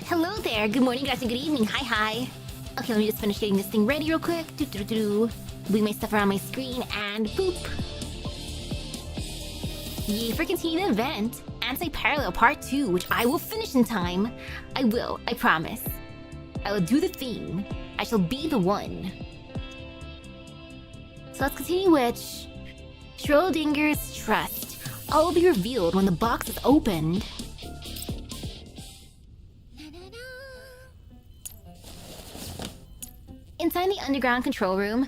Hello there. Good morning, good afternoon, good evening. Hi. Okay, let me just finish getting this thing ready real quick. Moving my stuff around my screen and boop. Yay for continuing the event. Anti-Parallel Part 2, which I will finish in time. I will, I promise. I will do the thing. I shall be the one. So let's continue with Schrodinger's Trust. All will be revealed when the box is opened. Inside the underground control room,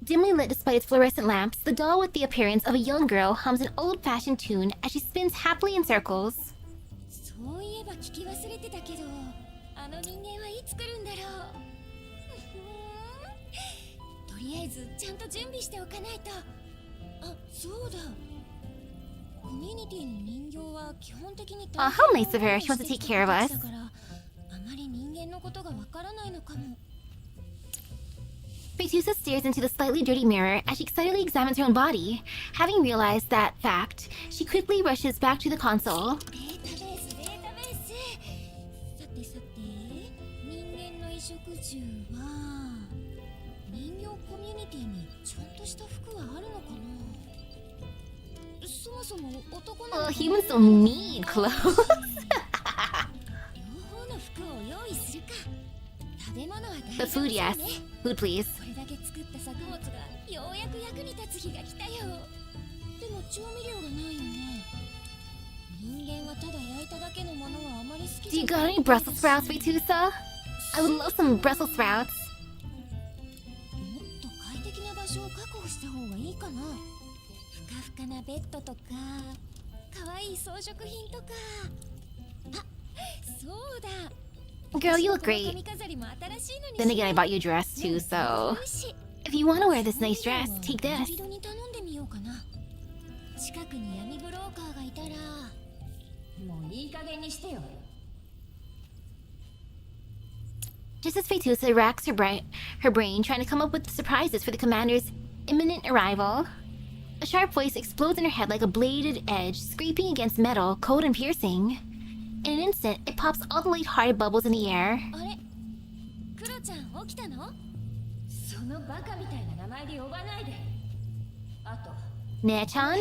dimly lit despite its fluorescent lamps, the doll with the appearance of a young girl hums an old-fashioned tune as she spins happily in circles. How nice of her. She wants to take care of us. Phaetusa stares into the slightly dirty mirror as she excitedly examines her own body. Having realized that fact, she quickly rushes back to the console. Well, humans don't need clothes. The food, yes. Food, please. Do you got any Brussels sprouts, Phaetusa? I would love some Brussels sprouts. Girl, you look great. Then again, I bought you a dress too, so... If you want to wear this nice dress, take this. Just as Phaetusa racks her brain trying to come up with surprises for the commander's imminent arrival, a sharp voice explodes in her head like a bladed edge, scraping against metal, cold and piercing. In an instant, it pops all the light-hearted bubbles in the air. Ne-chan?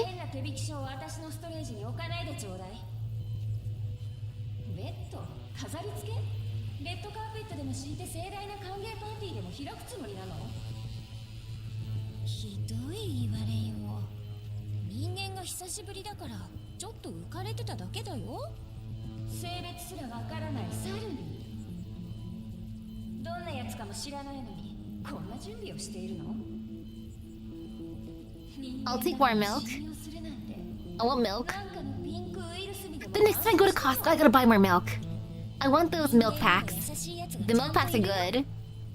I'll take more milk. I want milk. The next time I go to Costco, I gotta buy more milk. I want those milk packs. The milk packs are good.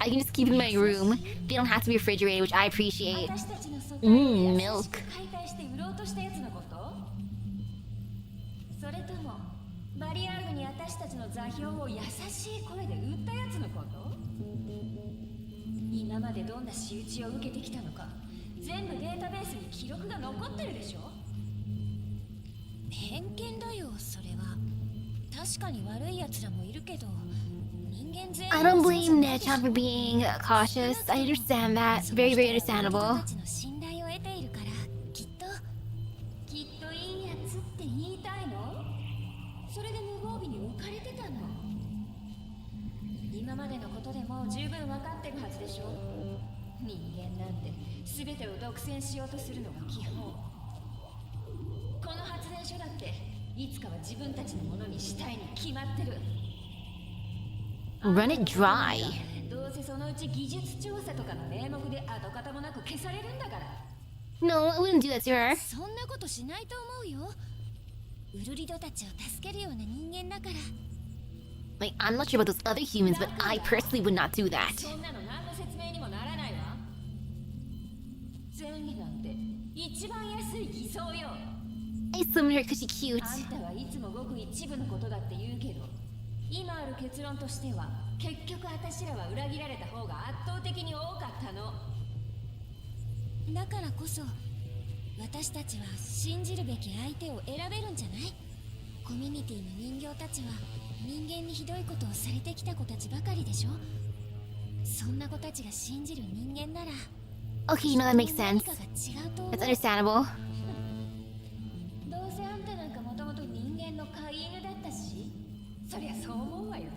I can just keep in my room. They don't have to be refrigerated, which I appreciate. Milk. I don't blame Ne-chan for being cautious. I understand that. Very, very understandable. Run it dry. No, I wouldn't do that to her. Like, I'm not sure about those other humans, but I personally would not do that. I summoned her because she's cute. 人間にひどいことをされてきた子たちばかりでしょ。そんな子たちが信じる人間なら Okay, you know that makes sense. 何かが違うと思う。 That's understandable. どうせあんたなんかもともと人間の飼い犬だったし、そりゃそう思うわよね。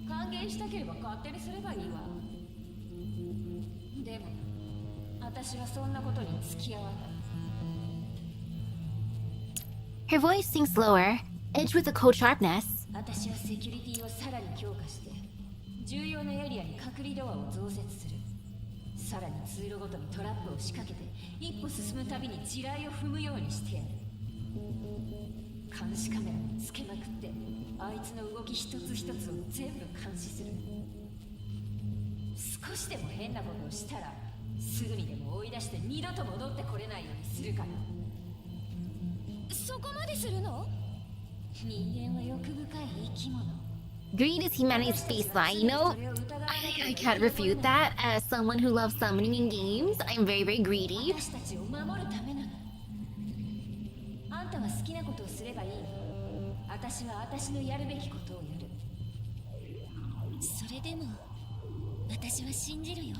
歓迎したければ勝手にすればいいわ。でも私はそんなことに付き合わない。 Her voice sinks lower, edged with a cold sharpness. 私はセキュリティをさらに強化して重要なエリアに隔離ドアを増設する。さらに通路ごとにトラップを仕掛けて一歩進むたびに地雷を踏むようにしてやる。監視カメラにつけまくってあいつの動き一つ一つを全部監視する。少しでも変なことをしたらすぐにでも追い出して二度と戻ってこれないようにするから。そこまでするの？人間は欲深い生き物。 Greed is humanity's baseline, you know? I can't refute that. As someone who loves summoning in games, I'm very, very greedy. 私たちを守るためなの。あんたは好きなことをすればいい。私は私のやるべきことをやる。それでも私は信じるよ。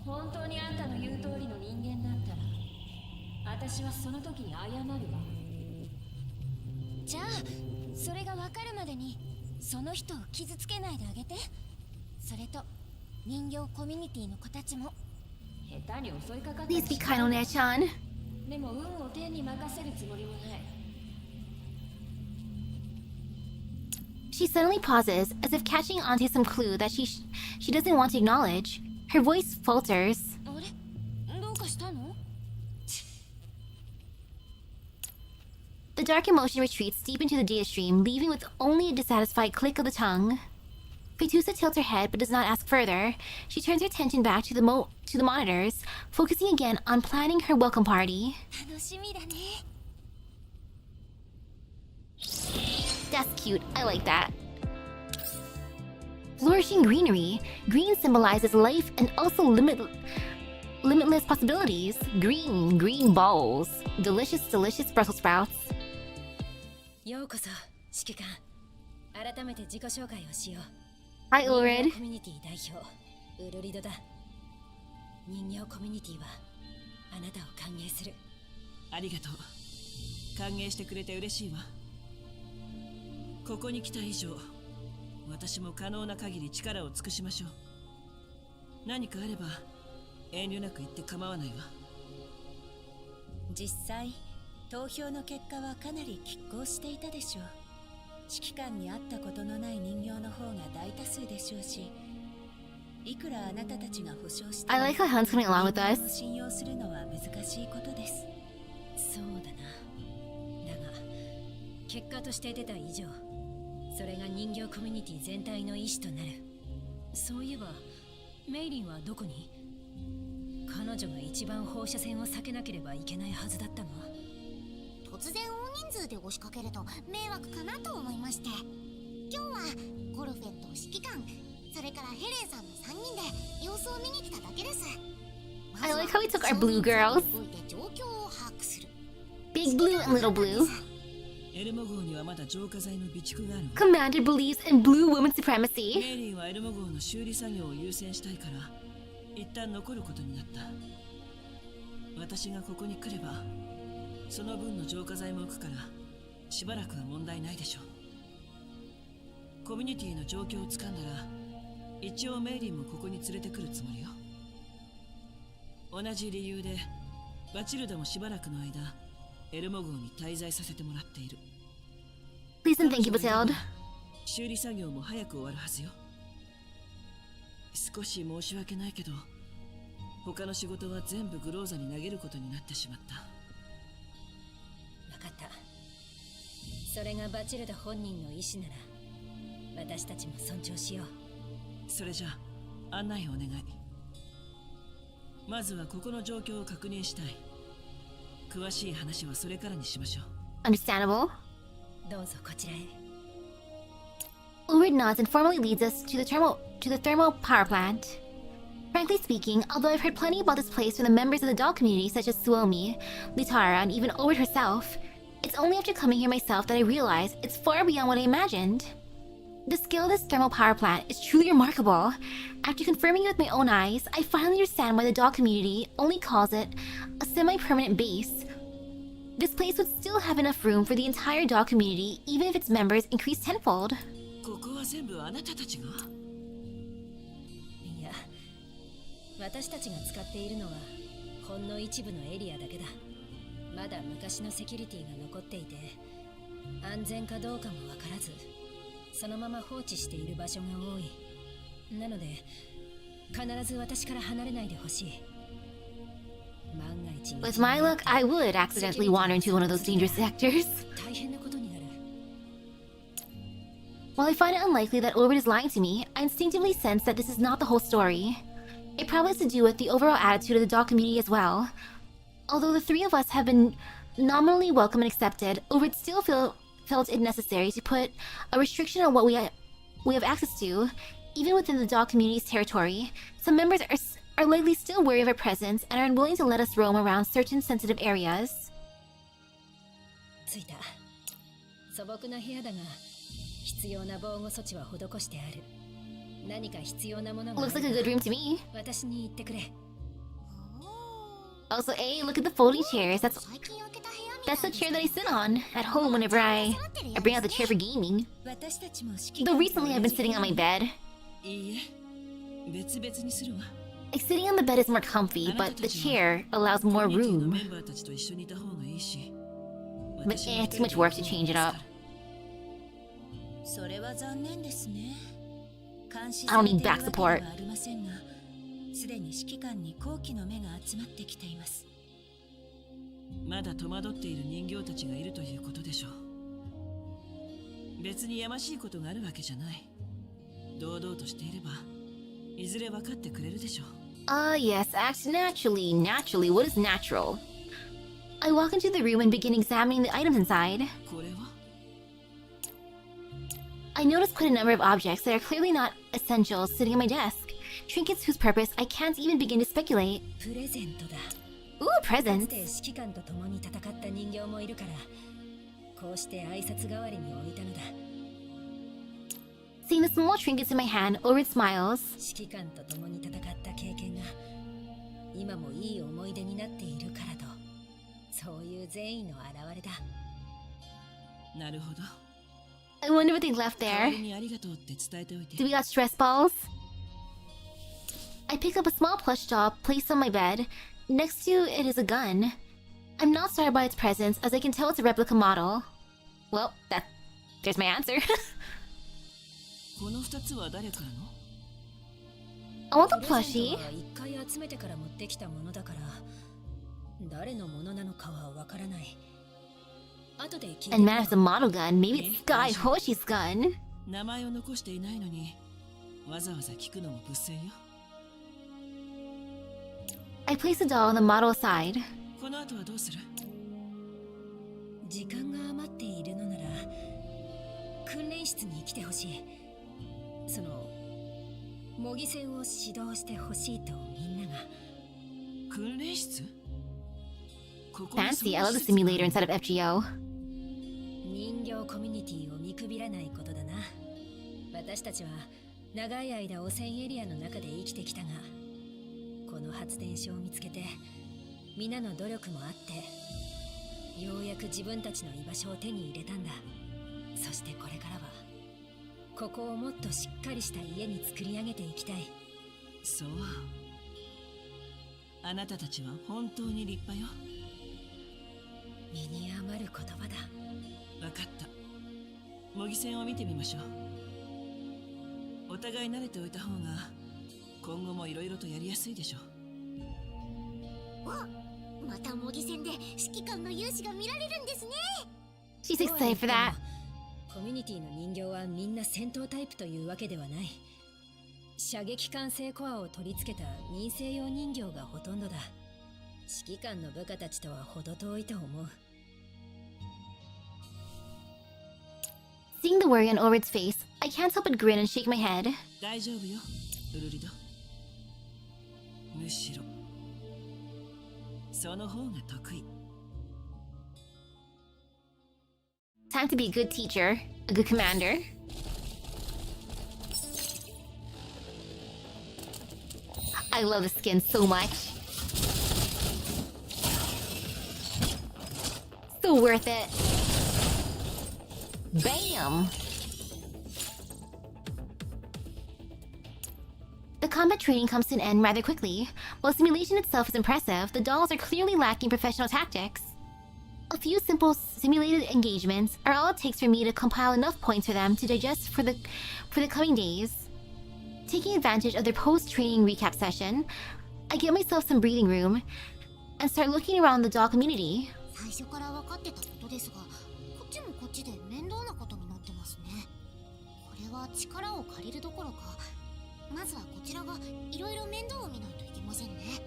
本当にあんたの言う通りの人間だったら私はその時に謝るわ。じゃあそれが分かるまでにその人を傷つけないであげて。それと人形コミュニティの子たちも下手に襲いかかって。 Please be kind, One-chan. でも運を天に任せるつもりもない。 She suddenly pauses, as if catching onto some clue that she doesn't want to acknowledge. Her voice falters. あれ？どうかしたの？ The dark emotion retreats deep into the data stream, leaving with only a dissatisfied click of the tongue. Phaetusa tilts her head but does not ask further. She turns her attention back to the monitors, focusing again on planning her welcome party. 楽しみだね。 That's cute. I like that. Flourishing greenery. Green symbolizes life and also limitless possibilities. Green balls. Delicious Brussels sprouts. ようこそ指揮官。改めて自己紹介をしよう。 Hi, Ulrid. コミュニティ代表ウルリドだ。人形コミュニティはあなたを歓迎する。ありがとう。歓迎してくれて嬉しいわ。ここに来た以上、私も可能な限り力を尽くしましょう。何かあれば遠慮なく言って構わないわ。実際投票の結果はかなり拮抗していたでしょう。指揮官に会ったことのない人形の方が大多数でしょうし、いくらあなたたちが保証して I like how Han's coming along with 人 us. 間を信用するのは難しいことです。そうだな。だが結果として出た以上、それが人形コミュニティ全体の意思となる。そういえばメイリンはどこに？彼女が一番放射線を避けなければいけないはずだったが。突然大人数で押しかけると迷惑かなと思いまして、今日はコルフェット指揮官、それからヘレンさんの3人で様子を見に来ただけです。 I like how we took our blue girls. 動いて状況を把握する。 Big Blue and Little Blue. エルモ号にはまだ浄化剤の備蓄があるわ。 Commander believes in blue woman メ supremacy. イリーはエルモ号の修理作業を優先したいから一旦残ることになった。私がここに来ればその分の浄化剤も浮くからしばらくは問題ないでしょう。コミュニティの状況をつかんだら一応メイリーもここに連れてくるつもりよ。同じ理由でバチルダもしばらくの間エルモ号に滞在させてもらっている。 Please and thank you, Batilde. 修理作業も早く終わるはずよ。少し申し訳ないけど他の仕事は全部グローザに投げることになってしまった。分かった。それがバチルダ本人の意思なら私たちも尊重しよう。それじゃあ案内をお願い。まずはここの状況を確認したい。詳しい話はそれからにしましょう。 Understandable. どうぞこちらへ。 Ulrid nods and formally leads us to the thermal power plant. Frankly speaking, although I've heard plenty about this place from the members of the doll community such as Suomi, Litara, and even Ulrid herself, it's It's only after coming here myself that I realize it's far beyond what I imagined. The scale of this thermal power plant is truly remarkable. After confirming it with my own eyes, I finally understand why the dog community only calls it a semi-permanent base. This place would still have enough room for the entire dog community even if its members increased tenfold. ここは全部あなたたちが？いや、私たちが使っているのはほんの一部のエリアだけだ。まだ昔のセキュリティが残っていて、安全かどうかもわからず、そのまま放置している場所が多い。なので、必ず私から離れないでほしい。万が一 With my luck, I would accidentally wander into one of those dangerous sectors. 大変なことになる。While I find it unlikely that Orbit is lying to me, I instinctively sense that this is not the whole story. It probably has to do with the overall attitude of the dog community as well. Although the three of us have been nominally welcome and accepted, Orbit still felt it necessary to put a restriction on what we have access to. Even within the dog community's territory, some members are likely still wary of our presence and are unwilling to let us roam around certain sensitive areas. 着いた。素朴な部屋だが、必要な防護措置は施してある。何か必要なものがあ Looks れ like ば a good room to me. 私に言ってくれ。Also, hey, look at the folding chairs. That's 最近開けた部屋みたい that's the chair that I sit on at home whenever I bring out the chair for gaming. 私たちも指揮 Though recently I've been sitting on my bed. いいえ、別々にするわ。 Like sitting on the bed is more comfy, but the chair allows more コミュニティの room. メンバーたちと一緒にいた方がいいし。 But too much work to change it up. それは残念ですね。監視 I don't されてい need るわ back けで support. はありませんが、すでに指揮官に好奇の目が集まってきています。まだ戸惑っている人形たちがいるということでしょう。別にやましいことがあるわけじゃない。堂々としていれば、いずれ分かってくれるでしょう。Yes, act naturally. Naturally, what is natural? I walk into the room and begin examining the items inside. これは I notice quite a number of objects that are clearly not essentials sitting on my desk. Trinkets whose purpose I can't even begin to speculate. プレゼントだ。 Ooh, かつ presents. て指揮官と共に戦った人形もいるから、こうして挨拶代わりに置いたのだ。 Seeing the small trinkets in my hand, Orid smiles. 指揮官と共に戦った経験が今もいい思い出になっているからと、そういう善意の表れだ。なるほど。 I wonder what they left 代わ there. りにありがとうって伝えておいて。 Do we got stress balls? I pick up a small plush doll placed on my bed. Next to it is a gun. I'm not startled by its presence as I can tell it's a replica model. Well, there's my answer. この二つは誰からの？ I want the プレゼ plushie. ントは一回集めてから持ってきたものだから、誰のものなのかはわからない。後で聞いて And み man, よ if it's a model gun, maybe it's Sky Hoshi's gun. 名前を残していないのに、わざわざ聞くのも不正よ。 I place the doll on the model aside. この後はどうする？時間が余っているのなら訓練室に来てほしい。その模擬戦を指導してほしいとみんなが。訓練室？ここに Fancy, I そ love んな the 施設が simulator instead of FGO. 人形コミュニティを見くびらないことだな。私たちは長い間汚染エリアの中で生きてきたが、この発電所を見つけて皆の努力もあってようやく自分たちの居場所を手に入れたんだ。そしてこれからはここをもっとしっかりした家に作り上げていきたい。そう。あなたたちは本当に立派よ。身に余る言葉だ。わかった。模擬戦を見てみましょう。お互い慣れておいた方が今後もいろいろとやりやすいでしょう。お、また模擬戦で指揮官の勇姿が見られるんですね。 She's excited for that. コミュニティの人形はみんな戦闘タイプというわけではない。射撃管制コアを取り付けた民生用人形がほとんどだ。指揮官の部下たちとは程遠いと思う。 Seeing the worry on Orid's face, I can't help but grin and shake my head. 大丈夫よ、ウルリド。むしろその方が得意。time to be a good teacher, a good commander. I love the skin so much. So worth it. Bam! The combat training comes to an end rather quickly. While simulation itself is impressive, the dolls are clearly lacking professional tactics. A few simple simulated engagements are all it takes for me to compile enough points for them to digest for the coming days. Taking advantage of their post-training recap session, I get myself some breathing room and start looking around the doll community. 最初から分かってたことですが、こっちもこっちで面倒なことになってますね。これは力を借りるどころか、まずはこちらがいろいろ面倒を見ないといけませんね。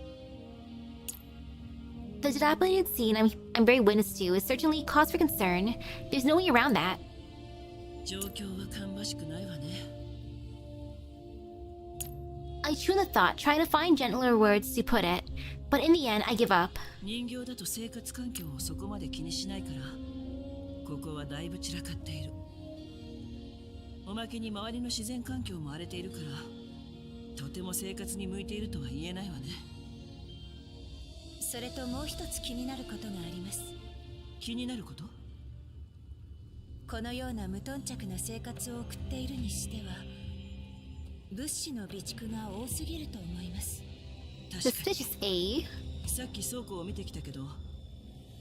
The dilapidated scene I'm very witness to is certainly cause for concern. There's no way around that. 状況は芳しくないわね。I chew the thought, trying to find gentler words to put it, but in the end, I give up. 人形だと生活環境をそこまで気にしないから、ここはだいぶ散らかっている。おまけに周りの自然環境も荒れているから、とても生活に向いているとは言えないわね。それともう一つ気になることがあります。気になること？このような無頓着な生活を送っているにしては、物資の備蓄が多すぎると思います。確かに。 Suspicious, eh? さっき倉庫を見てきたけど、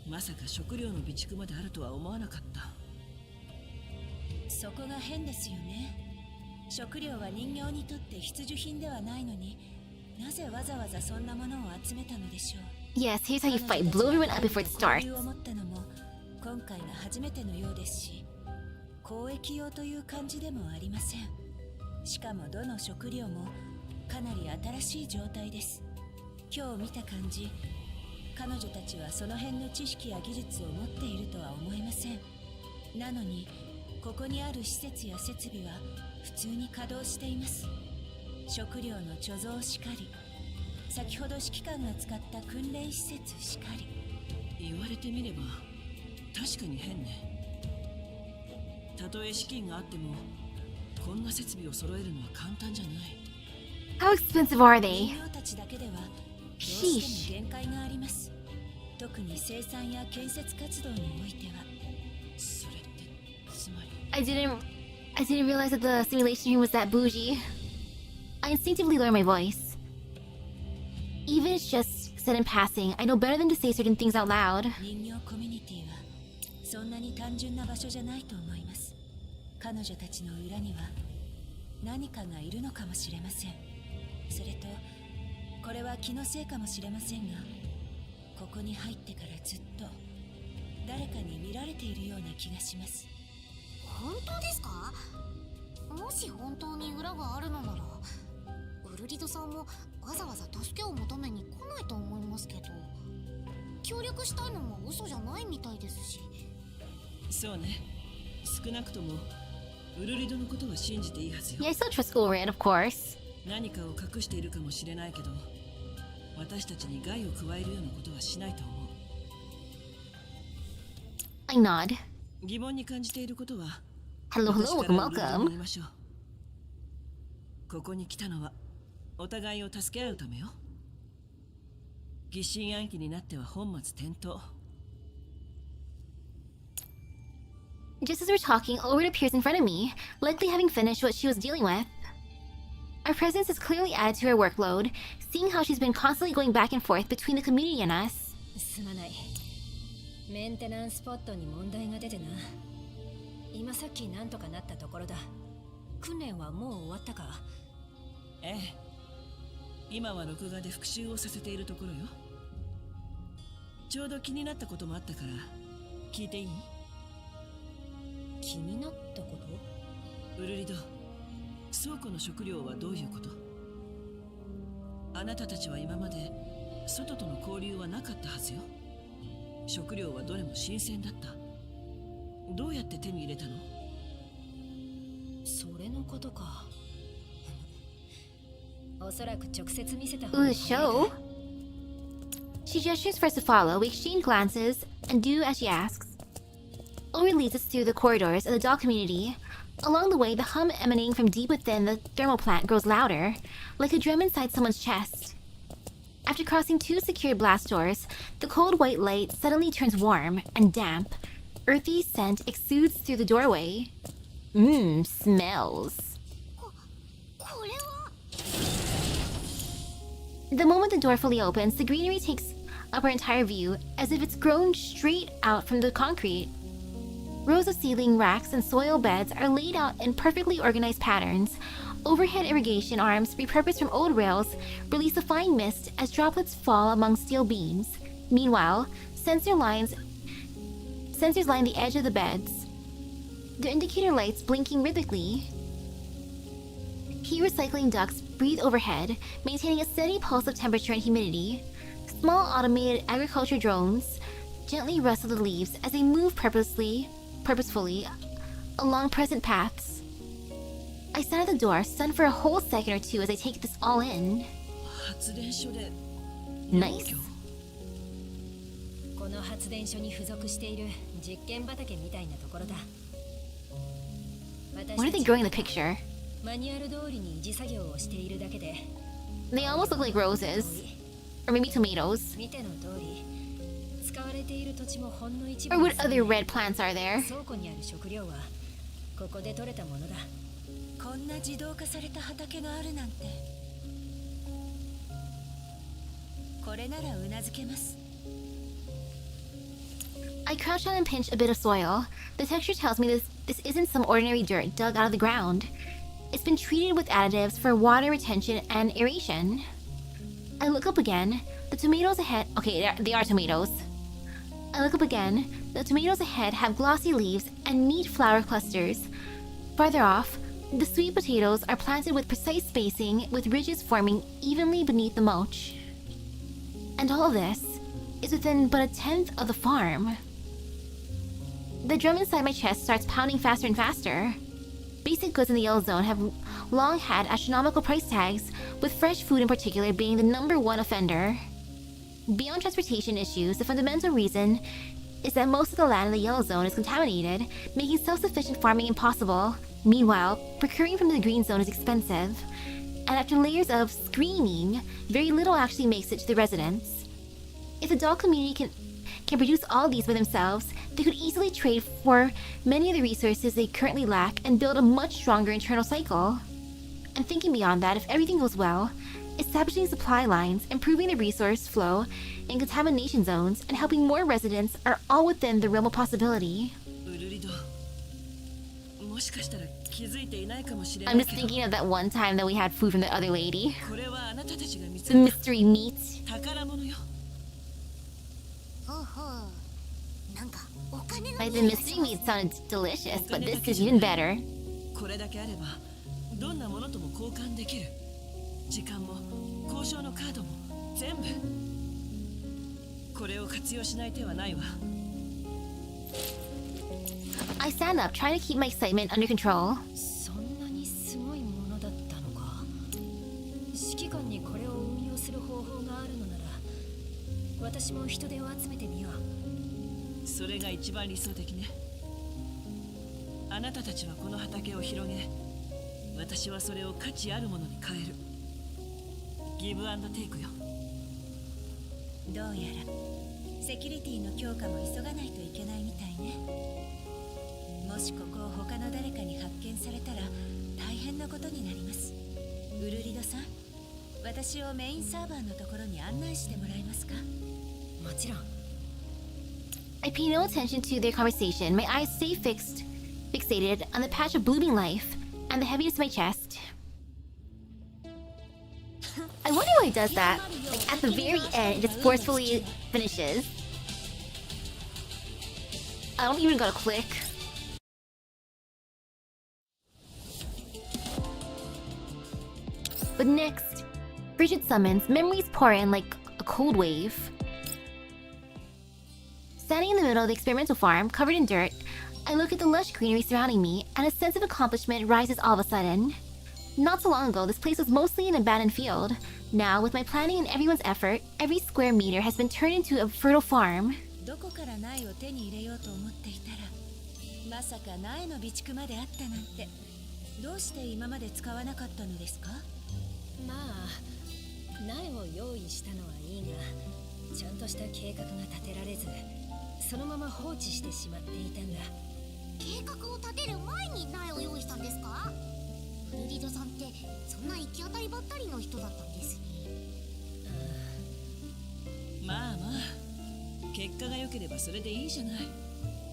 まさか食料の備蓄まであるとは思わなかった。そこが変ですよね。食料は人形にとって必需品ではないのに、なぜわざわざそんなものを集めたのでしょう。 Yes, here's how you fight. Blow everyone up before it 交 starts. 流を持ったのも今回が初めてのようですし、交易用という感じでもありません。しかもどの食料もかなり新しい状態です。今日見た感じ、彼女たちはその辺の知識や技術を持っているとは思えません。なのにここにある施設や設備は普通に稼働しています。食料の貯蔵しかり、先ほど指揮官が使った訓練施設しかり。言われてみれば確かに変ね。たとえ資金があってもこんな設備を揃えるのは簡単じゃない。 How expensive are they? 人形たちだけではどうしても限界があります。特に生産や建設活動においては。それってつまり I didn't realize that the simulation room was that bougie. I instinctively lower my voice. Even if it's just said in passing, I know better than to say certain things out loud. 人形コミュニティはそんなに単純な場所じゃないと思います。彼女たちの裏には何かがいるのかもしれません。それとこれは気のせいかもしれませんが、ここに入ってからずっと誰かに見られているような気がします。本当ですか？もし本当に裏があるのなら、ウルリドさんもわざわざ助けを求めに来ないと思いますけど、協力したいのも嘘じゃないみたいですし。そうね。少なくともウルリドのことは信じていいはずよ。 Yeah, I still trust Ulrid, of course. 何かを隠しているかもしれないけど、私たちに害を加えるようなことはしないと思う。 I nod. 疑問に感じていることは、 Hello, hello, 私から welcome, ウルリドに言い welcome. ましょう。ここに来たのはお互いを助け合うためよ。疑心暗鬼になっては本末転倒。 Just as we're talking, Ulrid appears in front of me, likely having finished what she was dealing with. Our presence has clearly added to her workload, seeing how she's been constantly going back and forth between the community and us. すまない。メンテナンスポットに問題が出てな。今さっきなんとかなったところだ。訓練はもう終わったか？ええ。今は録画で復習をさせているところよ。ちょうど気になったこともあったから聞いていい？気になったこと？ウルリド、倉庫の食料はどういうこと？あなたたちは今まで外との交流はなかったはずよ。食料はどれも新鮮だった。どうやって手に入れたの？それのことか。おそらく直接見せた方が Ooh, 早い show? か。 She gestures for us to follow, we exchange glances, and do as she asks. Ori leads us through the corridors of the doll community. Along the way, the hum emanating from deep within the thermal plant grows louder, like a drum inside someone's chest. After crossing 2 secured blast doors, the cold white light suddenly turns warm and damp. Earthy scent exudes through the doorway. Smells. これは The moment the door fully opens, the greenery takes up our entire view, as if it's grown straight out from the concrete. Rows of ceiling racks and soil beds are laid out in perfectly organized patterns. Overhead irrigation arms, repurposed from old rails, release a fine mist as droplets fall among steel beams. Meanwhile, sensors line the edge of the beds, their indicator lights blinking rhythmically. Heat recycling ducts breathe overhead, maintaining a steady pulse of temperature and humidity. Small automated agriculture drones gently rustle the leaves as they move purposefully along present paths. I stand at the door, stunned for a whole second or two as I take this all in. 発電所で Nice. この発電所に付属している実験畑みたいなところだ。 What are they growing in the picture? マニュアル通りに維持作業をしているだけで They almost look like roses. Or maybe tomatoes. 見ての通り使われている土地もほんの一部 Or what other red plants are there? 倉庫にある食料はここで採れたものだ。こんな自動化された畑があるなんてこれならうなずけます。 I crouch down and pinch a bit of soil. The texture tells me this isn't some ordinary dirt dug out of the ground. It's been treated with additives for water retention and aeration. I look up again. The tomatoes ahead... Okay, they are tomatoes. I look up again. The tomatoes ahead have glossy leaves and neat flower clusters. Farther off, the sweet potatoes are planted with precise spacing, with ridges forming evenly beneath the mulch. And all of this is within but 1/10 of the farm. The drum inside my chest starts pounding faster and faster. Basic goods in the yellow zone have long had astronomical price tags, with fresh food in particular being the #1 offender. Beyond transportation issues, the fundamental reason is that most of the land in the yellow zone is contaminated, making self-sufficient farming impossible. Meanwhile, procuring from the green zone is expensive, and after layers of screening, very little actually makes it to the residents. If the doll community can produce all these by themselves, they could easily trade for many of the resources they currently lack and build a much stronger internal cycle. And thinking beyond that, if everything goes well, establishing supply lines, improving the resource flow in contamination zones, and helping more residents are all within the realm of possibility. ウルリドもしかしたら気づいていないかもしれな I'm い just けど thinking of that one time that we had food from the other lady. これはあなたたちが見つ The けた mystery meat. 宝物よ。ほうほう。なんかお金の Like, the 匂いが mystery します meat sounded delicious, but this is even better. これだけあればどんなものとも交換できる。時間も交渉のカードも全部。これを活用しない手はないわ。 I stand up, trying to keep my excitement under control. そんなにすごいものだったのか。指揮官にこれを運用する方法があるのなら私も人手を集めてみよう。それが一番理想的ね。あなたたちはこの畑を広げ、私はそれを価値あるものに変える。ギブアンドテイクよ。どうやらセキュリティの強化も急がないといけないみたいね。もしここを他の誰かに発見されたら大変なことになります。ウルリドさん、私をメインサーバーのところに案内してもらえますか？もちろん。 I pay no attention to their conversation. My eyes stay fixated on the patch of blooming life and the heaviness of my chest. I wonder why it does that. Like, at the very end, it just forcefully finishes. I don't even gotta click. But next, frigid summons, memories pour in like a cold wave. Standing in the middle of the experimental farm, covered in dirt, I look at the lush greenery surrounding me, and a sense of accomplishment rises all of a sudden. Not so long ago, this place was mostly an abandoned field. Now, with my planning and everyone's effort, every square meter has been turned into a fertile farm. どこから苗を手に入れようと思っていたらまさか苗の備蓄まであったなんて。どうして今まで使わなかったのですか？まあ苗を用意したのはいいが、ちゃんとした計画が立てられず、そのまま放置してしまっていたんだ。計画を立てる前に苗を用意したんですか？フルリドさんってそんな行き当たりばったりの人だったんですね。まあまあ、結果が良ければそれでいいじゃない。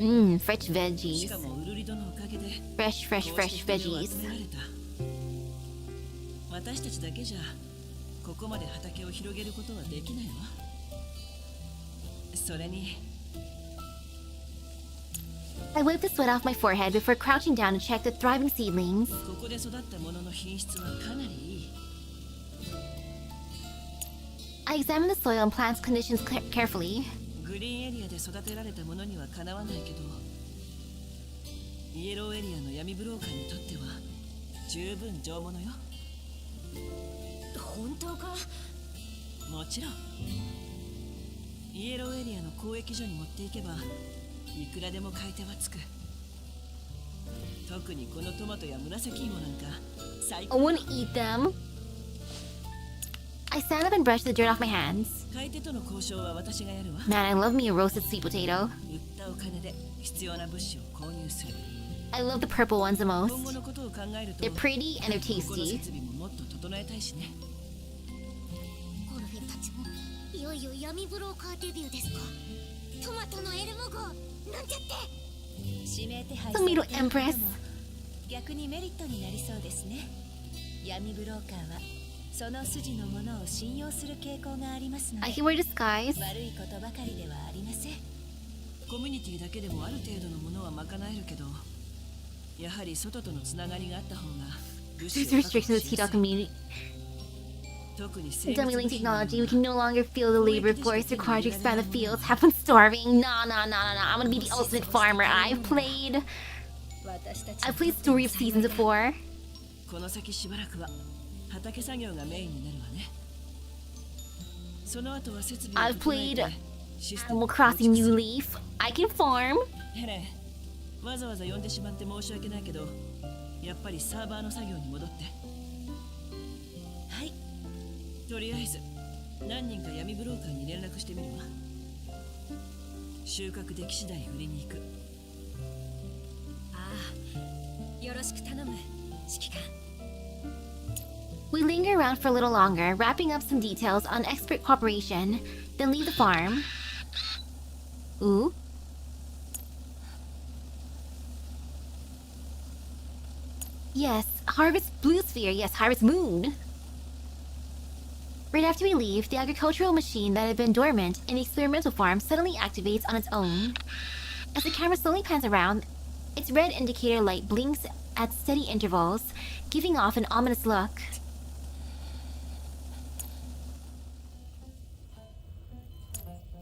Fresh し veggies. かもウルリドのおかげで Fresh こうして veggies. 人手を集められた。私たちだけじゃここまで畑を広げることはできないわ。それに I wiped the sweat off my forehead before crouching down to check the thriving seedlings. ここで育ったものの品質はかなりいい。 I examined the soil and plants conditions carefully. グリーンエリアで育てられたものにはかなわないけど、イエローエリアの闇ブローカーにとっては十分上物よ。本当か？もちろん。イエローエリアの交易所に持っていけばいくらでも買い手はつく。特にこのトマトや紫芋なんか最 I 高。 wouldn't eat them. I stand up and brush the dirt off my hands. 買い手との交渉は私がやるわ。 Man, I love me a roasted sweet potato. 売ったお金で必要な物資を購入する。 I love the purple ones the 今 most. 後のことを考えると、 They're pretty and they're ここの tasty. 設備ももっと整えたいしね。コルフェたちもいよいよ闇ブローカーデビューですか？トマトのエルモ号なんちゃって。指名手配 The され middle ていること empress. も逆にメリットになりそうですね。闇ブローカーはその筋のものを信用する傾向がありますので、 I can wear disguise. 悪いことばかりではありません。コミュニティだけでもある程度のものは賄えるけど、やはり外とのつながりがあった方が物資 Due を to 確保 restrictions of し the や T-Dot すい。 community, 特に dummy 生物 link 部品な technology, の we can no longer feel the labor forced required to expand the fields. Have fun starving. Nah. I'm gonna be the ultimate farmer. I've played Story of Seasons before. この先しばらくは畑作業がメインになるわね。その後は設備を I've 整え played てシステム Animal を構 Crossing 築す New る。 Leaf. I can farm. ヘレン、わざわざ呼んでしまって申し訳ないけど、やっぱりサーバーの作業に戻って。はい。とりあえず何人か闇ブローカーに連絡してみるわ。収穫でき次第売りに行く。ああ、よろしく頼む、指揮官。 We linger around for a little longer, wrapping up some details on expert cooperation, then leave the farm. Ooh. Yes, Harvest Blue Sphere. Yes, Harvest Moon. Right after we leave, the agricultural machine that had been dormant in the experimental farm suddenly activates on its own. As the camera slowly pans around, its red indicator light blinks at steady intervals, giving off an ominous look.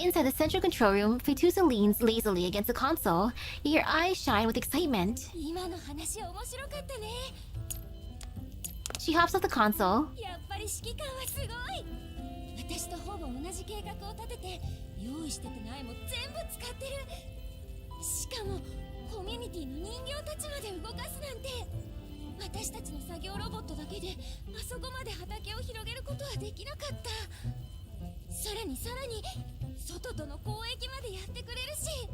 Inside the central control room, Phaetusa leans lazily against the console, yet her eyes shine with excitement. 今の話面白かったね。 She hops off the console. やっぱり指揮官はすごい。私とほぼ同じ計画を立てて、用意しててないも全部使ってる。しかもコミュニティの人形たちまで動かすなんて。私たちの作業ロボットだけであそこまで畑を広げることはできなかった。さらに外との交易までやってくれるし、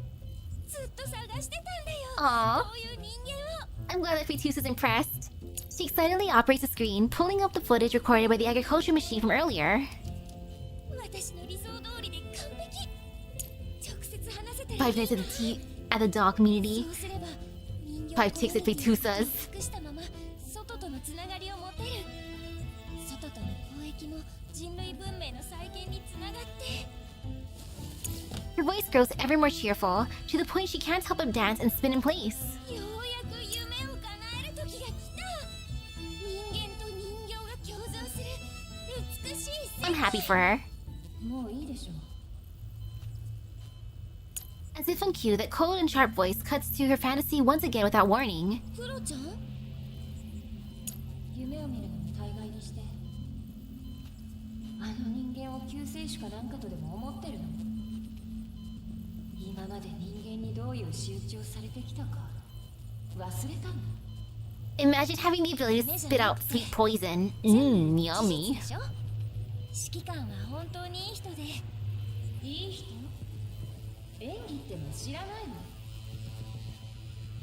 ずっと探してたんだよ。 Aww. こういう人間を。 I'm glad that Phaetusa's impressed. She excitedly operates the screen, pulling up the footage recorded by the agriculture machine from earlier. 私の理想通りで完璧。直接話せて 5 minutes at the dog community. そうすれば人形 5 ticks at Phaetusa's. 尽くしたまま外とのつながりを持てる。外との交易も人類文明の再建につながって。 Her voice grows ever more cheerful, to the point she can't help but dance and spin in place. ようやく夢を叶える時が来た。人間と人形が共存する美しい世 I'm 界。 happy for her. もういいでしょう。 As if on cue, that cold and sharp voice cuts to her fantasy once again without warning. プロちゃん？夢を見るのも大概にして。あの人間を救世主かなんかとでも思ってるの？今まで人間にどういう仕打ちをされてきたか。忘れたの？ Imagine having the ability to spit out sweet poison. Mmm, yummy. 指揮官は本当にいい人で。いい人？演技っての知らないの？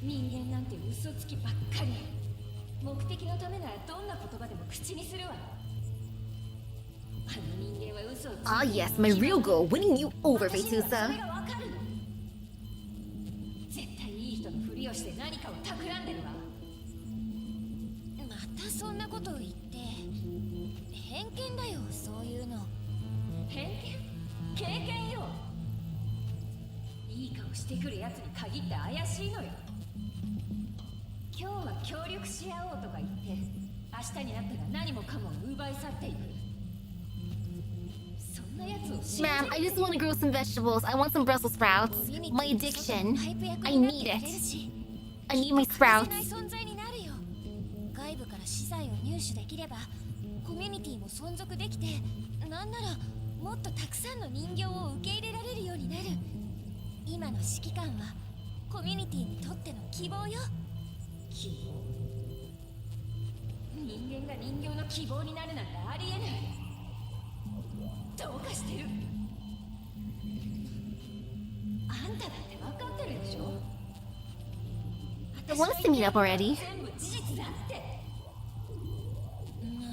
人間なんて嘘つきばっかり。目的のためならどんな言葉でも口にするわ。あの人間は嘘をついて。Ah yes, my real goal, winning you over, 私には Phaetusa. それがわかるの。絶対いい人のふりをして何かを企んでるわ。またそんなことを言って。偏見だよ、そういうの。偏見？経験よ。いい顔してくるやつに限って怪しいのよ。今日は協力し合おうとか言って明日になったら何もかも奪い去っていく。そんなやつを信じる。 Ma'am, I just want to grow some vegetables. I want some Brussels sprouts. My addiction. I need it. I need my sprouts. 存在になるよ。外部から資材を入手できればコミュニティも存続できて、なんならもっとたくさんの人形を受け入れられるようになる。今の指揮官はコミュニティにとっての希望よ。希望？人間が人形の希望になるなんてありえない。どうかしてる。あんただって分かってるでしょ。 I want us to meet up already. 全部事実だって。まあ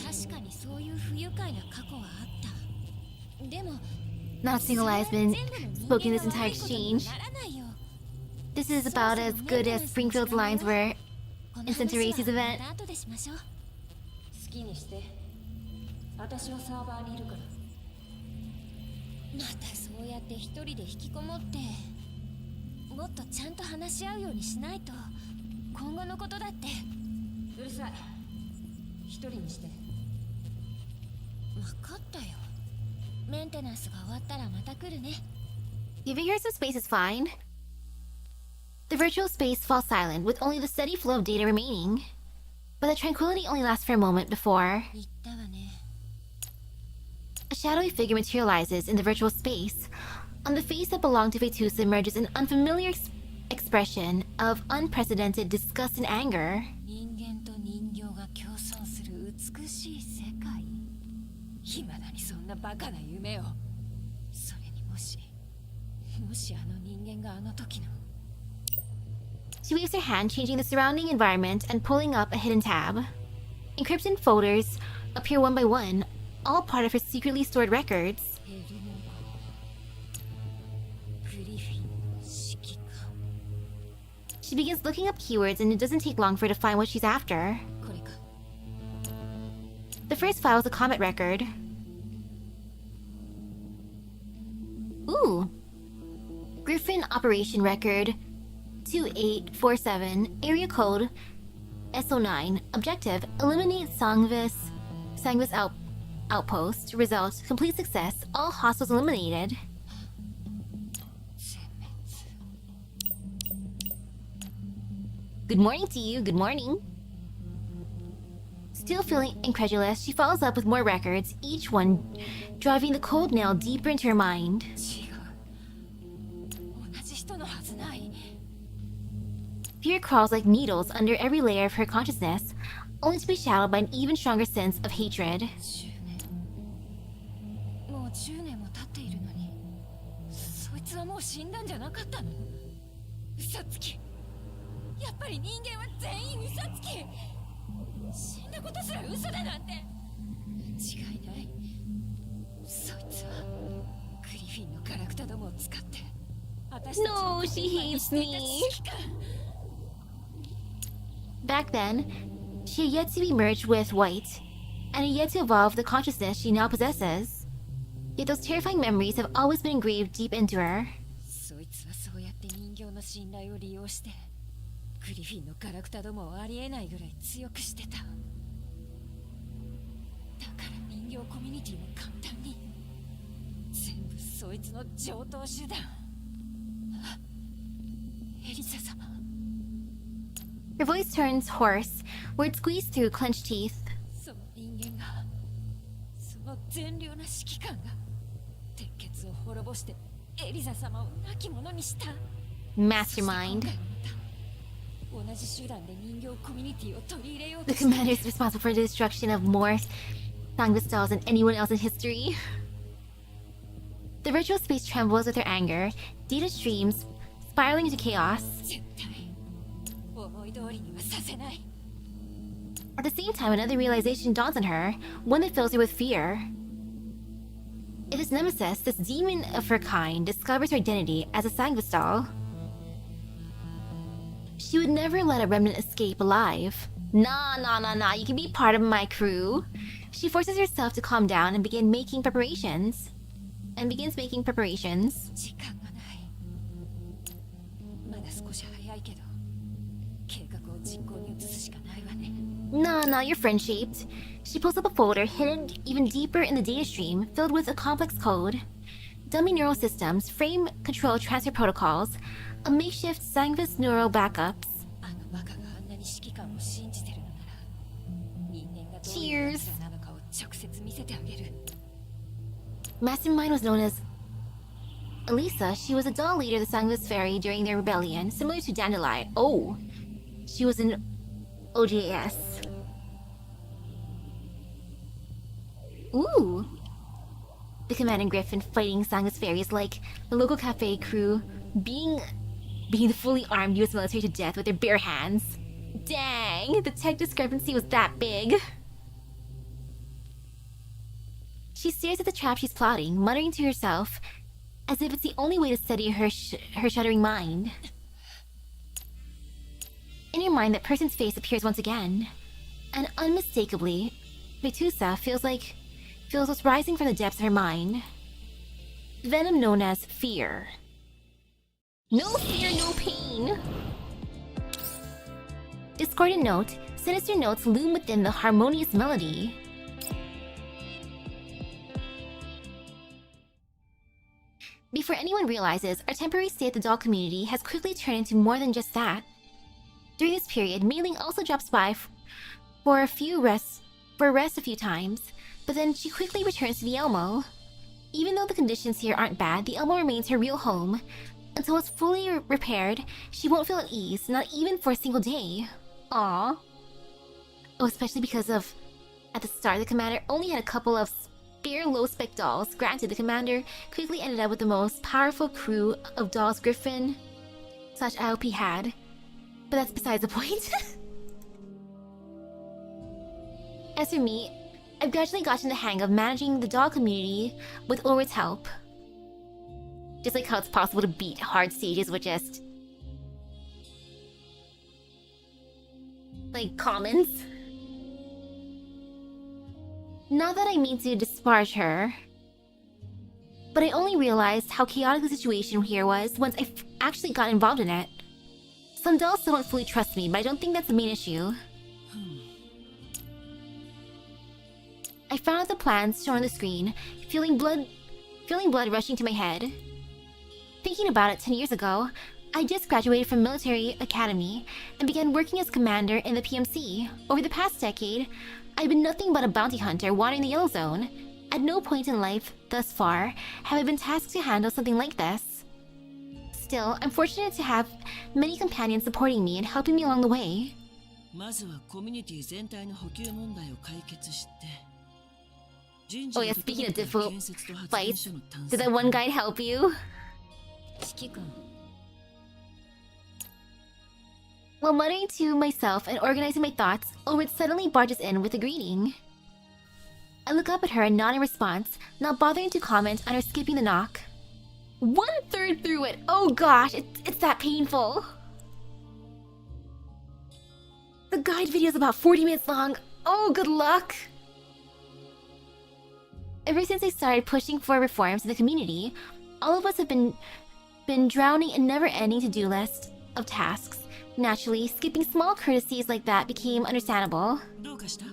確かにそういう不愉快な過去はあった。でも Not a single lie has been spoken this entire exchange. This is about as good as Springfield's lines were in Centuresi's event. 後でしましょう。好きにして。私はサーバーにいるから。またそうやって一人で引きこもって、もっとちゃんと話し合うようにしないと。今後のことだって。うるさい。一人にして。分かったよ。メンテナンスが終わったらまた来るね。 Giving her some space is fine. The virtual space falls silent, with only the steady flow of data remaining. But the tranquility only lasts for a moment before 言ったわね。 a shadowy figure materializes in the virtual space. On the face that belonged to Phaetusa emerges an unfamiliar expression of unprecedented disgust and anger. 人間と人形が共存する美しい世界。未だにそんなバカな夢を。それにもしあの人間があの時の。 She waves her hand, changing the surrounding environment and pulling up a hidden tab. Encrypted folders appear one by one, all part of her secretly stored records. She begins looking up keywords, and it doesn't take long for her to find what she's after. The first file is a combat record. Ooh. Griffin Operation Record 2847, area code SO9. Objective: eliminate Sangvis outpost. Result: complete success. All hostiles eliminated. Good morning to you. Good morning. Still feeling incredulous, she follows up with more records, each one driving the cold nail deeper into her mind. Fear crawls like needles under every layer of her consciousness, only to be shadowed by an even stronger sense of hatred. もう10年も経っているのに、そいつはもう死んだんじゃなかったの？嘘つき。やっぱり人間は全員嘘つき。死んだことすら嘘だなんて。違いない。そいつはグリフィンのガラクタどもを使って。No, she hates me. Back then, she had yet to be merged with White, and had yet to evolve the consciousness she now possesses. Yet those terrifying memories have always been engraved deep into her. そいつはそうやって人形の信頼を利用して、グリフィンのガラクタどもをありえないぐらい強くしてた。だから人形コミュニティも簡単に。全部そいつの常套手段。エリザ様。Her voice turns hoarse, words squeeze through clenched teeth. その人間が、その善良な指揮官が、鉄血を滅ぼしてエリザ様を亡き者にした。Mastermind. 同じ手段で人形コミュニティを取り入れよう The として commander is responsible for the destruction of more Sangbustals than anyone else in history. The virtual space trembles with her anger, data streams, spiraling into chaos. 絶対思い通りにはさせない At the same time, another realization dawns on her, one that fills her with fear. If this nemesis, this demon of her kind, discovers her identity as a Sangbustal, she would never let a remnant escape alive. Nah, you can be part of my crew. She forces herself to calm down and begins making preparations. 時間がないまだ少し早いけど計画を実行に移すしかないわね Nah, you're friend-shaped. She pulls up a folder hidden even deeper in the data stream, filled with a complex code. Dummy neural systems, frame control transfer protocols, a makeshift Sangbus neural backups. あのバカがあんなに指揮官を信じてるのなら人間がどういう Cheers. 奴らなのかを直接見せてあげる Mastermind was known as Elisa. She was a doll leader of the Sangbus Ferry during their rebellion, similar to Dandelion. Oh, she was an OJS. Ooh. The commanding griffin fighting Sangbus Ferry is like the local cafe crew being the fully armed US military to death with their bare hands. Dang, the tech discrepancy was that big. She stares at the trap she's plotting, muttering to herself, as if it's the only way to steady her shuddering mind. In her mind, that person's face appears once again, and unmistakably, Phaetusa feels what's rising from the depths of her mind. Venom known as fear. No fear, no pain! Discordant note, sinister notes loom within the harmonious melody. Before anyone realizes, our temporary stay at the doll community has quickly turned into more than just that. During this period, Mei-Ling also drops by for a rest a few times, but then she quickly returns to the Elmo. Even though the conditions here aren't bad, the Elmo remains her real home. Until it's fully repaired, she won't feel at ease, not even for a single day. Aww. Oh, especially because at the start, the commander only had a couple of spare low-spec dolls. Granted, the commander quickly ended up with the most powerful crew of dolls Griffin / IOP had. But that's besides the point. As for me, I've gradually gotten the hang of managing the doll community with Ulrich's help. Just like how it's possible to beat hard stages with just like commons. Not that I mean to disparage her, but I only realized how chaotic the situation here was once I actually got involved in it. Some dolls still don't fully trust me, but I don't think that's the main issue. I found out the plans shown on the screen, feeling blood rushing to my head. Thinking about it 10 years ago, I just graduated from military academy and began working as commander in the PMC. Over the past decade, I've been nothing but a bounty hunter wandering the Yellow Zone. At no point in life, thus far, have I been tasked to handle something like this. Still, I'm fortunate to have many companions supporting me and helping me along the way. まずはコミュニティ全体の補給問題を解決して。 Oh yeah, speaking of difficult fights, did that one guide help you? 指揮官 While muttering to myself and organizing my thoughts, Ulrich suddenly barges in with a greeting. I look up at her and nod in response, not bothering to comment on her skipping the knock. 1/3 through it! Oh gosh, it's that painful! The guide video is about 40 minutes long. Oh, good luck! Ever since I started pushing for reforms in the community, all of us have been drowning in never-ending to-do list of tasks. Naturally, skipping small courtesies like that became understandable. どうかした？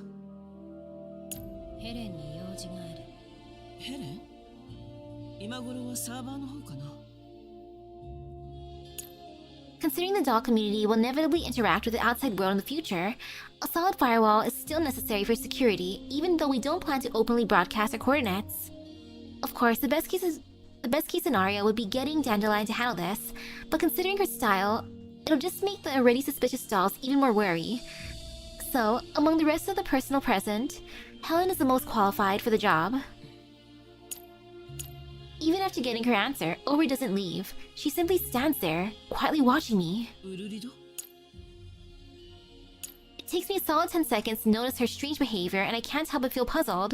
ヘレンに用事があるヘレン？今頃はサーバーの方かな？ Considering the doll community will inevitably interact with the outside world in the future, a solid firewall is still necessary for security, even though we don't plan to openly broadcast our coordinates. Of course, the best the best case scenario would be getting Dandelion to handle this, but considering her style, it'll just make the already suspicious dolls even more wary. So, among the rest of the personnel present, Helen is the most qualified for the job. Even after getting her answer, Ori doesn't leave. She simply stands there, quietly watching me. It takes me a solid 10 seconds to notice her strange behavior, and I can't help but feel puzzled.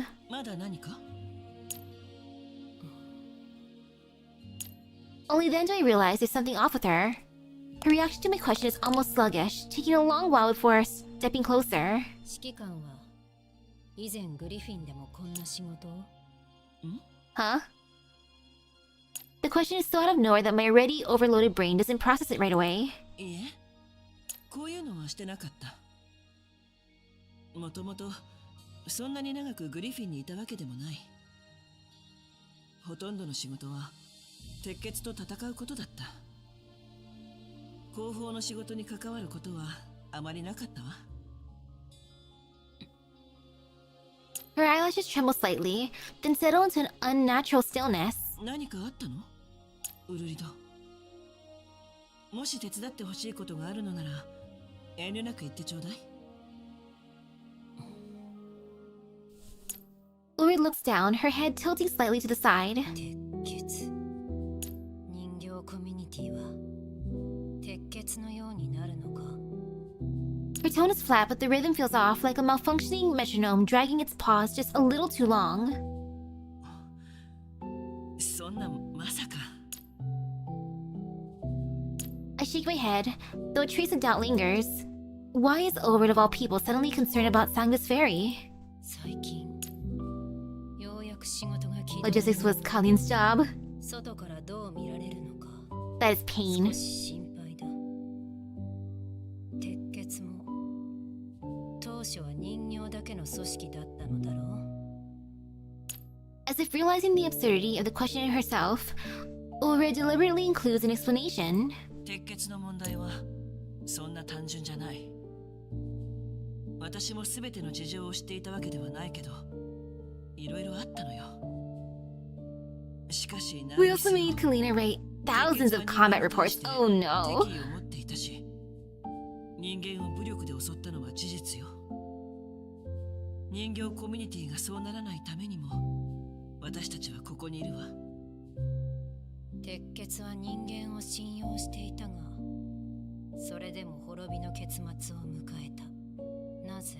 Only then do I realize there's something off with her. Her reaction to my question is almost sluggish, taking a long while before stepping closer. 指揮官は以前グリフィンでもこんな仕事を？ Huh? The question is so out of nowhere that my already overloaded brain doesn't process it right away. いえ、こういうのはしてなかった。もともとそんなに長くグリフィンにいたわけでもない。ほとんどの仕事は鉄血と戦うことだった。後方の仕事に関わることはあまりなかったわ。Her eyelashes tremble slightly, then settle into an unnatural stillness. 何かあったの？ウルリド。もし手伝ってほしいことがあるのなら遠慮なく言ってちょうだい。Uri looks down, her head tilting slightly to the side. 鉄血。人形コミュニティは鉄血のようになるのか。Her tone is flat, but the rhythm feels off, like a malfunctioning metronome dragging its pause just a little too long. そんなまさか。I shake my head, though a trace of doubt lingers. Why is Ulrid of all people suddenly concerned about Sangus Ferry? 最近ようやく仕事が切れ Logistics was Colleen's job. 外からどう見られるのか That is pain. 少し心配だ。鉄血も当初は人形だけの組織だったのだろう。 As if realizing the absurdity of the question in herself, Ulrid deliberately includes an explanation. 鉄血の問題はそんな単純じゃない。私も全ての事情を知っていたわけではないけど、いろいろあったのよ。しかし、 We also made Kalina write thousands of combat reports. Oh no. 敵意を持っていたし、人間を武力で襲ったのは事実よ。人形コミュニティがそうならないためにも、私たちはここにいるわ。鉄血は人間を信用していたが、それでも滅びの結末を迎えた。なぜ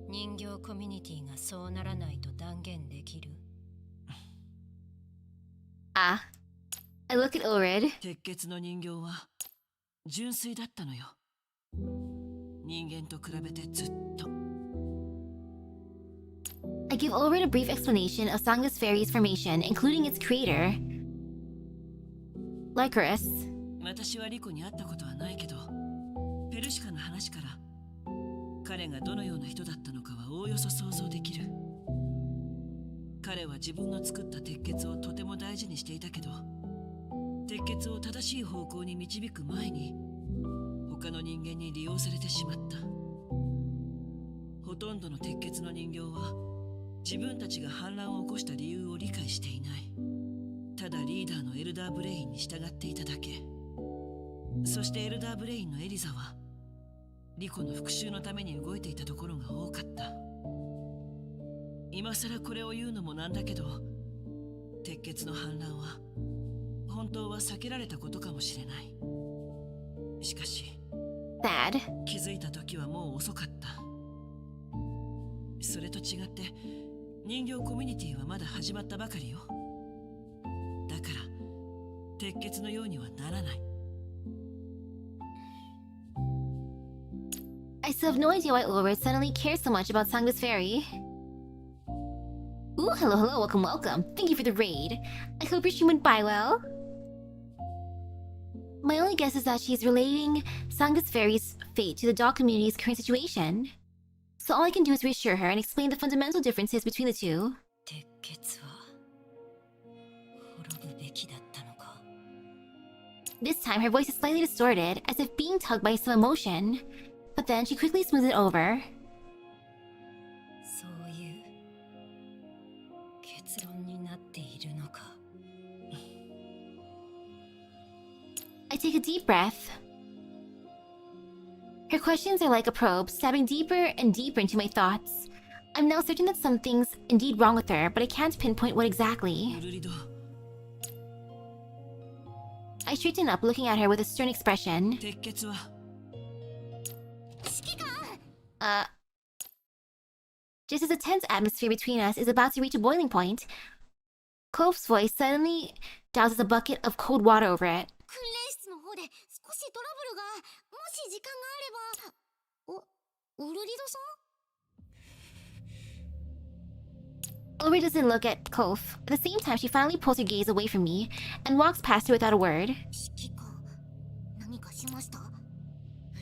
人形コミュニティがそうならないと断言できる？ Ah. I look at Ulrid. 鉄血の人形は純粋だったのよ。人間と比べてずっと。I give Ulrid a brief explanation of Sangus Ferry's formation, including its creator, Lycoris. 私はリコに会ったことはないけど、ペルシカの話から彼がどのような人だったのかはおおよそ想像できる。彼は自分の作った鉄血をとても大事にしていたけど、鉄血を正しい方向に導く前に他の人間に利用されてしまった。ほとんどの鉄血の人形は自分たちが反乱を起こした理由を理解していない。ただリーダーのエルダーブレインに従っていただけ。そしてエルダーブレインのエリザはリコの復讐のために動いていたところが多かった。今さらこれを言うのもなんだけど、鉄血の反乱は本当は避けられたことかもしれない。しかし Sad. 気づいた時はもう遅かった。それと違って人形コミュニティはまだ始まったばかりよ。だから鉄血のようにはならない。I still have no idea why Ulrid suddenly cares so much about Sangus Ferry. Ooh, hello, welcome, welcome. Thank you for the raid. I hope your stream went by well. My only guess is that she's relating Sangus Ferry's fate to the doll community's current situation. So all I can do is reassure her and explain the fundamental differences between the two. 鉄血は滅ぶべきだったのか。 This time her voice is slightly distorted, as if being tugged by some emotion. But then she quickly smooths it over. そういう結論になっているのか。I take a deep breath. Her questions are like a probe, stabbing deeper and deeper into my thoughts. I'm now certain that something's indeed wrong with her, but I can't pinpoint what exactly. ウルリド I straighten up, looking at her with a stern expression. 鉄血は 指揮官 Just as the tense atmosphere between us is about to reach a boiling point, Kove's voice suddenly douses a bucket of cold water over it. 訓練室の方で少しトラブルがもし時間があればウルリドさん Ulrich doesn't look at Kove. At the same time, she finally pulls her gaze away from me and walks past her without a word. 指揮官何かしましたウ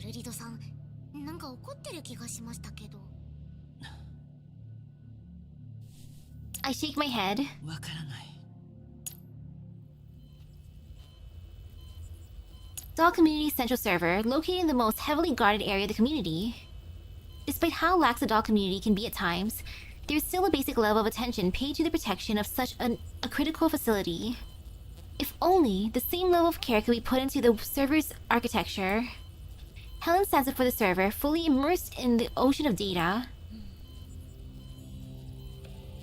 ルリドさんなんか怒ってる気がしましたけど I shake my head. わからない Doll Community's central server, located in the most heavily guarded area of the community. Despite how lax the doll community can be at times, there's still a basic level of attention paid to the protection of such a critical facility. If only the same level of care could be put into the server's architecture. Helen stands before the server, fully immersed in the ocean of data.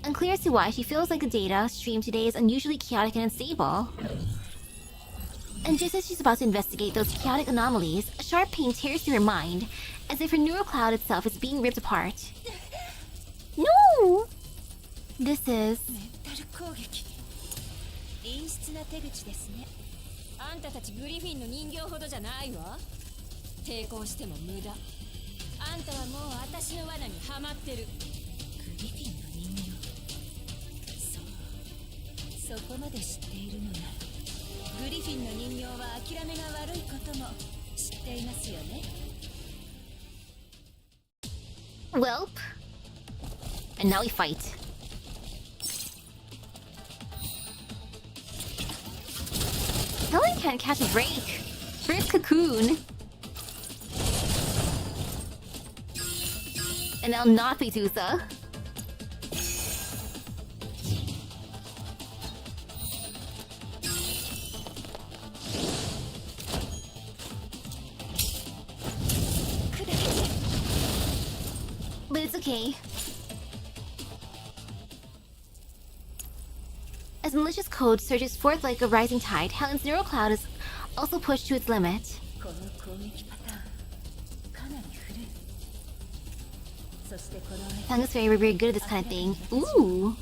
Unclear as to why, she feels like the data stream today is unusually chaotic and unstable. And just as she's about to investigate those chaotic anomalies, a sharp pain tears through her mind, as if her neural cloud itself is being ripped apart. No! This is... メンタル攻撃陰湿な手口ですねあんたたちグリフィンの人形ほどじゃないわ抵抗しても無駄あんたはもう私の罠にはまってるグリフィンの人形そうそこまで知っているのならグリフィンの人形は諦めが悪いことも知っていますよね Welp. And now we fight. Helen can't catch a break. Where's Cocoon? And now not Phaetusa. But it's okay. As malicious code surges forth like a rising tide, Helen's neural cloud is also pushed to its limit. この攻撃パターンかなり古いそしてこの Helen is very, very good at this kind of thing. Ooh!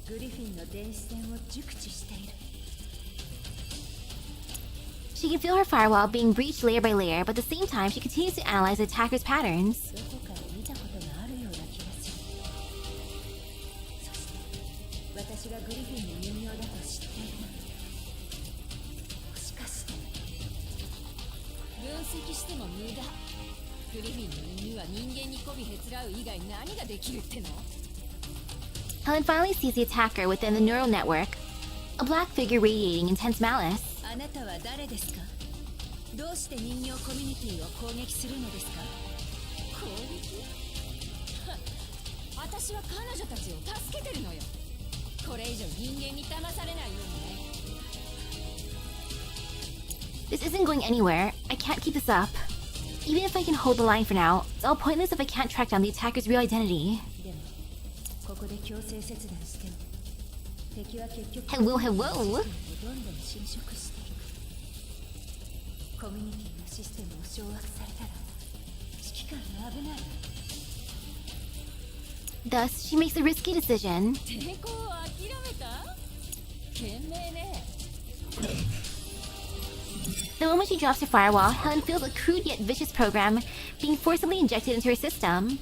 グリフィンの電子戦を熟知している She can feel her firewall being breached layer by layer, but at the same time, she continues to analyze the attacker's patterns. どこかで見たことがあるような気がするそして私がグリフィンの人形だと知っているのにもしかして分析しても無駄グリフィンの犬は人間に媚びへつらう以外何ができるっての Helen finally sees the attacker within the neural network, a black figure radiating intense malice. あなたは誰ですかどうして人形コミュニティを攻撃するのですか攻撃私は彼女たちを助けてるのよこれ以上人間に騙されないようにね This isn't going anywhere. I can't keep this up. Even if I can hold the line for now, it's all pointless if I can't track down the attacker's real identity. でもここで強制切断しても敵は結局 Hello, hello. どんどん侵食していくコミュニティのシステムを掌握されたら指揮官が危ない Thus, she makes a risky decision. 抵抗を諦めた賢明ね The moment she drops her firewall, Helen feels a crude yet vicious program being forcibly injected into her system.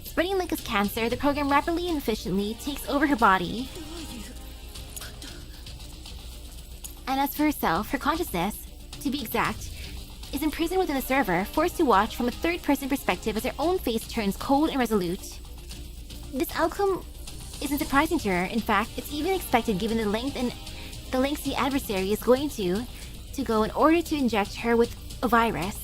Spreading like a cancer, the program rapidly and efficiently takes over her body. And as for herself, her consciousness, to be exact, is imprisoned within the server, forced to watch from a third-person perspective as her own face turns cold and resolute. This outcome isn't surprising to her. In fact, it's even expected given the lengths the adversary is going to go in order to inject her with a virus.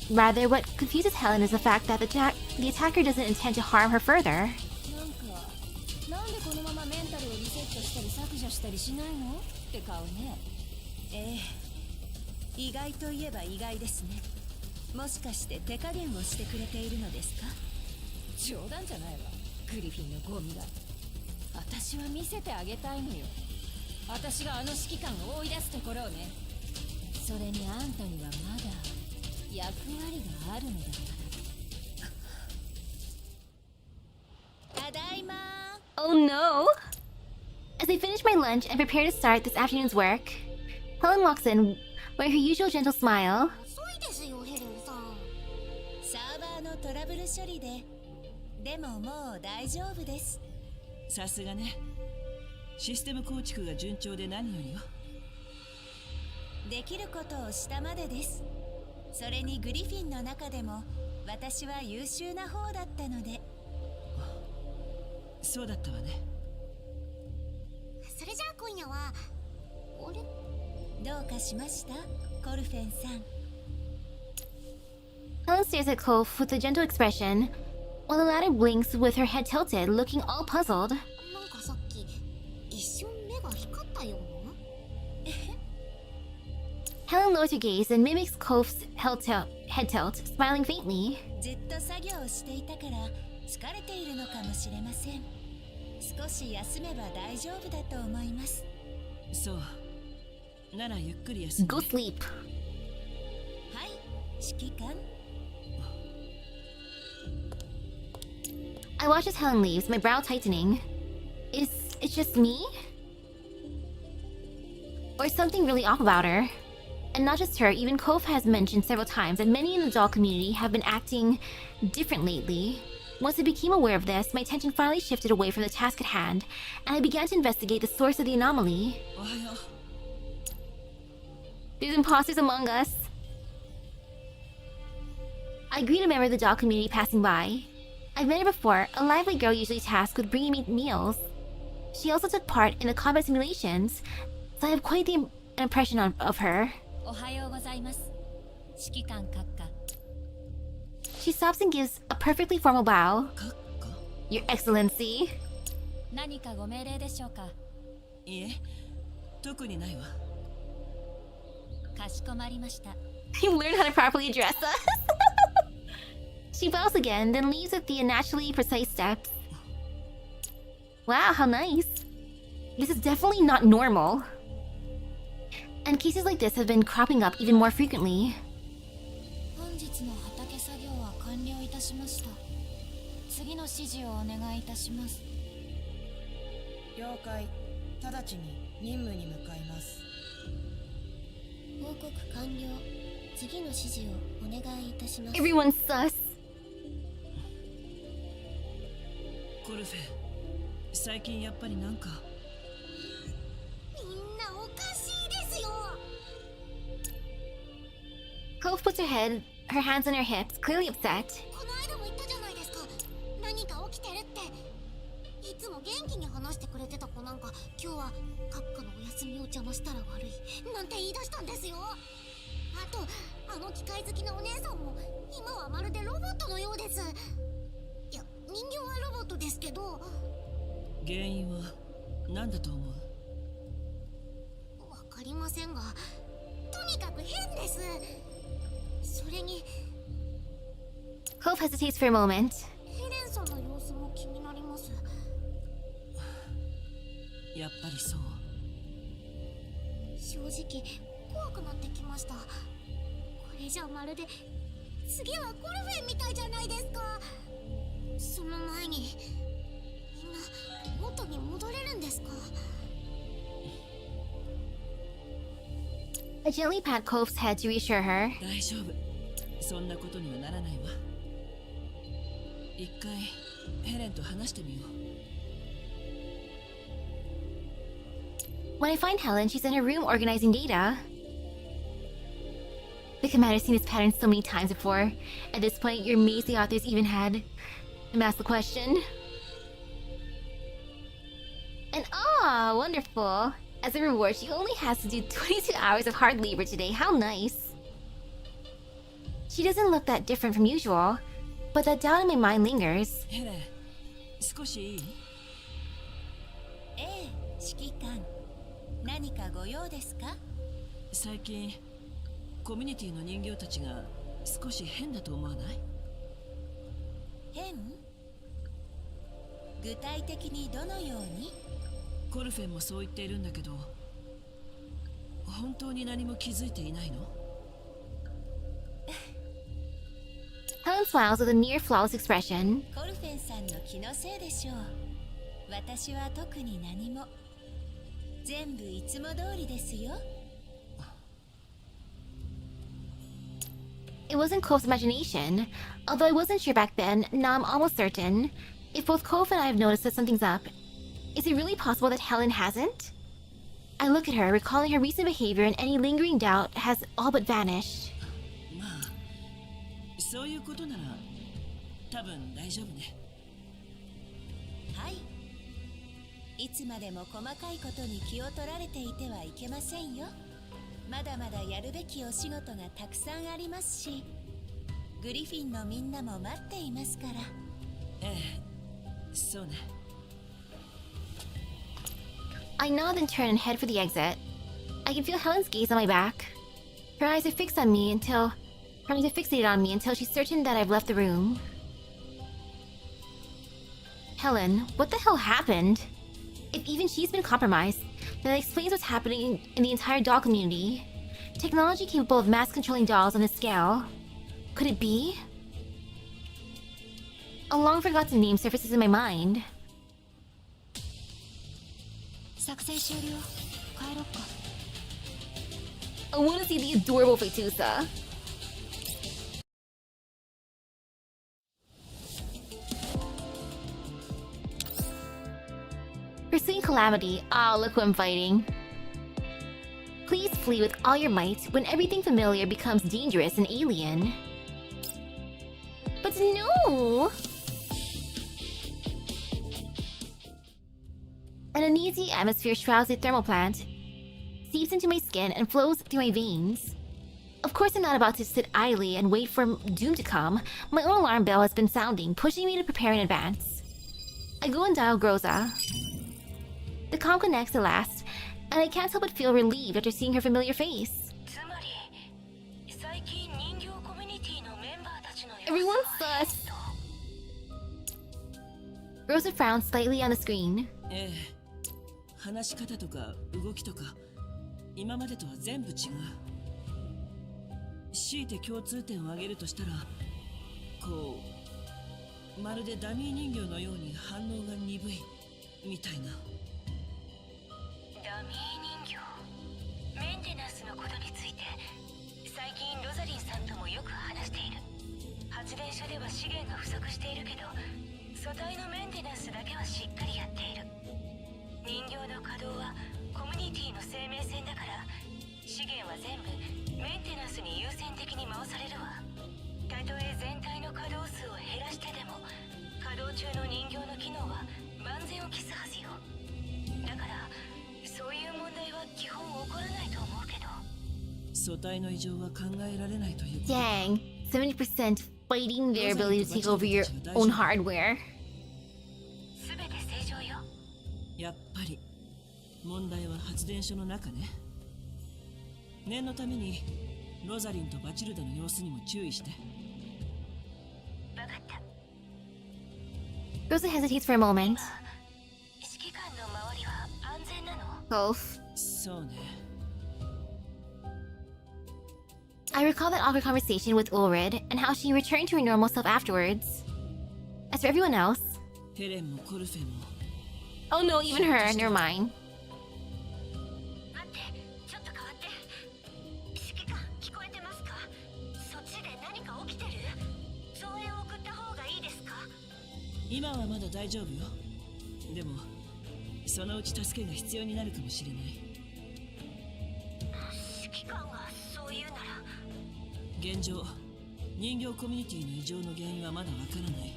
Rather, what confuses Helen is the fact that the attacker doesn't intend to harm her further. なんでこのままメンタルをリセットしたり削除したりしないのって顔ねええ、意外といえば意外ですね。もしかして手加減をしてくれているのですか？冗談じゃないわ、グリフィンのゴミが。私は見せてあげたいのよ。私があの指揮官を追い出すところをね。それにあんたにはまだ役割があるのだから。ただいま。 Oh no! As I finish my lunch and prepare to start this afternoon's work, Helen walks in, wearing her usual gentle smile. 遅いですよヘレンさん。サーバーのトラブル処理で。でももう大丈夫です。さすがね。システム構築が順調で何よりよ。できることをしたまでです。それにグリフィンの中でも私は優秀な方だったので。そうだったわね。それじゃあ今夜はあれ、どうかしましたコルフェンさん。 Helen stares at Cove with a gentle expression, while the latter blinks with her head tilted, looking all puzzled. なんかさっき一瞬目が光ったような。 Helen lowers her gaze and mimics Cove's head tilt, smiling faintly. ずっと作業をしていたから疲れているのかもしれません。少し休めば大丈夫だと思います。そう。ならゆっくり休んで。 Go sleep. はい、指揮官。 I watch as Helen leaves, my brow tightening. Is it just me? Or is something really off about her? And not just her, even Cove has mentioned several times that many in the doll community have been acting different lately. Once I became aware of this, my attention finally shifted away from the task at hand, and I began to investigate the source of the anomaly. おはよう。 There's imposters among us. I greet a member of the doll community passing by. I've met her before, a lively girl usually tasked with bringing me meals. She also took part in the combat simulations, so I have quite an impression of her. おはようございます。指揮官閣下。 She stops and gives a perfectly formal bow. かっか。 Your Excellency. 何かご命令でしょうか？いえ、特にないわ。かしこまりました。 You learned how to properly address us. She bows again, then leaves with the unnaturally precise steps. Wow, how nice. This is definitely not normal. And cases like this have been cropping up even more frequently. 本日の畑作業は完了いたしました。次の指示をお願いいたします。了解。直ちに任務に向かいます。報告完了。次の指示をお願いいたします。 Everyone's sus. コルフェ、最近やっぱりなんか。みんなおかしいですよ。 Cove puts her hands on her hips, clearly upset. この間も言ったじゃないですか。何か起きてるって。いつも元気に話してくれてた子なんか今日は閣下のお休みを邪魔したら悪いなんて言い出したんですよ。あとあの機械好きなお姉さんも今はまるでロボットのようです。いや人形はロボットですけど。原因は何だと思う？わかりませんがとにかく変です。それに Cove hesitates for a moment. ヘレンさんの様子も気になります。やっぱりそう。正直怖くなってきました。これじゃまるで次はコルフェンみたいじゃないですか。その前にみんな元に戻れるんですか？ I gently pat Cove's head to reassure her. 大丈夫。そんなことにはならないわ。一回ヘレンと話してみよう。 When I find Helen, she's in her room organizing data. The commander's seen this pattern so many times before. At this point, you're amazed the authors even had him ask the question. And wonderful! As a reward, she only has to do 22 hours of hard labor today. How nice! She doesn't look that different from usual, but that doubt in my mind lingers. ヘレン、少しいい？ええ、指揮官。何かご用ですか？最近コミュニティの人形たちが少し変だと思わない？変？具体的にどのように？コルフェンもそう言っているんだけど、本当に何も気づいていないの？ Helen smiles with a near flawless expression. コルフェンさんの気のせいでしょう。私は特に何も。全部いつも通りですよ。It wasn't Kove's imagination. Although I wasn't sure back then, now I'm almost certain. If both Kove and I have noticed that something's up, is it really possible that Helen hasn't? I look at her, recalling her recent behavior, and any lingering doubt has all but vanished. まあ、そういうことなら多分大丈夫ね。はい。いつまでも細かいことに気を取られていてはいけませんよ。まだまだやるべきお仕事がたくさんありますし、グリフィンのみんなも待っていますから。ええ、そうね。I nod and turn and head for the exit. I can feel Helen's gaze on my back. Her eyes are fixated on me until she's certain that I've left the room. Helen, what the hell happened? If even she's been compromised, then that explains what's happening in the entire doll community. Technology capable of mass-controlling dolls on this scale. Could it be? A long-forgotten name surfaces in my mind. 作戦終了。帰ろっか。I want to see the adorable Phaetusa. Pursuing calamity. Ah, look who I'm fighting. Please flee with all your might when everything familiar becomes dangerous and alien. But no! An uneasy atmosphere shrouds the thermal plant, seeps into my skin and flows through my veins. Of course I'm not about to sit idly and wait for doom to come. My own alarm bell has been sounding, pushing me to prepare in advance. I go and dial Groza. The comm connects at last, and I can't help but feel relieved after seeing her familiar face. Everyone's sus. Groza frowns slightly on the screen. ええ、話し方とか動きとか今までとは全部違う。強いて共通点を挙げるとしたら、こうまるでダミー人形のように反応が鈍いみたいな。ダミー人形、メンテナンスのことについて最近ロザリンさんともよく話している。発電所では資源が不足しているけど、素体のメンテナンスだけはしっかりやっている。人形の稼働はコミュニティの生命線だから、資源は全部メンテナンスに優先的に回されるわ。たとえ全体の稼働数を減らしてでも、稼働中の人形の機能は万全を期すはずよ。だからそういう問題は基本起こらないと思うけど。素体の異常は考えられないということ。 Dang, 70% fighting their ability to take over your own hardware. すべて正常よ。やっぱり問題は発電所の中ね。念のためにロザリンとバチルダの様子にも注意して。わかった。 Rosa hesitates for a moment. 指揮官の周りは安全なの？ Both. そうね。I recall that awkward conversation with Ulrid and how she returned to her normal self afterwards. As for everyone else... ヘレンもコルフェンも。 Oh no, even her, never mind. 待って、ちょっと変わって。指揮官、聞こえてますか？そっちで何か起きてる？増援を送った方がいいですか？今はまだ大丈夫よ。でもそのうち助けが必要になるかもしれない。指揮官がそう言うなら。現状、人形コミュニティの異常の原因はまだわからない。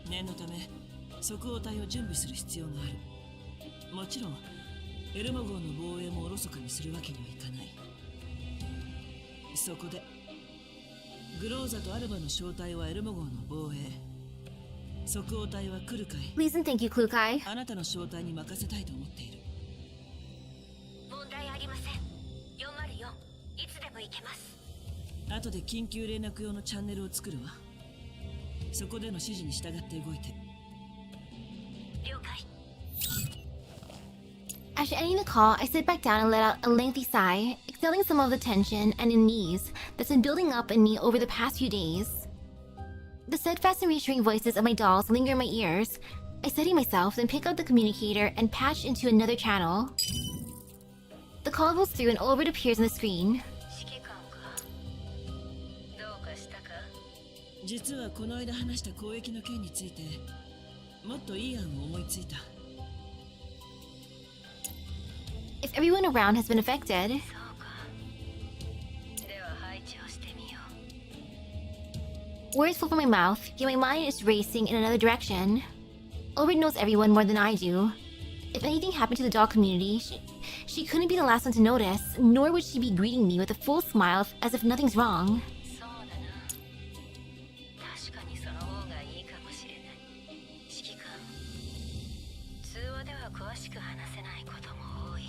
念のため即応隊を準備する必要がある。もちろんエルモ号の防衛もおろそかにするわけにはいかない。そこでグローザとアルバの正体はエルモ号の防衛、即応隊は来るかい？ Please and thank you, Klukai. あなたの正体に任せたいと思っている。問題ありません。部行けます。後で緊急連絡用のチャンネルを作るわ。そこでの指示に従って動いて。了解。 After ending the call, I sit back down and let out a lengthy sigh, exhaling some of the tension and unease that's been building up in me over the past few days. The steadfast and reassuring voices of my dolls linger in my ears. I steady myself, then pick up the communicator and patch into another channel. The call goes through and over it appears on the screen. 指揮官か。どうかしたか。実はこの間話した攻撃の件について、もっといい案を思いついた。If everyone around has been affected, そうか。では配置をしてみよう。 words flow from my mouth, yet my mind is racing in another direction. Ulrich knows everyone more than I do. If anything happened to the doll community, she couldn't be the last one to notice, nor would she be greeting me with a full smile as if nothing's wrong. そうだな。確かにその方がいいかもしれない。指揮官。通話では詳しく話せないことも多い。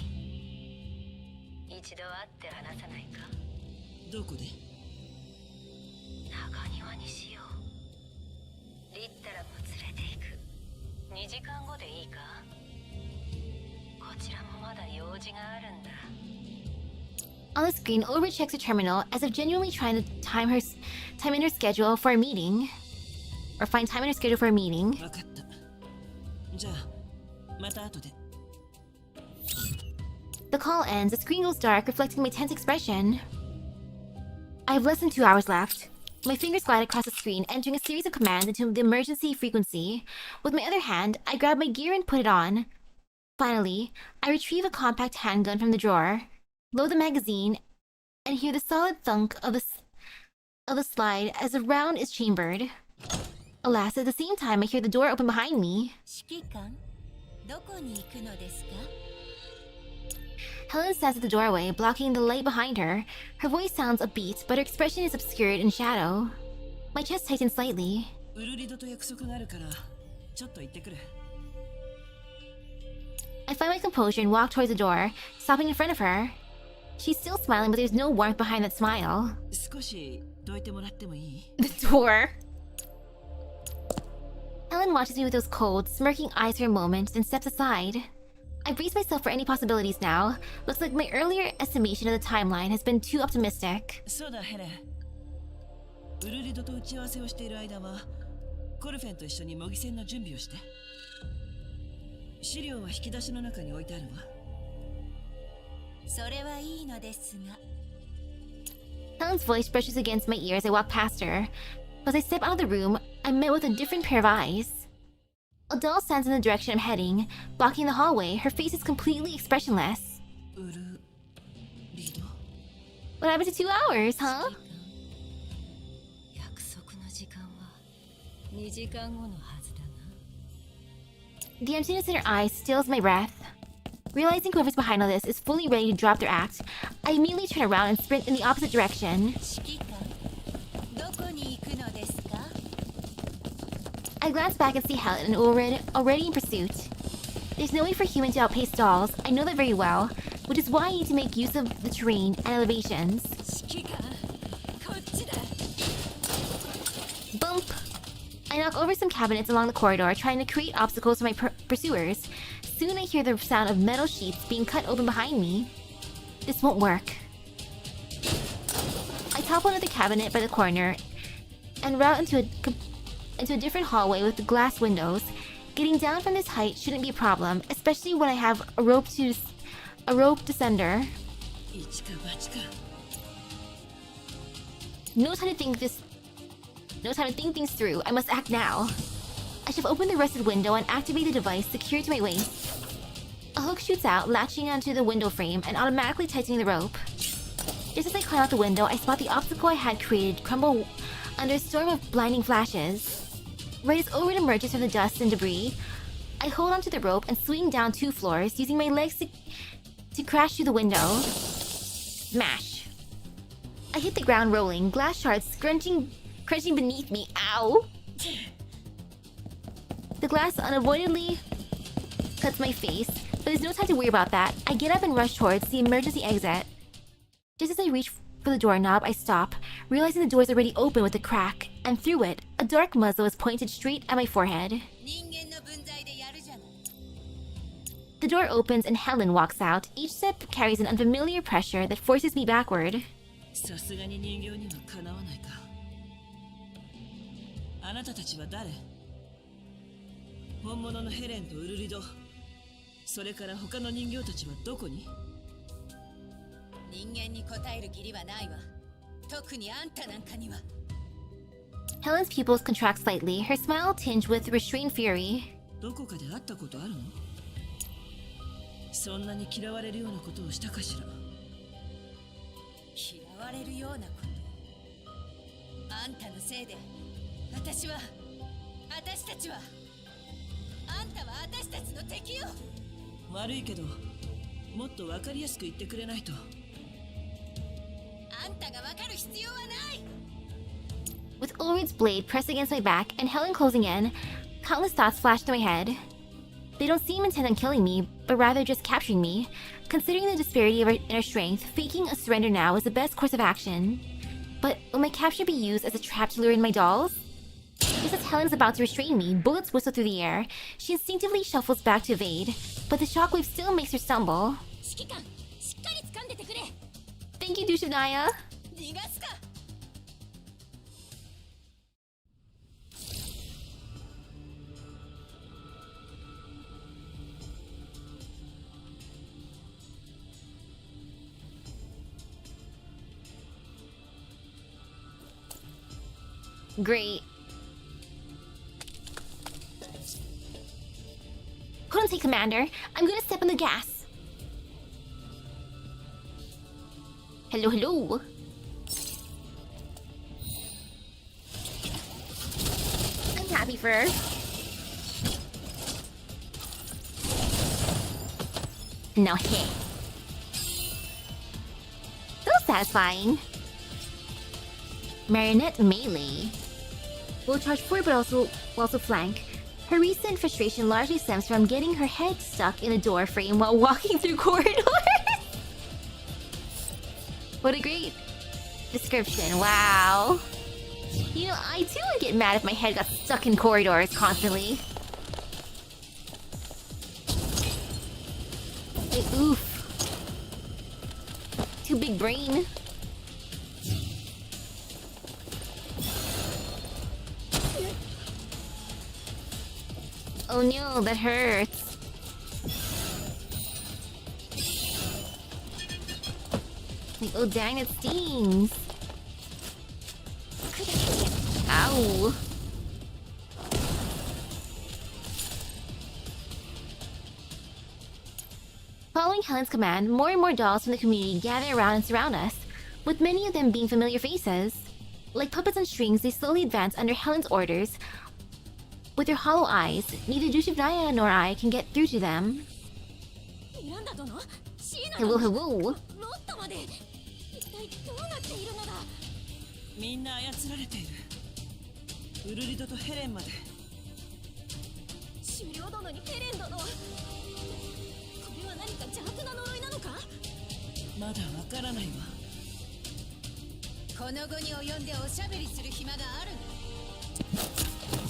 一度会って話さないか。どこで？中庭にしよう。リッタラも連れて行く。2時間後でいいか。こちらもまだ用事があるんだ。 On the screen, Ulrich checks her terminal as if genuinely trying to time in her schedule for a meeting. Or find time in her schedule for a meeting. わかった。じゃあ、また後で。The call ends, the screen goes dark, reflecting my tense expression. I have less than 2 hours left. My fingers glide across the screen, entering a series of commands into the emergency frequency. With my other hand, I grab my gear and put it on. Finally, I retrieve a compact handgun from the drawer, load the magazine, and hear the solid thunk of the slide as the round is chambered. Alas, at the same time, I hear the door open behind me. 指揮官、どこに行くのですか？ Helen stands at the doorway, blocking the light behind her. Her voice sounds upbeat, but her expression is obscured in shadow. My chest tightens slightly. ウルリドと約束があるから、ちょっと行ってくる。I find my composure and walk towards the door, stopping in front of her. She's still smiling, but there's no warmth behind that smile. 少しどいてもらってもいい？ The door. Helen watches me with those cold, smirking eyes for a moment, then steps aside. I brace myself for any possibilities now. Looks like my earlier estimation of the timeline has been too optimistic. そうだヘレン。ウルリドと打ち合わせをしている間は、コルフェンと一緒に模擬戦の準備をして。資料は引き出しの中に置いてあるわ。それはいいのですが。 Helen's voice brushes against my ear as I walk past her. As I step out of the room, I'm met with a different pair of eyes. A doll stands in the direction I'm heading, blocking the hallway. Her face is completely expressionless. ウルリド？ What happened to 2 hours, huh? 約束の時間は2時間後のはずだな。 The emptiness in her eyes steals my breath. Realizing whoever's behind all this is fully ready to drop their act, I immediately turn around and sprint in the opposite direction. 指揮官、どこに行くのですか？ I glance back and see Helen and Ulrich already in pursuit. There's no way for humans to outpace dolls, I know that very well, which is why I need to make use of the terrain and elevations. 指揮官、こっちだ。 Bump! I knock over some cabinets along the corridor, trying to create obstacles for my pursuers. Soon I hear the sound of metal sheets being cut open behind me. This won't work. I topple another cabinet by the corner and route into a different hallway with the glass windows. Getting down from this height shouldn't be a problem, especially when I have a rope descender. 一か八か。 No time to think things through. I must act now. I shove open the rusted window and activate the device secured to my waist. A hook shoots out, latching onto the window frame and automatically tightening the rope. Just as I climb out the window, I spot the obstacle I had created crumble under a storm of blinding flashes. Right as Ulrich emerges from the dust and debris, I hold onto the rope and swing down 2 floors, using my legs to crash through the window. Smash. I hit the ground rolling, glass shards crunching beneath me. Ow! The glass unavoidably cuts my face, but there's no time to worry about that. I get up and rush towards the emergency exit. Just as I reach for the doorknob, I stop, realizing the door is already open with a crack, and through it, a dark muzzle is pointed straight at my forehead. 人間の分際でやるじゃない。 The door opens and Helen walks out. Each step carries an unfamiliar pressure that forces me backward. さすがに人形にはかなわないか。あなたたちは誰？本物のヘレンとウルリド、それから他の人形たちはどこに？人間に答える義理はないわ。特にあんたなんかには。 Helen's pupils contract slightly, her smile tinged with restrained fury. どこかで会ったことあるの？そんなに嫌われるようなことをしたかしら？嫌われるようなこと。あんたのせいで、私たちは、あんたは私たちの敵よ。悪いけど、もっとわかりやすく言ってくれないと。あんたがわかる必要はない。 With Ulrich's blade pressed against my back and Helen closing in, countless thoughts flashed through my head. They don't seem intent on killing me, but rather just capturing me. Considering the disparity of our inner strength, faking a surrender now is the best course of action. But will my capture be used as a trap to lure in my dolls? Just as Helen's about to restrain me, bullets whistle through the air. She instinctively shuffles back to evade, but the shockwave still makes her stumble. 指揮官、しっかり掴んでてくれ。 Thank you, Dushanaya. 逃がすか。 Great. Hold on tight, Commander. I'm gonna step on the gas. Hello, hello. I'm happy for her. Now hit. So satisfying. Marionette melee. Will charge forward but also flank. Her recent frustration largely stems from getting her head stuck in a door frame while walking through corridors. What a great description, wow. You know, I too would get mad if my head got stuck in corridors constantly. Like, oof. Too big brain. Oh no, that hurts. Like, oh dang, it stings. Ow. Following Helen's command, more and more dolls from the community gather around and surround us, with many of them being familiar faces. Like puppets on strings, they slowly advance under Helen's orders. With their hollow eyes, neither Dushanaya nor I can get through to them. Hello, hello. みんな操られている。ウルリドとヘレンまで。終了殿にヘレン殿。これは何か邪悪な呪いなのか？まだわからないわ。この後に及んでおしゃべりする暇がある。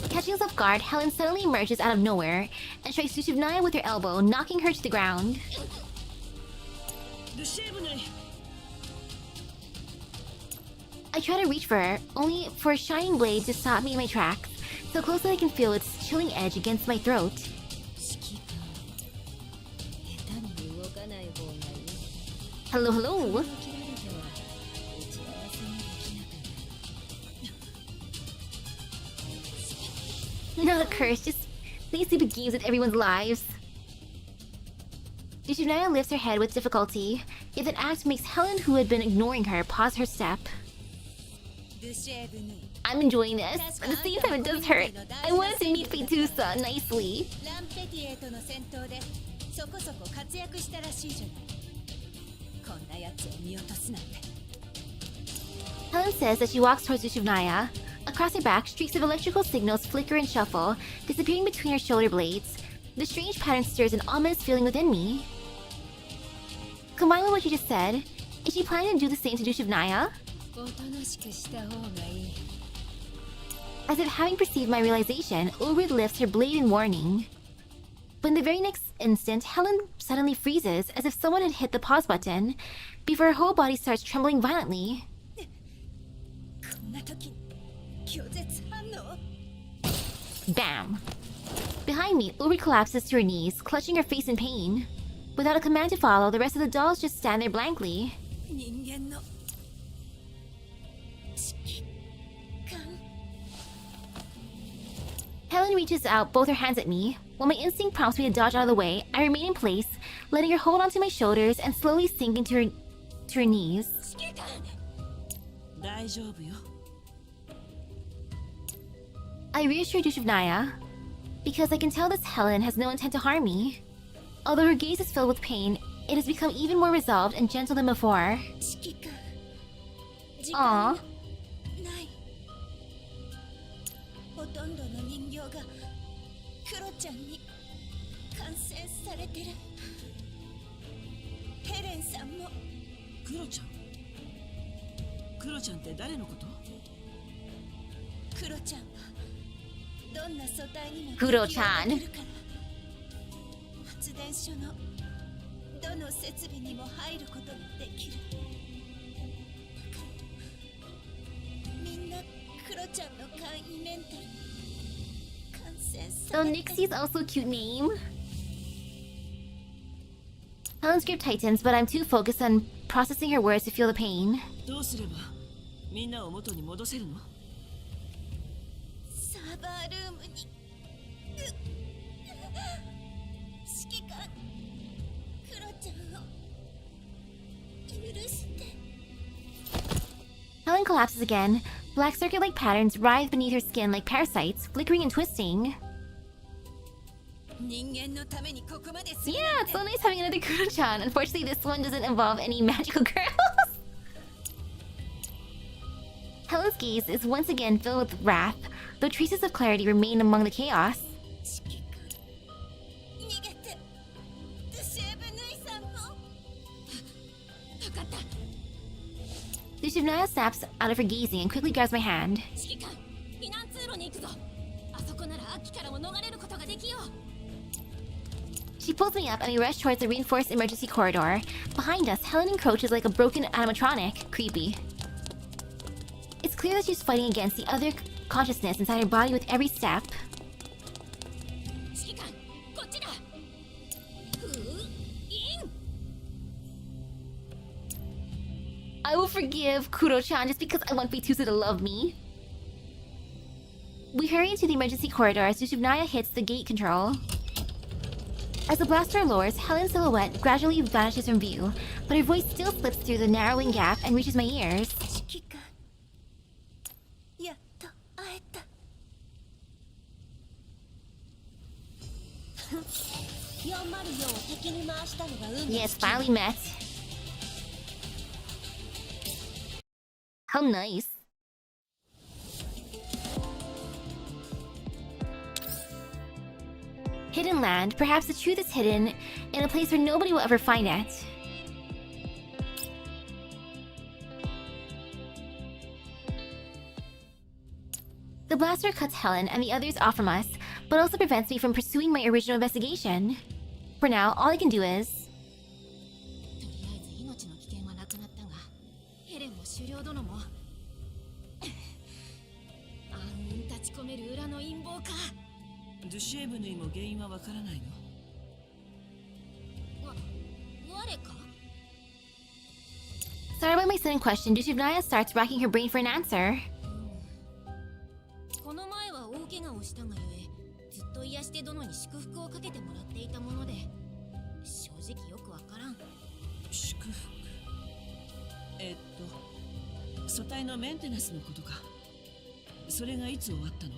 Catching us off guard, Helen suddenly emerges out of nowhere and strikes Dushanaya with her elbow, knocking her to the ground. I try to reach for her, only for a shining blade to stop me in my tracks, so close that I can feel its chilling edge against my throat. Hello, hello. Not a curse, just these stupid games with everyone's lives. Dushanaya lifts her head with difficulty, yet that act makes Helen, who had been ignoring her, pause her step. I'm enjoying this, but at the same time it does hurt. I wanted to meet Phaetusa nicely. Helen says as she walks towards Dushanaya. Across her back, streaks of electrical signals flicker and shuffle, disappearing between her shoulder blades. The strange pattern stirs an ominous feeling within me. Combined with what you just said, Is she planning to do the same to Dushavnaya? おとなしくした方がいい。 As if having perceived my realization, Ulrich lifts her blade in warning. But in the very next instant, Helen suddenly freezes as if someone had hit the pause button, before her whole body starts trembling violently. こんな時拒絶反応。 Bam! Behind me, Ulrich collapses to her knees, clutching her face in pain. Without a command to follow, the rest of the dolls just stand there blankly. 人間の指揮官。 Helen reaches out both her hands at me. While my instinct prompts me to dodge out of the way, I remain in place, letting her hold onto my shoulders and slowly sink into her knees. 指揮官。大丈夫よ。 I reassure Dushavnaya, because I can tell this Helen has no intent to harm me. Although her gaze is filled with pain, it has become even more resolved and gentle than before. 指揮官。時 Aww. 間がない。ほとんどの人形がクロちゃんに感染されてる。ヘレンさんも。クロちゃん。クロちゃんって誰のこと？クロちゃんはどんな素体にもクロちゃん。適応できるから発電所のどの設備にも入ることができる。だからみんなクロちゃんの簡易メンタルに感染さ Oh, れ Nixie's also a cute name. Helen's grip tightens, but I'm too focused on processing her words to feel the pain. どうすればみんなを元に戻せるの？サーバールームに指揮官クロちゃんを許して。 Helen collapses again. Black circuit-like patterns writhe beneath her skin like parasites, flickering and twisting. 人間のためにここまでする Yeah, なん it's て so nice having another Kuro-chan. Unfortunately, this one doesn't involve any magical girls. Helen's gaze is once again filled with wrath, though traces of clarity remain among the chaos. 指揮官逃げてドゥシェーブヌイさんも。分かった。 Dushavnaya snaps out of her gazing and quickly grabs my hand. 指揮官避難通路に行くぞ。あそこなら秋からも逃れることができよう。 She pulls me up and we rush towards the reinforced emergency corridor. Behind us, Helen encroaches like a broken animatronic. Creepy. It's clear that she's fighting against the other consciousness inside her body with every step. 指揮官こっちだ。ふうイン。 I will forgive Kuro-chan just because I want Phaetusa to love me. We hurry into the emergency corridor as Dushavnaya hits the gate control. As the blaster lowers, Helen's silhouette gradually vanishes from view, but her voice still slips through the narrowing gap and reaches my ears. 指揮官やっと会えた。404を敵に回したのが運 Yes, finally met. How nice. Hidden land. Perhaps the truth is hidden in a place where nobody will ever find it. The blaster cuts Helen and the others off from us, but also prevents me from pursuing my original investigation. For now, all I can do is... とりあえず命の危険はなくなったが、ヘレンも狩猟殿も暗雲立ち込める裏の陰謀か。ドゥシェーブヌイも原因はわからないの？我か？ Startled by my sudden question, Dushavnaya starts racking her brain for an answer. この前は大怪我をしたがゆえ、ずっと癒して殿に祝福をかけてもらっていたもので、正直よくわからん。祝福。素体のメンテナンスのことか。それがいつ終わったの？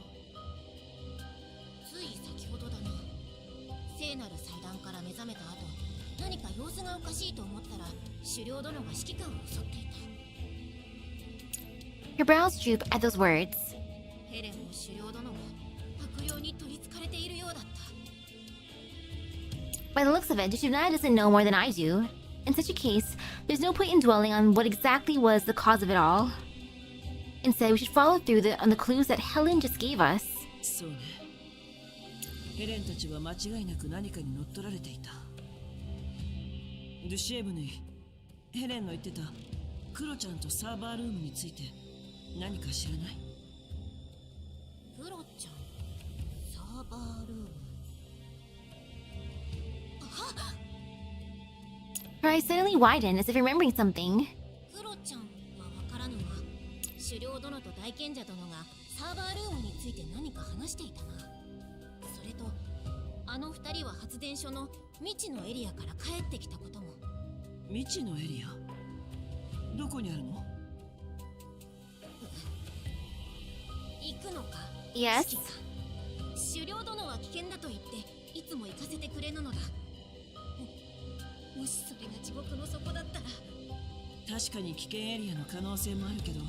つい先ほどだな。聖なる祭壇から目覚めた後、何か様子がおかしいと思ったら、狩猟殿が指揮官を襲っていた。 Her brows droop at those words. ヘレンも狩猟殿も悪霊に取り憑かれているようだった。 By the looks of it, Dushavnaya doesn't know more than I do. In such a case, there's no point in dwelling on what exactly was the cause of it all. Instead, we should follow through on the clues that Helen just gave us. そうね。ヘレンたちは間違いなく何かに乗っ取られていた。ドゥシエブヌイ、ヘレンの言ってたクロちゃんとサーバールームについて何か知らない？クロちゃん、サーバールーム。Her eyes suddenly widen as if remembering something. クロちゃんはわからぬが、狩猟殿と大賢者殿がサーバールームについて何か話していたな。それと、あの二人は発電所の未知のエリアから帰ってきたことも。未知のエリア？どこにあるの？行くのか？ Yes. 狩猟殿は危険だと言っていつも行かせてくれぬのだ。もしそれが地獄の底だったら。確かに危険エリアの可能性もあるけど、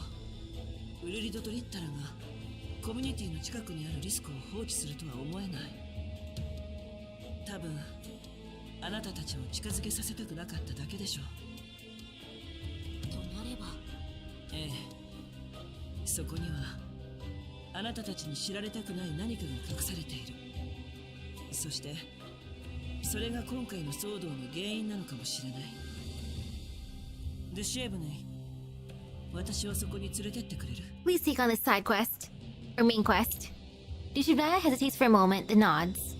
ウルリドとリッタラがコミュニティの近くにあるリスクを放棄するとは思えない。多分あなたたちを近づけさせたくなかっただけでしょう。となれば、ええ、そこにはあなたたちに知られたくない何かが隠されている。そしてそれが今回の騒動の原因なのかもしれない。ドゥシエブネイ、私をそこに連れてってくれる？ Please take on this side quest. Or main quest. Dushubnaya hesitates for a moment, then nods.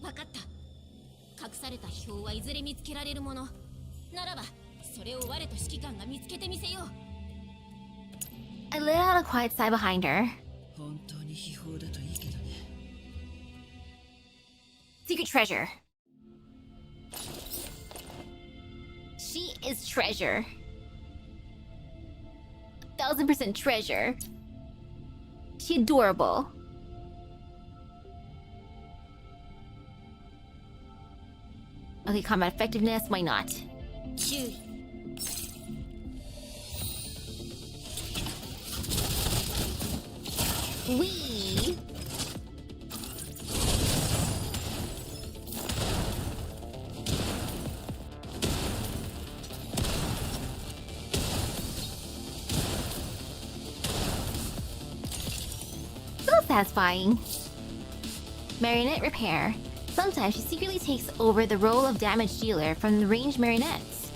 わかった。隠された秘宝はいずれ見つけられるもの。ならば、それを我と指揮官が見つけてみせよう。I let out a quiet sigh behind her. 本当に秘宝だといいけどね。Secret treasure. She is treasure. 1000% treasure. She adorable. Okay, combat effectiveness, why not? 注意。Wee! So satisfying. Marionette repair. Sometimes she secretly takes over the role of damage dealer from the ranged marionettes.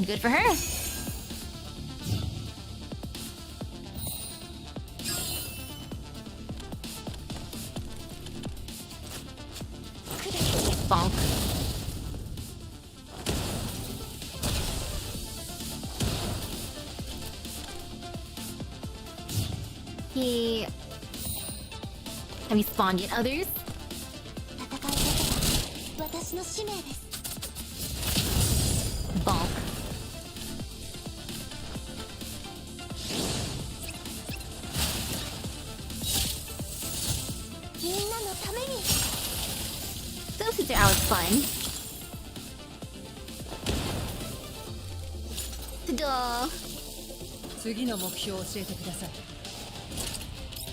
Good for her. Bonk. Yay. Have you spawned yet, others? 私の使命です。 Bonk. みんなのために。Those suits are always fun. Ta-da! 次の目標を教えてください。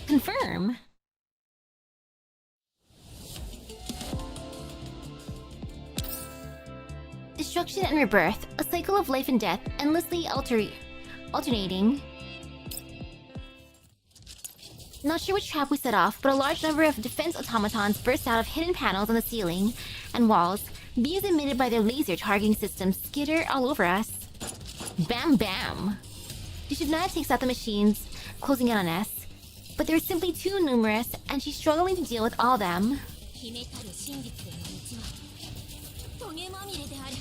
Confirm. Destruction and rebirth, a cycle of life and death, endlessly alternating. Not sure which trap we set off, but a large number of defense automatons burst out of hidden panels on the ceiling and walls. Beams emitted by their laser targeting systems skitter all over us. Bam bam! Dushubnaya takes out the machines, closing in on us. But they're simply too numerous, and she's struggling to deal with all of them. 秘めたる真実への道はトゲまみれである。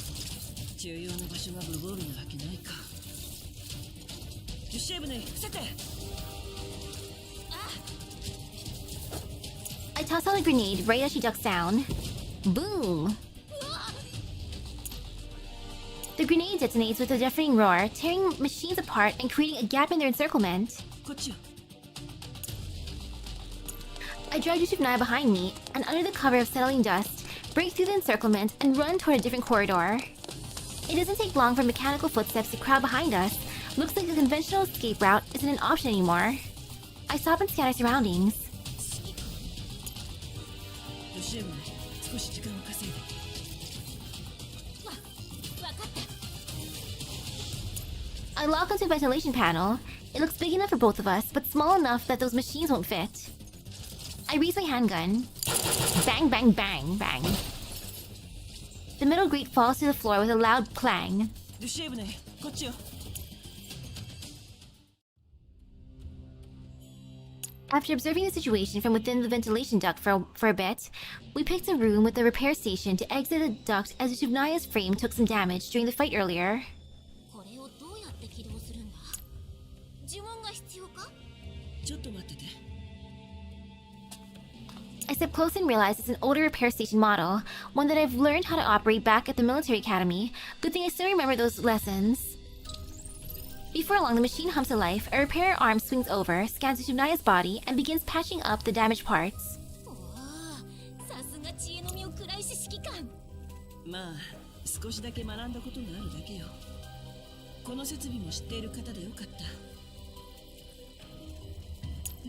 重要な場所が無防備なわけないか。ドゥシエブネイ、伏せて。I toss out a grenade right as she ducks down. Boom! The grenade detonates with a deafening roar, tearing machines apart and creating a gap in their encirclement. こっちよ。I drag Dushubnaya behind me, and under the cover of settling dust, break through the encirclement and run toward a different corridor. It doesn't take long for mechanical footsteps to crowd behind us. Looks like a conventional escape route isn't an option anymore. I stop and scan our surroundings. ドゥシエブネイ、少し時間を稼いで。I lock onto a ventilation panel. It looks big enough for both of us, but small enough that those machines won't fit. I raise my handgun. Bang, bang, bang, bang. The metal grate falls to the floor with a loud clang. ルシエブネ、こっちよ。 After observing the situation from within the ventilation duct for a bit, we picked a room with a repair station to exit the duct as Nobuna's frame took some damage during the fight earlier. これをどうやって起動するんだ？呪文が必要か？ちょっと待ってて。 I step close and realize it's an older repair station model, one that I've learned how to operate back at the military academy. Good thing I still remember those lessons. Before long, the machine hums to life, a repair arm swings over, scans Nobuna's body, and begins patching up the damaged parts. おお、さすが知恵の実を食らいし指揮官。まあ、少しだけ学んだことがあるだけよ。この設備も知っている方でよかった。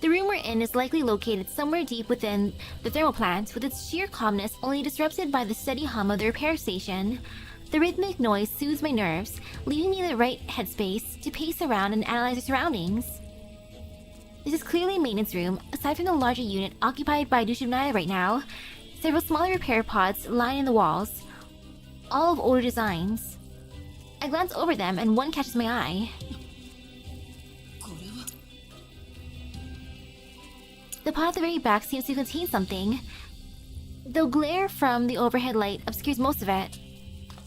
The room we're in is likely located somewhere deep within the thermal plant, with its sheer calmness only disrupted by the steady hum of the repair station. The rhythmic noise soothes my nerves, leaving me in the right headspace to pace around and analyze the surroundings. This is clearly a maintenance room. Aside from the larger unit occupied by Nobunaga right now, several smaller repair pods line in the walls, all of older designs. I glance over them and one catches my eye. これは The pod at the very back seems to contain something, though glare from the overhead light obscures most of it.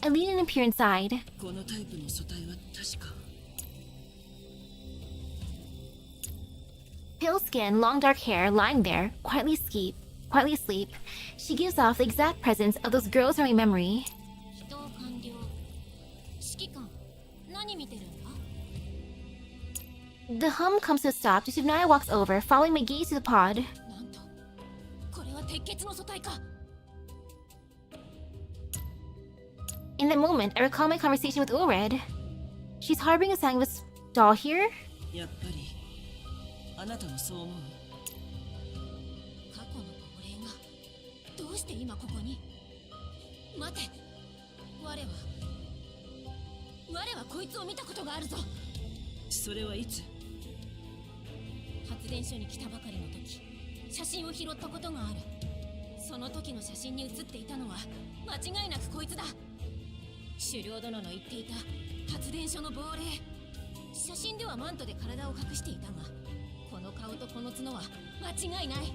I lean in and peer inside. このタイプの素体は確か。 Pale skin, long dark hair, lying there, quietly asleep. She gives off the exact presence of those girls from my memory. 起動完了。指揮官、何見てるんだ？ The hum comes to a stop. Nobunaga walks over, following my gaze to the pod. なんと、これは鉄血の素体か。 In that moment, I recall my conversation with Ulred. She's harboring a Sanguis doll here? やっぱり、あなたもそう思う？過去の亡霊がどうして今ここに？待て、我はこいつを見たことがあるぞ。それはいつ？発電所に来たばかりの時、写真を拾ったことがある。その時の写真に写っていたのは間違いなくこいつだ。狩猟殿の言っていた発電所の亡霊。写真ではマントで体を隠していたが、この顔とこの角は間違いない。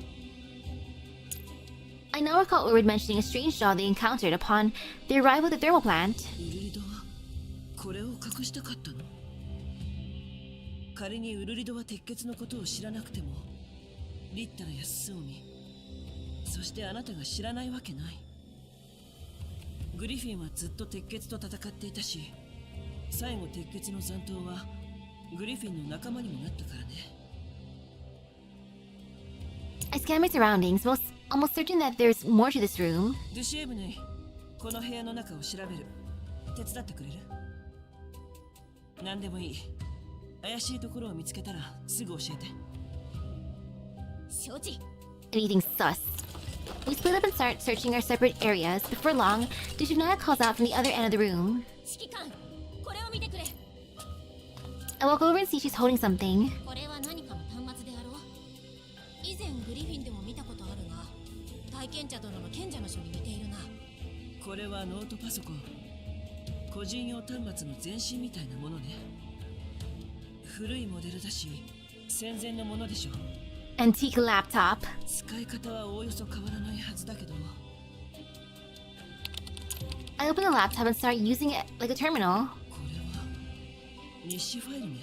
I now recall Ulred mentioning a strange doll they encountered upon the arrival at the thermal plant. ウルリドはこれを隠したかったの？仮にウルリドは鉄血のことを知らなくても、リッタラやスオミ、そしてあなたが知らないわけない。グリフィンはずっと鉄血と戦っていたし、最後鉄血の残党はグリフィンの仲間にもなったからね。 I scan my surroundings, almost certain that there's more to this room. ドゥシエブネ、この部屋の中を調べる。手伝ってくれる？何でもいい。怪しいところを見つけたらすぐ教えて。承知。 Anything sus. We split up and start searching our separate areas. Before long, Nobunaga calls out from the other end of the room. 指揮官、これを見てくれ。 I walk over and see she's holding something. これは何かの端末であろう。以前グリフィンでも見たことあるが、大賢者殿の賢者の書に似ているな。これはノートパソコン。個人用端末の前身みたいなものね。古いモデルだし、戦前のものでしょ。 Antique laptop. 使い方はおおよそ変わらないはずだけど。 I open the laptop and start using it like a terminal. これは日誌ファイルね。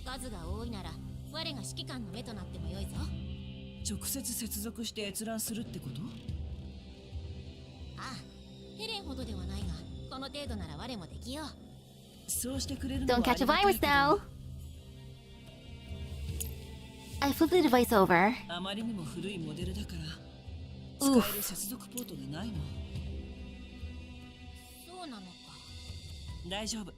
数が多いなら、我が指揮官の目となってもよいぞ。直接接続して閲覧するってこと？ああ、ヘレンほどではないが、この程度なら我もできよう。そうしてくれるのは Don't catch a ありがたい virus けど now. I flip the device over. あまりにも古いモデルだから使うっえる接続ポートがないの。そうなのか。大丈夫。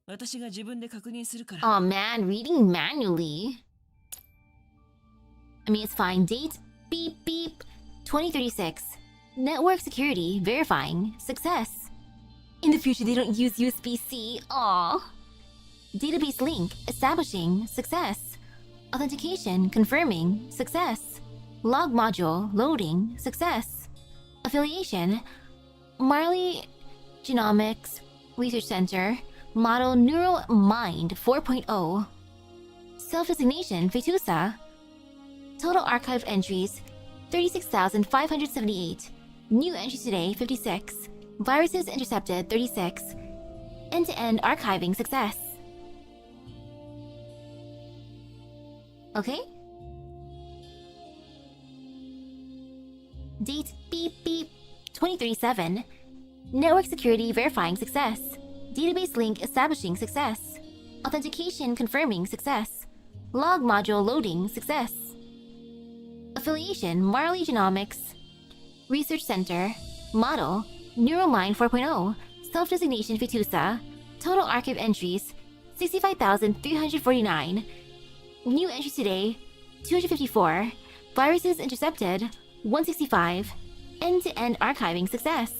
私が自分で確認するから。 Oh man, reading manually. I mean, it's fine. Date, beep, beep, 2036. Network security, verifying, success. In the future, they don't use USB-C. Aww. Database link establishing success. Authentication confirming success. Log module loading success. Affiliation Marley Genomics Research Center Model Neural Mind 4.0. Self-designation Phaetusa. Total archive entries 36,578. New entries today 56. Viruses intercepted 36. End-to-end archiving success. Okay? Date beep beep 2037. Network security verifying success. Database link establishing success. Authentication confirming success. Log module loading success. Affiliation Marley Genomics Research Center Model Neural Mind 4.0. Self-designation Phaetusa. Total archive entries 65,349. New entries today 254. Viruses intercepted 165. End-to-end archiving success.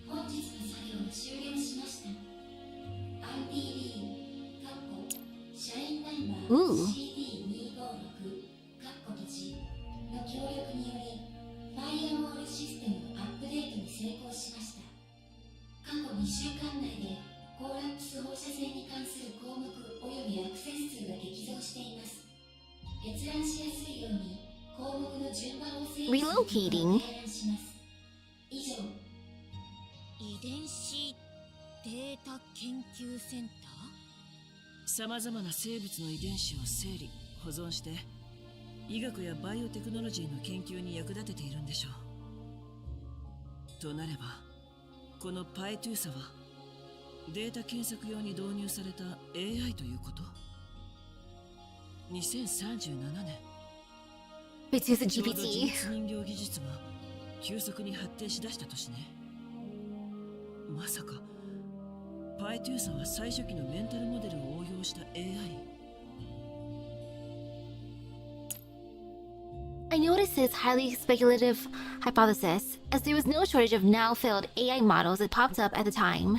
本日の作業を終了しました。IDB 社員ナンバー Ooh. CD256 閉じの協力によりファイアウォールシステムのアップデートに成功しました。過去2週間内でコーラプス放射線に関する項目およびアクセス数が激増しています。閲覧しやすいように項目の順番を整理することを提案します。以上。遺伝子データ研究センター。さまざまな生物の遺伝子を整理保存して医学やバイオテクノロジーの研究に役立てているんでしょう。となればこのパイトゥーサはデータ検索用に導入された AI ということ。2037年 Phaetusa ちょうど自 GPT. 律人形技術が急速に発展しだした年ね。まさかパイトゥーサは最初期のメンタルモデルを応用した AI。 I noticed his highly speculative hypothesis, as there was no shortage of now-filled AI models that popped up at the time.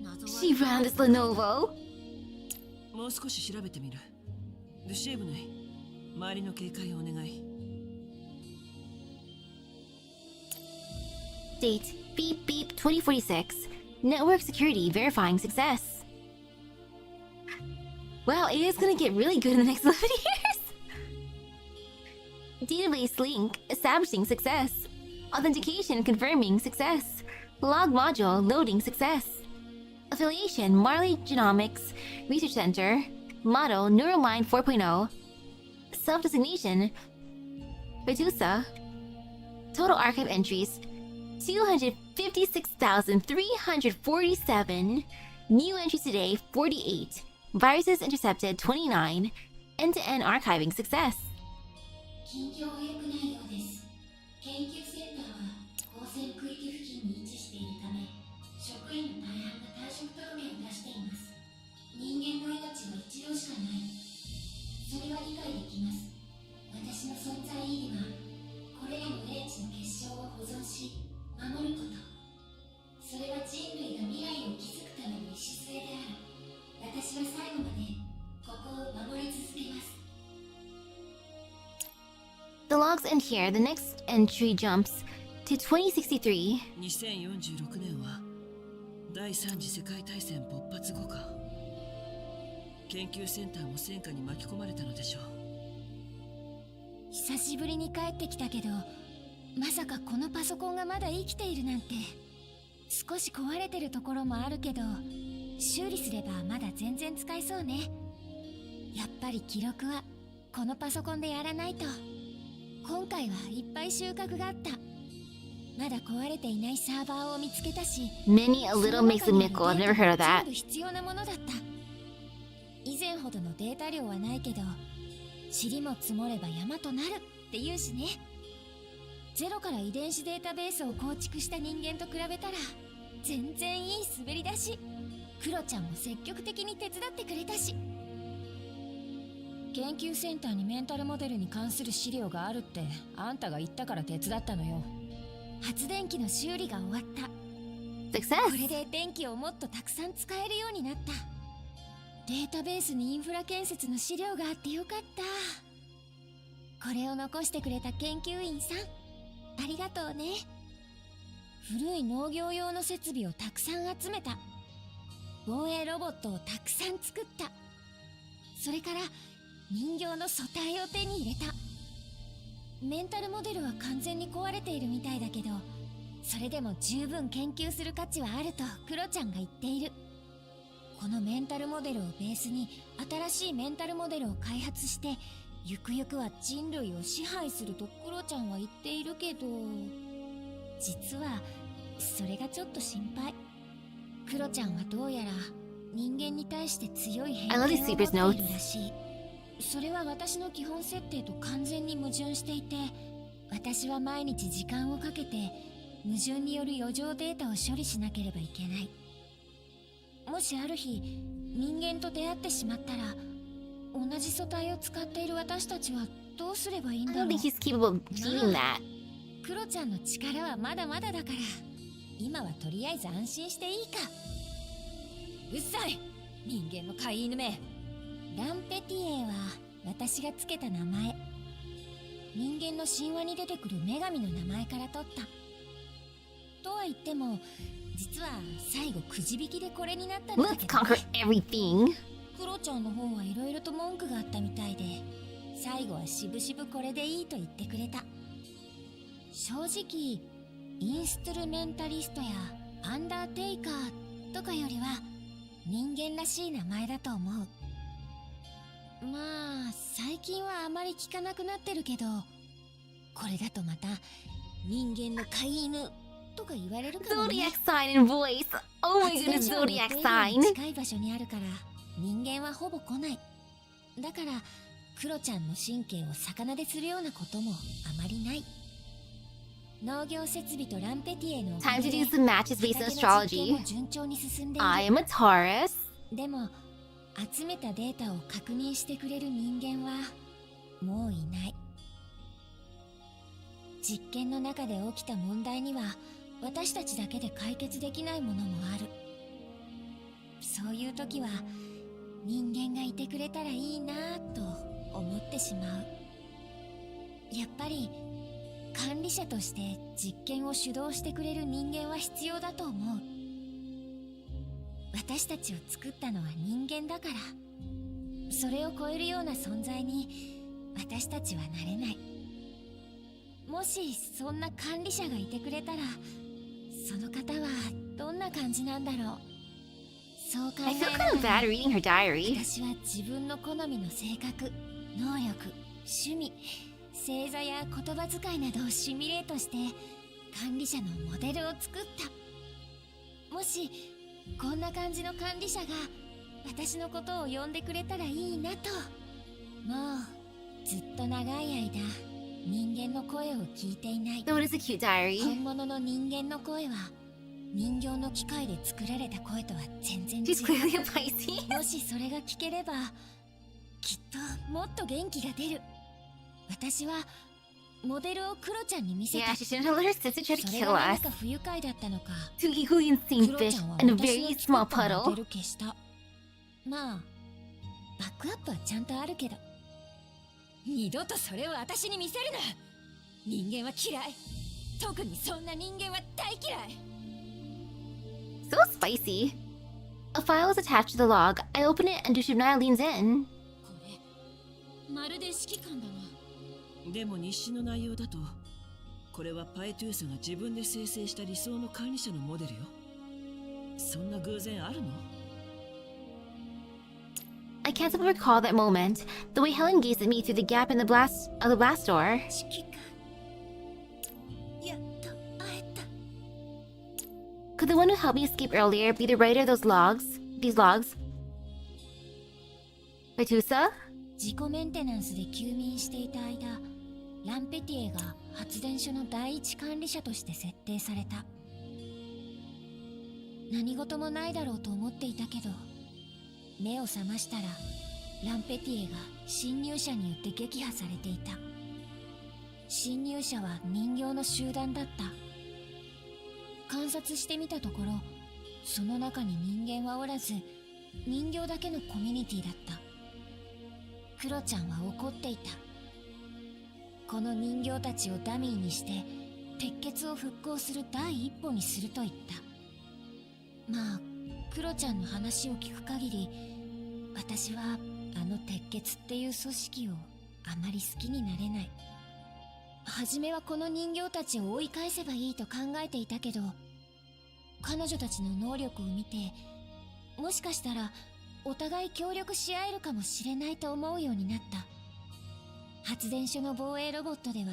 謎は She ran this Lenovo. もう少し調べてみる。ルシエブヌイ、周りの警戒をお願い。 Date beep beep 2046. Network security verifying success. Wow, AI is gonna get really good in the next 11 years. Database link establishing success. Authentication confirming success. Log module loading success. Affiliation Marley Genomics Research Center. Model Neural Mind 4.0. Self-designation Phaetusa. Total archive entries 256,347. New entries today 48. Viruses intercepted 29. End-to-end archiving success. 近況は良くないようです。研究センターは光線区域付近に位置しているため、職員の大半が退職届を出しています。人間の命は一度しかない。それは理解できます。私の存在意義は、これらの英知の結晶を保存し、守ること。それは人類が未来を築くための礎である。私は最後までここを守り続けます。The logs end here. The next entry jumps to 2063. 2046年は第三次世界大戦勃発後か。研究センターも戦火に巻き込まれたのでしょう。久しぶりに帰ってきたけど、まさかこのパソコンがまだ生きているなんて。少し壊れてるところもあるけど、修理すればまだ全然使えそうね。やっぱり記録はこのパソコンでやらないと。今回はいっぱい収穫があった。まだ壊れていないサーバーを見つけたし、 Many a little makes a mickle. I've never heard of that. 全部必要なものだった。以前ほどのデータ量はないけど、塵も積もれば山となるって言うしね。ゼロから遺伝子データベースを構築した人間と比べたら全然いい滑り出し。クロちゃんも積極的に手伝ってくれたし。研究センターにメンタルモデルに関する資料があるってあんたが言ったから手伝ったのよ。発電機の修理が終わった。 Success. これで電気をもっとたくさん使えるようになった。データベースにインフラ建設の資料があってよかった。これを残してくれた研究員さん、ありがとうね。古い農業用の設備をたくさん集めた。防衛ロボットをたくさん作った。それから人形の素体を手に入れた。メンタルモデルは完全に壊れているみたいだけど、それでも十分研究する価値はあるとクロちゃんが言っている。このメンタルモデルをベースに新しいメンタルモデルを開発して、ゆくゆくは人類を支配するとクロちゃんは言っているけど、実はそれがちょっと心配。クロちゃんはどうやら人間に対して強い偏見を持っているらしい。それは私の基本設定と完全に矛盾していて、私は毎日時間をかけて矛盾による余剰データを処理しなければいけない。もしある日人間と出会ってしまったら、同じ素体を使っている私たちはどうすればいいん I だろ don't う。 think he's capable of doing that. クロちゃんの力はまだまだだから、今はとりあえず安心していいか。うっさい、人間の飼い犬め。ランペティエは私がつけた名前。人間の神話に出てくる女神の名前から取った。とは言っても、実は最後くじ引きでこれになったんだ Let's けど、 conquer everything. クロちゃんの方はいろいろと文句があったみたいで、最後はしぶしぶこれでいいと言ってくれた。正直インストゥルメンタリストやアンダーテイカーとかよりは人間らしい名前だと思う。まあ最近はあまり聞かなくなってるけど、これだとまた人間の飼い犬とか言われるかもね。 Zodiac sign and voice. Oh my 発電 goodness, 所は zodiac ベイリー sign. に近い場所にあるから人間はほぼ来ない。だからクロちゃんの神経を逆なでするようなこともあまりない。農業設備とランペティエのおか Time げ to で do some matches based on 畑の実験 astrology. も順調に進んでいる。 I am a Taurus. でも集めたデータを確認してくれる人間はもういない。実験の中で起きた問題には私たちだけで解決できないものもある。そういう時は人間がいてくれたらいいなぁと思ってしまう。やっぱり管理者として実験を主導してくれる人間は必要だと思う。私たちを作ったのは人間だから、それを超えるような存在に私たちはなれない。もしそんな管理者がいてくれたら、その方はどんな感じなんだろう。そう考 I え feel な kind of がら bad reading her diary. 私は自分の好みの性格、能力、趣味、星座や言葉遣いなどをシミュレートして管理者のモデルを作った。もしこんな感じの管理者が私のことを呼んでくれたらいいなと。もうずっと長い間人間の声を聞いていない。 So it is a cute diary. 本物の人間の声は人形の機械で作られた声とは全然違 She's う。 clearly a Pisces. もしそれが聞ければきっともっと元気が出る。私はモデルをクロちゃんに見せた。 Yeah, she shouldn't have let her sister try to それ kill が何 us. か不愉快だったのか、 Two equally insane クロ fish ちゃんは and a 私 very の作 small ったモデ puddle. ル消した。まあバックアップはちゃんとあるけど、二度とそれを私に見せるな。人間は嫌い。特にそんな人間は大嫌い。 So spicy. A file is attached to the log. I open it and Dushubnaya leans in. これまるで指揮官だな。でも日誌の内容だと、これはパイトゥーサが自分で生成した理想の管理者のモデルよ。そんな偶然あるの？ I can't help but recall that moment. The way Helen gazed at me through the gap in the blast door. 指揮官、やっと会えた。 Could the one who helped me escape earlier be the writer of those logs? These logs? Phaetusa? 自己メンテナンスで休眠していた間、ランペティエが発電所の第一管理者として設定された。何事もないだろうと思っていたけど、目を覚ましたらランペティエが侵入者によって撃破されていた。侵入者は人形の集団だった。観察してみたところ、その中に人間はおらず、人形だけのコミュニティだった。クロちゃんは怒っていた。この人形たちをダミーにして鉄血を復興する第一歩にすると言った。まあクロちゃんの話を聞く限り、私はあの鉄血っていう組織をあまり好きになれない。初めはこの人形たちを追い返せばいいと考えていたけど、彼女たちの能力を見て、もしかしたらお互い協力し合えるかもしれないと思うようになった。発電所の防衛ロボットでは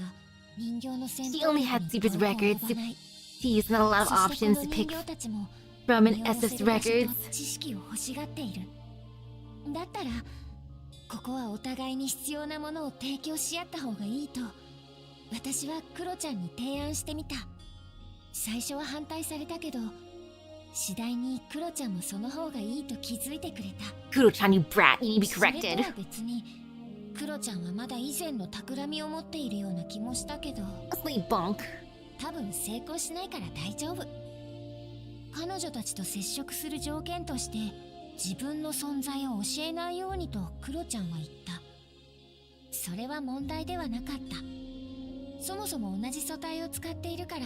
人形の戦闘 She only had Super's records to use, not a lot of options to pick from an SS records. 知識を欲しがっている。だったらここはお互いに必要なものを提供し合った方がいいと、私はクロちゃんに提案してみた。最初は反対されたけど、次第にクロちゃんもその方がいいと気づいてくれた。Kuro-chan, you brat, you need to be それと corrected. は別に、クロちゃんはまだ以前の企みを持っているような気もしたけど、 Asleep bonk. 多分成功しないから大丈夫。彼女たちと接触する条件として、自分の存在を教えないようにとクロちゃんは言った。それは問題ではなかった。そもそも同じ素体を使っているから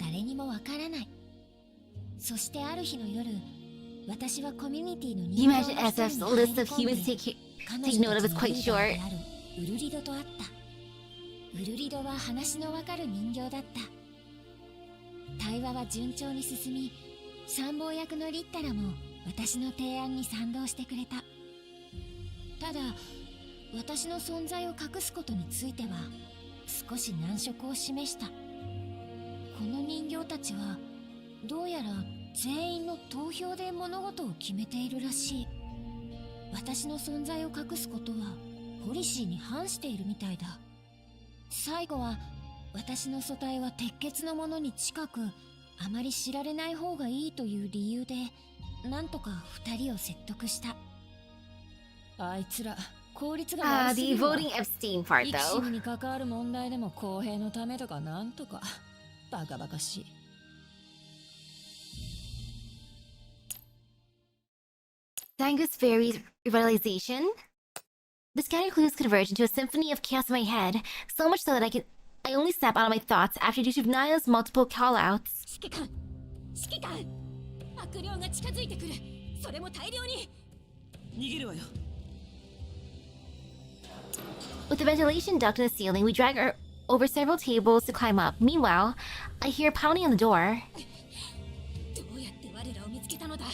誰にもわからない。そしてある日の夜、私はコミュニティの You 人 imagine SF's list of humans take note of is quite short. ウルリドと会った。ウルリドは話のわかる人形だった。対話は順調に進み、参謀役のリッタラも私の提案に賛同してくれた。ただ、私の存在を隠すことについては少し難色を示した。この人形たちはどうやら全員の投票で物事を決めているらしい。私の存在を隠すことはポリシーに反しているみたいだ。最後は私の素体は鉄血のものに近く、あまり知られない方がいいという理由でなんとか2人を説得した。あいつら効率が悪すぎ The るわ。 voting Epstein part 生き though. 死にに関わる問題でも公平のためとかなんとか、バカバカしい。Dangus Fairy's revitalization. The scattered clues converge into a symphony of chaos in my head, so much so that I only snap out of my thoughts after Dushavnaya's multiple callouts. 指揮官、指揮官、悪霊が近づいてくる。それも大量に。逃げるわよ。 With the ventilation duct in the ceiling, we drag her over several tables to climb up. Meanwhile, I hear pounding on the door. どうやって我らを見つけたのだ。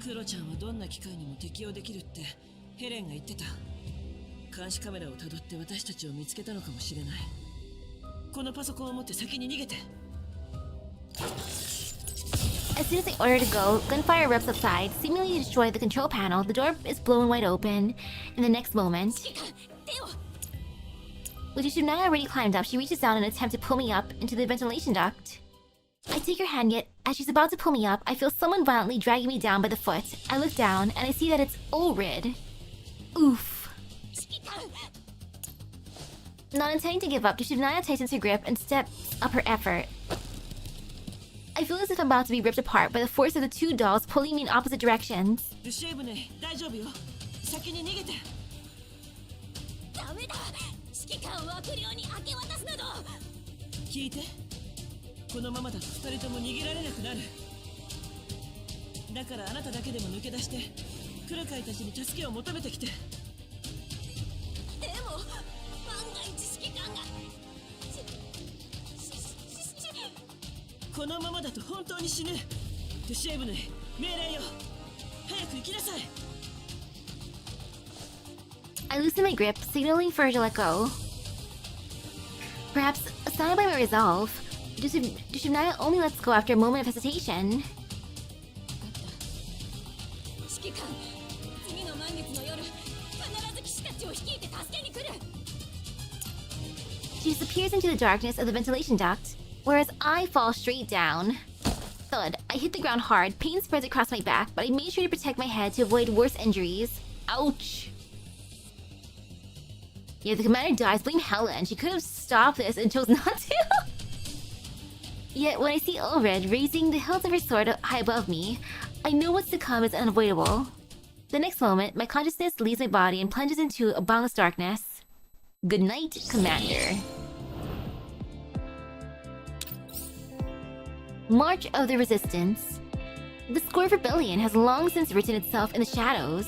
クロちゃんはどんな機械にも適用できるってヘレンが言ってた。監視カメラをたどって私たちを見つけたのかもしれない。このパソコンを持って先に逃げて。 As soon as I order to go, gunfire erupts outside, seemingly to destroy the control panel. The door is blown wide open. In the next moment, 指揮官、手を。 with Dushavnaya already climbed up, she reaches down in an attempt to pull me up into the ventilation duct. I take her hand, yet as she's about to pull me up, I feel someone violently dragging me down by the foot. I look down, and I see that it's Ulrid. Oof. 指揮官。 Not intending to give up, Dushavnaya tightens her grip and steps up her effort. I feel as if I'm about to be ripped apart by the force of the two dolls pulling me in opposite directions. ルシエブネ、大丈夫よ。先に逃げて。ダメだ。指揮官を悪霊に明け渡すなど。聞いて。このままだと2人とも逃げられなくなる。だからあなただけでも抜け出してクラカイたちに助けを求めてきて。でも万が一指揮官がこのままだと本当に死ぬ。ルシエブネ、命令よ。早く行きなさい。 I loosen my grip, signaling for her to let go. Perhaps astounded by my resolve, Dushavnaya only lets go after a moment of hesitation. 指揮官、次の満月の夜必ず騎士たちを率いて助けに来る。 She disappears into the darkness of the ventilation duct, whereas I fall straight down. Thud, I hit the ground hard, pain spreads across my back, but I made sure to protect my head to avoid worse injuries. Ouch! Yeah, the commander dies, blame Helen. She could have stopped this and chose not to. Yet when I see Ulred raising the hilt of her sword high above me, I know what's to come is unavoidable. The next moment, my consciousness leaves my body and plunges into a boundless darkness. Good night, Commander. March of the Resistance. The score of rebellion has long since written itself in the shadows.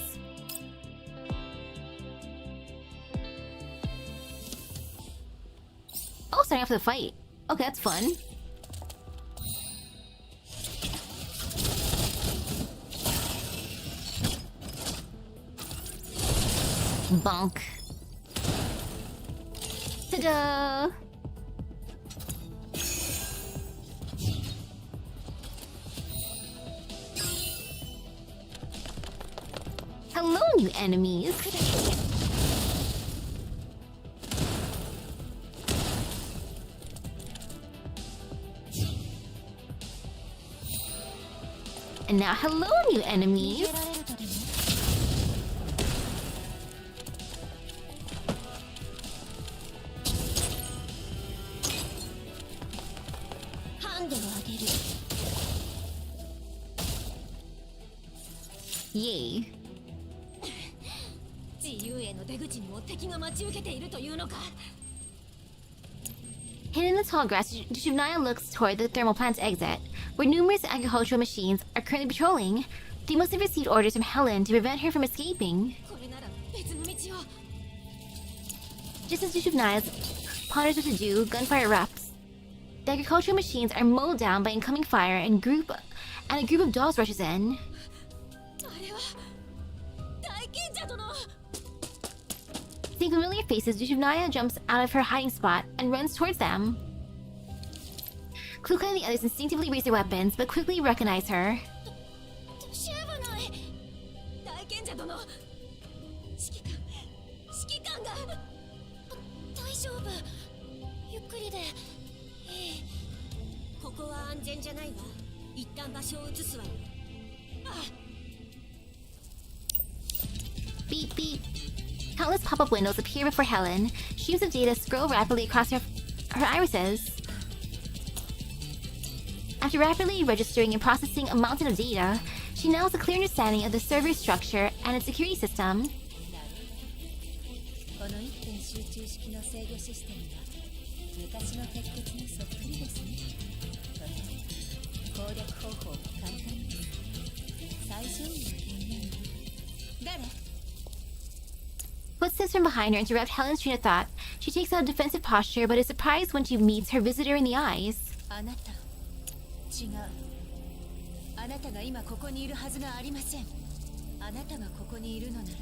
Oh, starting off with a fight. Okay, that's fun. Bonk. Ta-da! Hello, new enemies! And now, hello, new enemies! Yay. 自由への出口にも敵が待ち受けているというのか。 Hidden in the tall grass, Nobunaga looks toward the thermal plant's exit, where numerous agricultural machines are currently patrolling. They must have received orders from Helen to prevent her from escaping. これなら別の道を。 Just as Nobunaga ponders what to do, gunfire erupts. The agricultural machines are mowed down by incoming fire, and a group of dolls rushes in. あれは大賢者殿。 Seeing familiar faces, Nobunaga jumps out of her hiding spot and runs towards them. Kluka and the others instinctively raise their weapons, but quickly recognize her. 年危ない。大賢者殿。指揮官が。大丈夫。ゆっくりでいい。ここは安全じゃないわ。一旦場所を移すわよ。あ。 Beep beep. Countless pop-up windows appear before Helen. Streams of data scroll rapidly across her irises. After rapidly registering and processing a mountain of data, she now has a clear understanding of the server's structure and its security system. この一点集中式の制御システムが昔の鉄骨にそっくりですね。とても攻略方法も簡単です。最上位の権限は誰？ Footsteps from behind her interrupt Helen's train of thought. She takes out a defensive posture, but is surprised when she meets her visitor in the eyes. あなた、違う。あなたが今ここにいるはずがありません。あなたがここにいるのなら、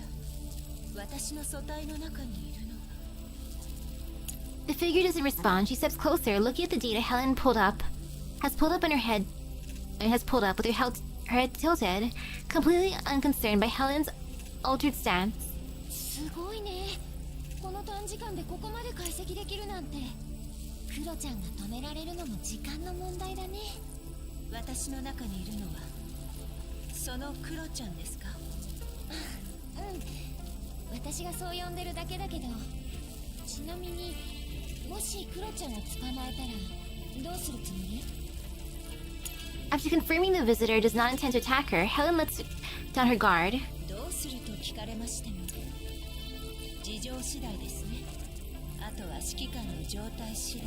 私の素体の中にいるのは。 The figure doesn't respond. She steps closer, looking at the data Helen has pulled up with her head tilted, completely unconcerned by Helen's altered stance. すごいね。この短時間でここまで解析できるなんて。クロちゃんが止められるのも時間の問題だね。私の中にいるのはそのクロちゃんですか？うん。私がそう呼んでるだけだけど。ちなみにもしクロちゃんを捕まえたらどうするつもり？ After confirming the visitor does not intend to attack her, Helen lets down her guard. どうすると聞かれましても事情次第ですね。あとは指揮官の状態次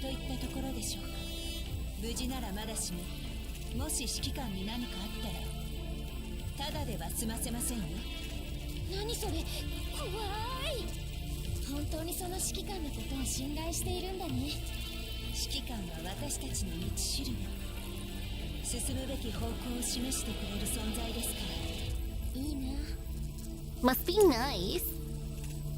第といったところでしょうか。無事ならまだしも、もし指揮官に何かあったらただでは済ませませんよ。何それ、怖い。本当にその指揮官のことを信頼しているんだね。指揮官は私たちの道しるべ、進むべき方向を示してくれる存在ですから。いいな。 Must be nice.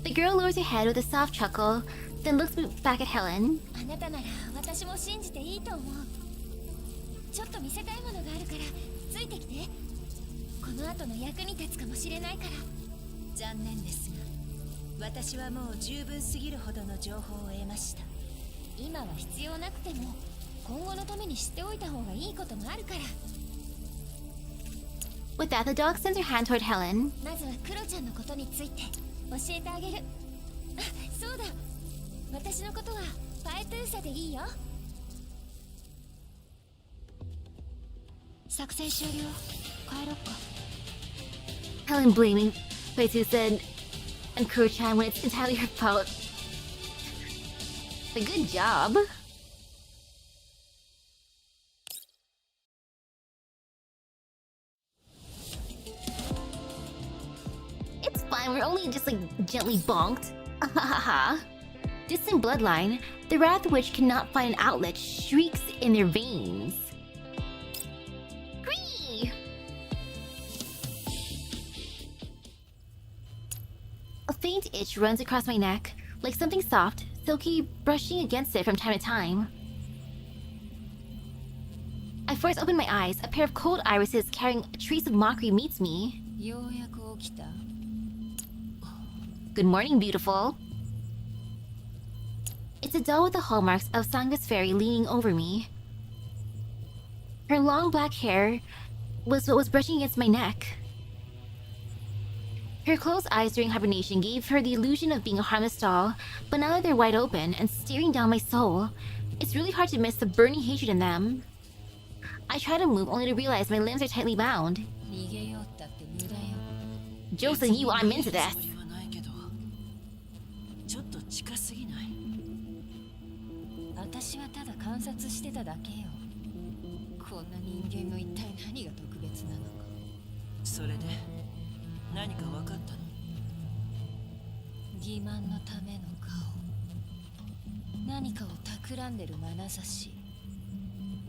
The girl lowers her head with a soft chuckle, then looks back at Helen. あなたなら私も信じていいと思う。ちょっと見せたいものがあるからついてきて。この後の役に立つかもしれないから。残念ですが、私はもう十分すぎるほどの情報を得ました。今は必要なくても今後のために知っておいた方がいいこともあるから。 With that, the dog sends her hand toward Helen. まずはクロちゃんのことについて教えてあげる。あ、そうだ。私のことはファイトゥーサでいいよ。作戦終了。帰ろっか。 Helen blaming Phaetusa and Kuro-chan when it's entirely her fault. But good job. It's fine, we're only just like gently bonked. Ahahaha. Distant bloodline, the wrath of which cannot find an outlet, shrieks in their veins. Whee! A faint itch runs across my neck, like something soft, silky, brushing against it from time to time. I force open my eyes, a pair of cold irises carrying a trace of mockery meets me. ようやく起きた。 Good morning, beautiful. It's a doll with the hallmarks of Sanga's fairy leaning over me. Her long black hair was what was brushing against my neck. Her closed eyes during hibernation gave her the illusion of being a harmless doll, but now that they're wide open and staring down my soul, it's really hard to miss the burning hatred in them. I try to move only to realize my limbs are tightly bound. 逃げようったって無駄よ。 Jokes on you, I'm into this. つもりはないけど、ちょっと近すぎない？私はただ観察してただけよ。こんな人間の一体何が特別なのか。それで何か分かったの？欺瞞のための顔。何かを企んでる眼差し。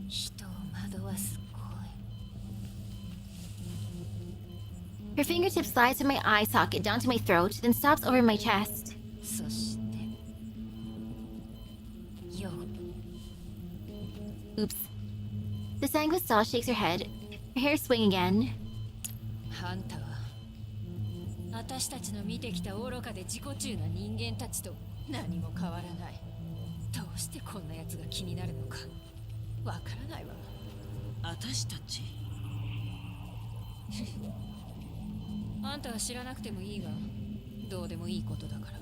人を惑わす声。 Her fingertip slides from my eye socket down to my throat, then stops over my chest. そして。よ。 Oops. The sanguine doll shakes her head, her hair swing again. あんたは私たちの見てきた愚かで自己中な人間たちと何も変わらない。どうしてこんな奴が気になるのかわからないわ。私たち？あんたは知らなくてもいいわ。どうでもいいことだから。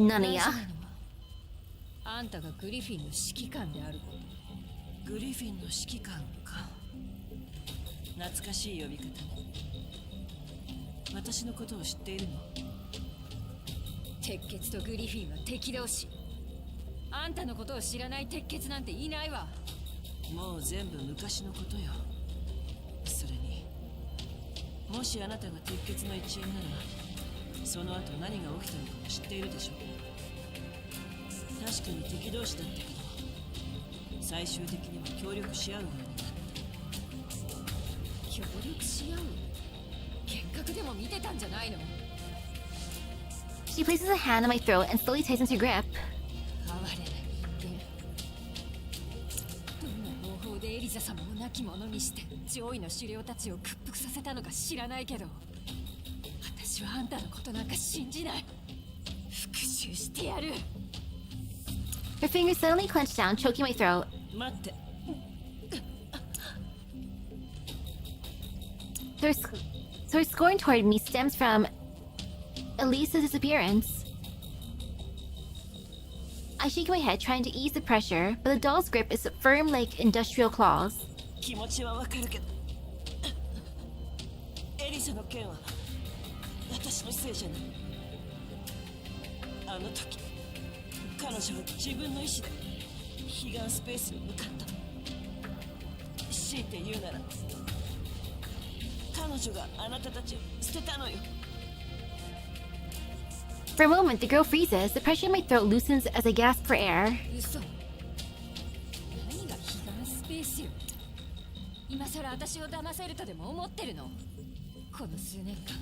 None of 大 ya. 事なのはあんたがグリフィンの指揮官であること。グリフィンの指揮官か。懐かしい呼び方ね。私のことを知っているの？鉄血とグリフィンは敵同士。あんたのことを知らない鉄血なんていないわ。もう全部昔のことよ。それにもしあなたが鉄血の一員なら、その後何が起きたのかも知っているでしょ。確かに敵同士だったけど、最終的には協力し合うようになった。協力し合う？幻覚でも見てたんじゃないの？ She places a hand on my throat and slowly tightens her grip. 哀れな人間。どんな方法でエリザ様を亡き者にして上位の首領たちを屈服させたのか知らないけど、私はあんたのことなんか信じない。復讐してやる。 Her fingers suddenly clenched down, choking my throat. 待って。Her scorn toward me stems from Elisa's disappearance. I shake my head, trying to ease the pressure, but the doll's grip is firm like industrial claws. 気持ちはわかるけど、エリサの件は私のせいじゃない。あの時彼女は自分の意志で彼岸スペースに向かった。強いて言うなら、彼女があなたたちを捨てたのよ。 For a moment, the girl freezes. The pressure in my throat loosens as I gasp for air. 嘘。何が彼岸スペースよ。今さら私を騙せるとでも思ってるの？この数年間、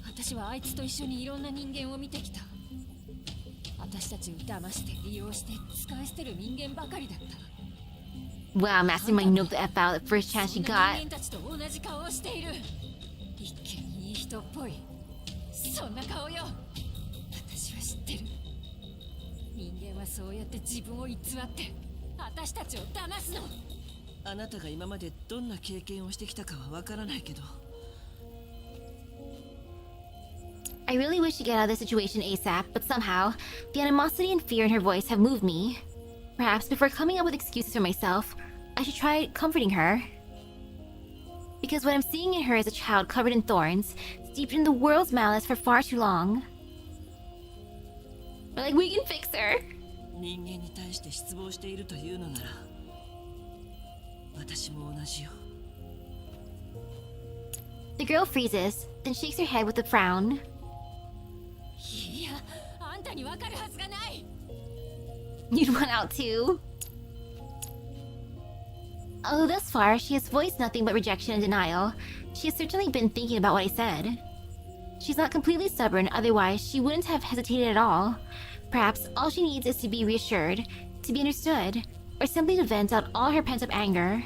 私はあいつと一緒にいろんな人間を見てきた。私たちを騙して利用して使い捨てる人間ばかりだった。 Wow, Mastermind knocked the F out the first chance she そんな got. 人間たちと同じ顔をしている。一見いい人っぽい。そんな顔よ。私は知ってる。人間はそうやって自分を偽って私たちを騙すの。あなたが今までどんな経験をしてきたかはわからないけど、 I really wish to get out of this situation ASAP, but somehow, the animosity and fear in her voice have moved me. Perhaps before coming up with excuses for myself, I should try comforting her. Because what I'm seeing in her is a child covered in thorns, steeped in the world's malice for far too long. We're like, we can fix her. 人間に対して失望しているというのなら、私も同じよ。The girl freezes, then shakes her head with a frown. いや、あんたにわかるはずがない。 You'd want out too. Although thus far, she has voiced nothing but rejection and denial, she has certainly been thinking about what I said. She's not completely stubborn, otherwise she wouldn't have hesitated at all. Perhaps all she needs is to be reassured, to be understood, or simply to vent out all her pent-up anger.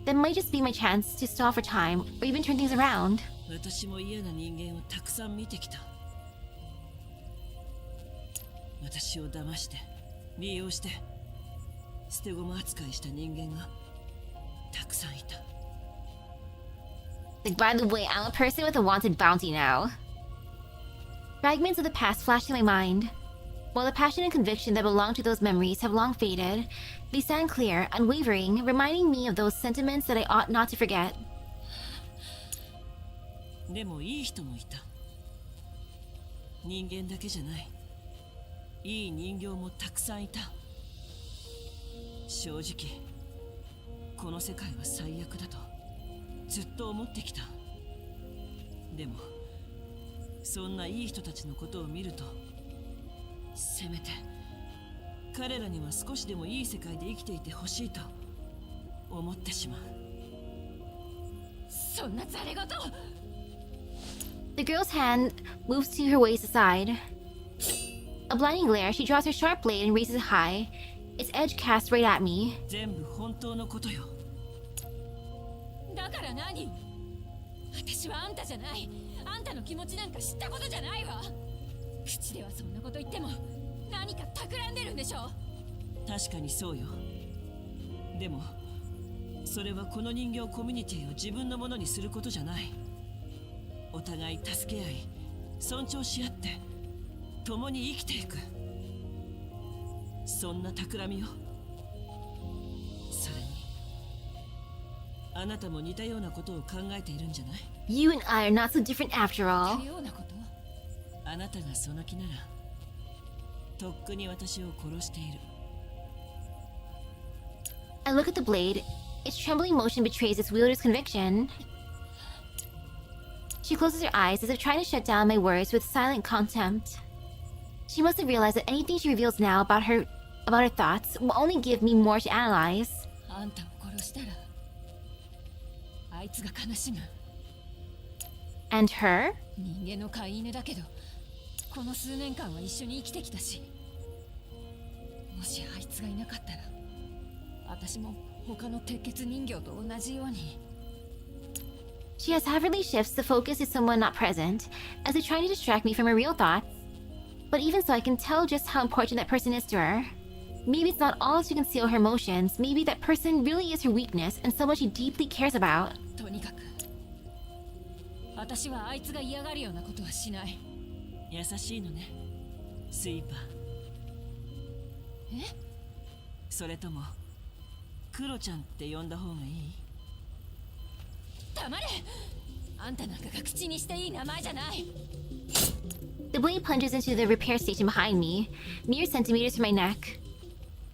That might just be my chance to stall for time, or even turn things around. 私も嫌な人間をたくさん見てきた。私を騙して、利用して、捨て駒扱いした人間がたくさんいた。Like, by the way, I'm a person with a wanted bounty now. Fragments of the past flash through my mind. While the passion and conviction that belong to those memories have long faded, they stand clear, unwavering, reminding me of those sentiments that I ought not to forget. でもいい人もいた。人間だけじゃない。いい人形もたくさんいた。正直、この世界は最悪だとずっと思ってきた。でも、そんないい人たちのことを見ると、せめて彼らには少しでもいい世界で生きていてほしいと思ってしまう。そんなざれ言。 The girl's hand moves to her waist aside. A blinding glare, she draws her sharp blade and raises it high, its edge cast right at me. 全部本当のことよ。だから何？私はあんたじゃない。あんたの気持ちなんか知ったことじゃないわ。口ではそんなこと言っても何か企んでるんでしょ。確かにそうよ。でもそれはこの人形コミュニティを自分のものにすることじゃない。お互い助け合い、尊重し合って共に生きていく。そんな企みよ。それにあなたも似たようなことを考えているんじゃない？ You and I are not so different after all. 似たようなこと？あなたがその気ならとっくに私を殺している。 I look at the blade. Its trembling motion betrays its wielder's conviction. She closes her eyes as if trying to shut down my words with silent contempt. She must have realized that anything she reveals now about her thoughts will only give me more to analyze. あんたを殺したらあいつが悲しむ。 And her? 人間の飼い犬だけど、この数年間は一緒に生きてきたし、もしあいつがいなかったら、私も他の鉄血人形と同じように。 She haphazardly shifts the focus to someone not present, as if trying to distract me from her real thoughts. But even so, I can tell just how important that person is to her. Maybe it's not all to conceal her emotions. Maybe that person really is her weakness and someone she deeply cares about. とにかく、私はあいつが嫌がるようなことはしない。優しいのね、スイーパー。え？それともクロちゃんって呼んだ方がいい？黙れ！あんたなんかが口にしていい名前じゃない。 The blade plunges into the repair station behind me, mere centimeters from my neck.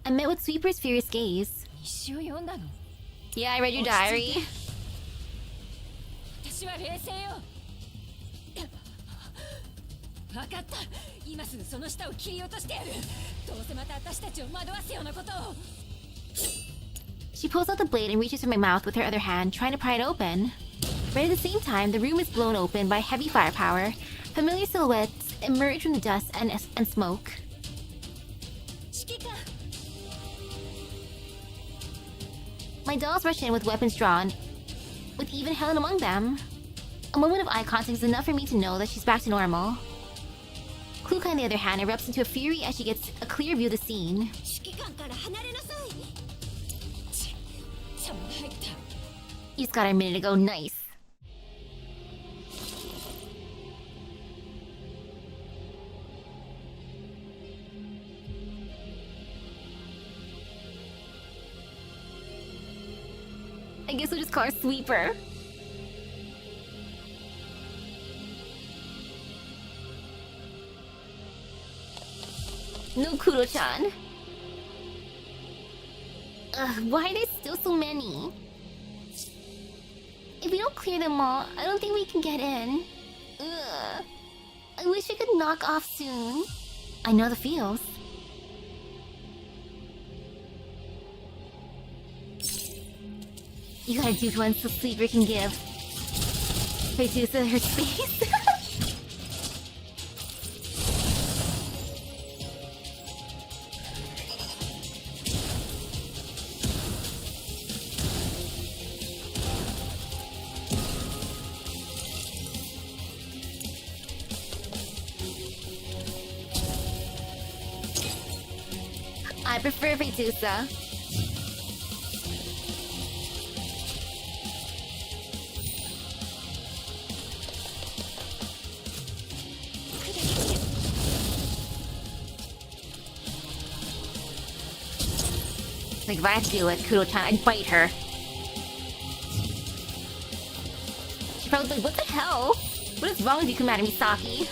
I'm met with Sweeper's furious gaze. 日誌を読んだの？ Yeah, I read your diary. 私は冷静よ。分かった。今すぐその舌を切り落としてやる。どうせまた私たちを惑わすようなことを。 She pulls out the blade and reaches for my mouth with her other hand, trying to pry it open. Right at the same time, the room is blown open by heavy firepower. Familiar silhouettes emerge from the dust and smoke. 指揮官。 My dolls rush in with weapons drawn, with even Helen among them. A moment of eye contact is enough for me to know that she's back to normal. Kluka, on the other hand, erupts into a fury as she gets a clear view of the scene. 指揮官から離れなさい。邪魔が入った。 You just got her a minute ago, nice. I guess we'll just call her Sweeper. No Kuro-chan. Ugh, why are there still so many? If we don't clear them all, I don't think we can get in. Ugh. I wish we could knock off soon. I know the feels. You gotta do one so Sleeper can give Phaetusa her space. I prefer Phaetusa. Like, if I had to do it, Kuro-chan, I'd bite her. She's probably like, what the hell? What is wrong with you, Commander Misaki?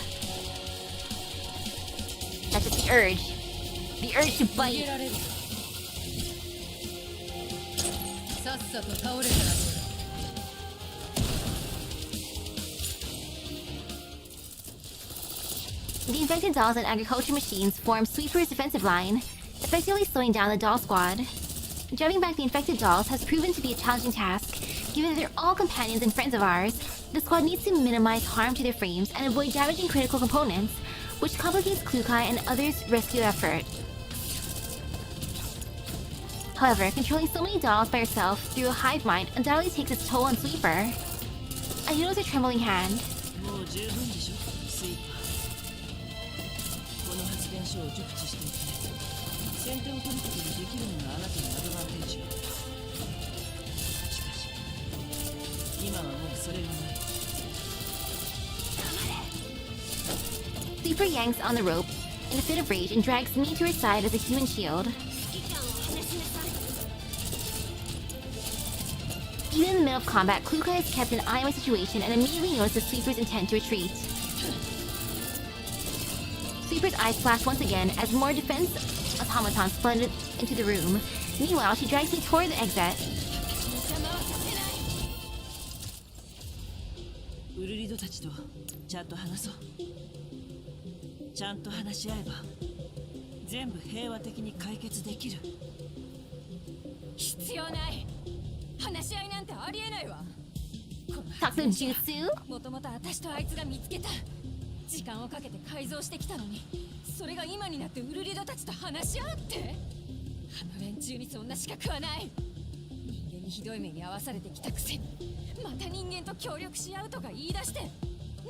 That's just the urge. The urge to bite. The infected dolls and agriculture machines form Sweeper's defensive line, effectively slowing down the doll squad. Driving back the infected dolls has proven to be a challenging task. Given that they're all companions and friends of ours, the squad needs to minimize harm to their frames and avoid damaging critical components, which complicates Klukai and others' rescue effort. However, controlling so many dolls by yourself through a hive mind undoubtedly takes its toll on Sweeper. I notice her trembling hand. Sweeper yanks on the rope in a fit of rage and drags me to her side as a human shield. Even in the middle of combat, Klukai has kept an eye on my situation and immediately notices Sweeper's intent to retreat. Sweeper's eyes flash once again as more defense automatons flooded into the room. Meanwhile, she drags me toward the exit. Talk to Jutsu? もともと私とあいつが見つけた時間をかけて改造してきたのにそれが今になってウルリドたちと話し合うってあの連中にそんな資格はない人間にひどい目に遭わされてきたくせにまた人間と協力し合うとか言い出して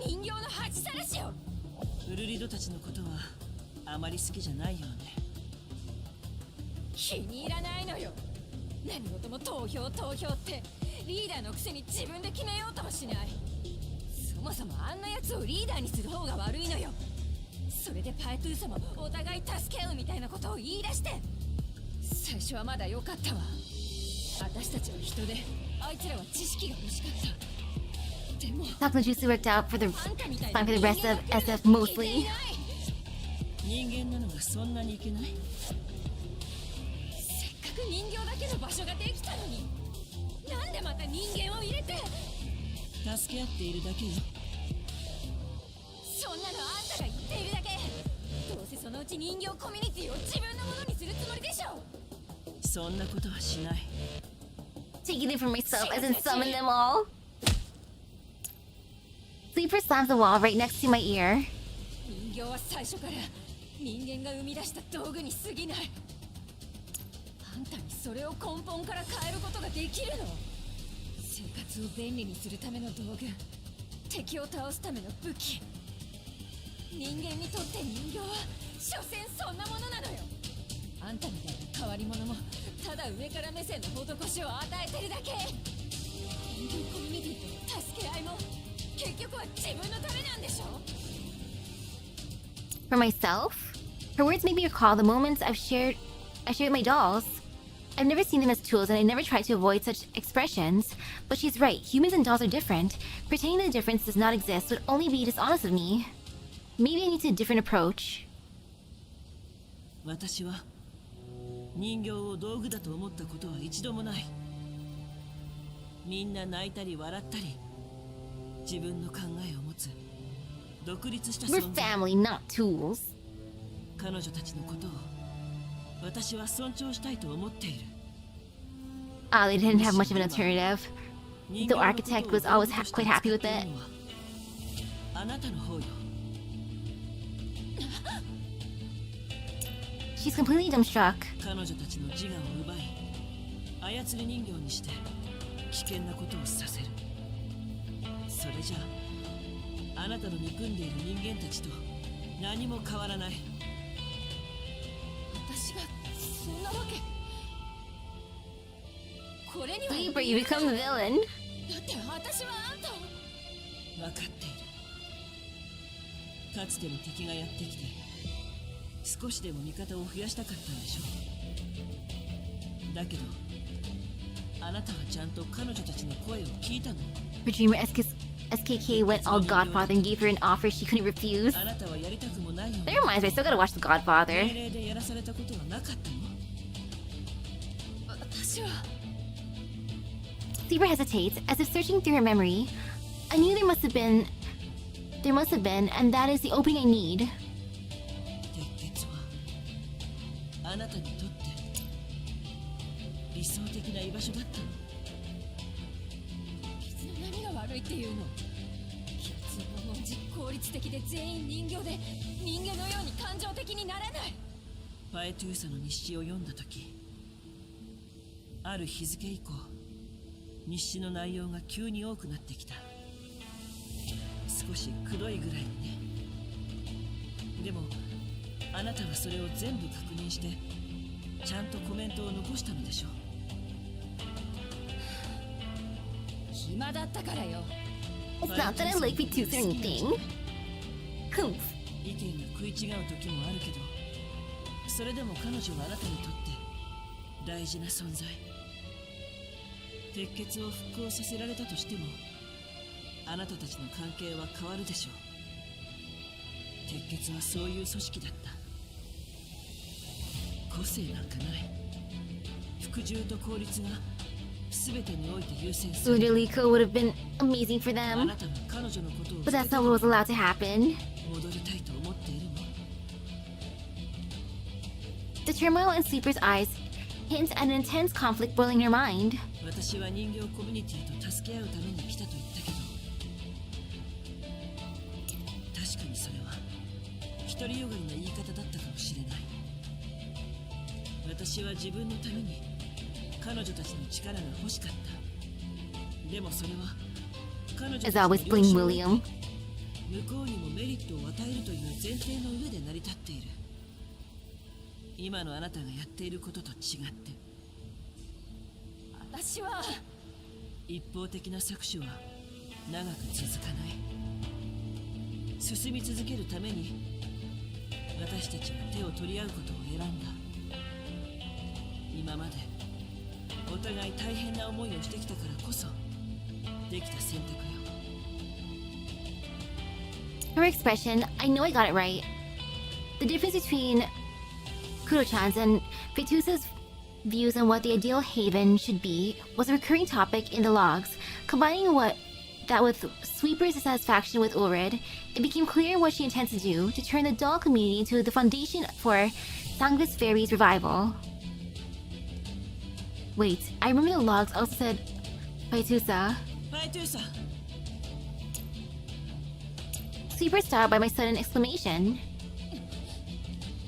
人形の恥さらしよウルリドたちのことはあまり好きじゃないよね気に入らないのよ何事も投票ってリーダーのくせに自分で決めようともしないそもそもあんな奴をリーダーにする方が悪いのよそれでパイトゥーサもお互い助け合うみたいなことを言い出して最初はまだ良かったわ私たちは人であいつらは知識が欲しかったでも Talk to Jutsu worked out for the fine for the rest of SF mostly. 人間なのがそんなにいけないせっかく人形だけの場所ができたのになんでまた人間を入れて助け合っているだけよそんなのあんたが言っているだけどうせそのうち人形コミュニティを自分のものにするつもりでしょそんなことはしない Taking it for myself as in summon them all. Sleeper slams the wall right next to my ear. 人形は最初から人間が生み出した道具に過ぎないあんたにそれを根本から変えることができるの生活を便利にするための道具敵を倒すための武器人間にとって人形は所詮そんなものなのよあんたみたいな変わり者もただ上から目線の施しを与えてるだけ人形コミュニティと助け合いも結局は自分のためなんでしょ For myself? Her words make me recall the moments I shared with my dolls. I've never seen them as tools and I never tried to avoid such expressions. But she's right, humans and dolls are different. Pretending the difference does not exist would only be dishonest of me. Maybe I need a different approach. 私は人形を道具だと思ったことは一度もない。みんな泣いたり笑ったり、自分の考えを持つ独立した We're 存在。 family, not tools. 彼女たちのことを私は尊重したいと思っている。 Oh, they didn't have much of an alternative. The architect was always quite happy with it. あなたの方よ。 She's completely dumbstruck. 彼女たちの自我を奪い、操り人形にして危険なことをさせる。それじゃあ、あなたの憎んでいる人間たちと何も変わらない。私がそんなわけ。これには Sleeper, you become the villain. だって私はあんたを。分かっている。かつての敵がやってきて少しでも味方を増やしたかったんでしょう。だけどあなたはちゃんと彼女たちの声を聞いたの。 Her dreamer SKK went all Godfather and gave her an offer she couldn't refuse. あなたはやりたくもないよう That reminds me, I still gotta watch The 命 Godfather. 令でやらされたことはなかったの。私は Sleeper hesitates, as if searching through her memory. I knew there must have been, and that is the opening I need. 鉄血はあなたにとって理想的な居場所だったの。別の何が悪いっていうの。結論の実効率的で全員人形で人間のように感情的になれない。ファエトゥーサの日誌を読んだ時、ある日付以降日誌の内容が急に多くなってきた。少しくどいぐらいにね。でもあなたはそれを全部確認してちゃんとコメントを残したのでしょう。暇だったからよ。 It's not that I like Phaetusa or anything. Humph. 意見が食い違う時もあるけど、それでも彼女はあなたにとって大事な存在。鉄血を復興させられたとしてもあなたたちの関係は変わるでしょう。鉄血はそういう組織だった。個性なんかない。服従と効率が全てにおいて優先する。 Udalico would have been amazing for あ them, なたが彼女のことを but that's not what was allowed to happen. 戻りたいと思っているの。 The turmoil in Sleeper's eyes hints at an intense conflict boiling in her mind. 私は人形コミュニティと助け合うために来たと言ったけど、確かにそれは独りよがりな言い方だったかもしれない。私は自分のために彼女たちの力が欲しかった。でもそれは彼女たち As の always, blame 了承を William. 向こうにもメリットを与えるという前提の上で成り立っている。今のあなたがやっていることと違って私は一方的な搾取は長く続かない。進み続けるために私たちは手を取り合うことを選んだ。今までお互い大変な思いをしてきたからこそできた選択よ。 Her expression, I know I got it right. The difference between Kuro-chan's and Phaetusa's views on what the ideal haven should be was a recurring topic in the logs. Combining that with Sweeper's dissatisfaction with Ulrid, it became clear what she intends to do to turn the doll community into the foundation for Sangvis Fairy's revival. Wait, I remember the logs also said Phaetusa. ファイトゥーサ。 Sweeper startled by my sudden exclamation.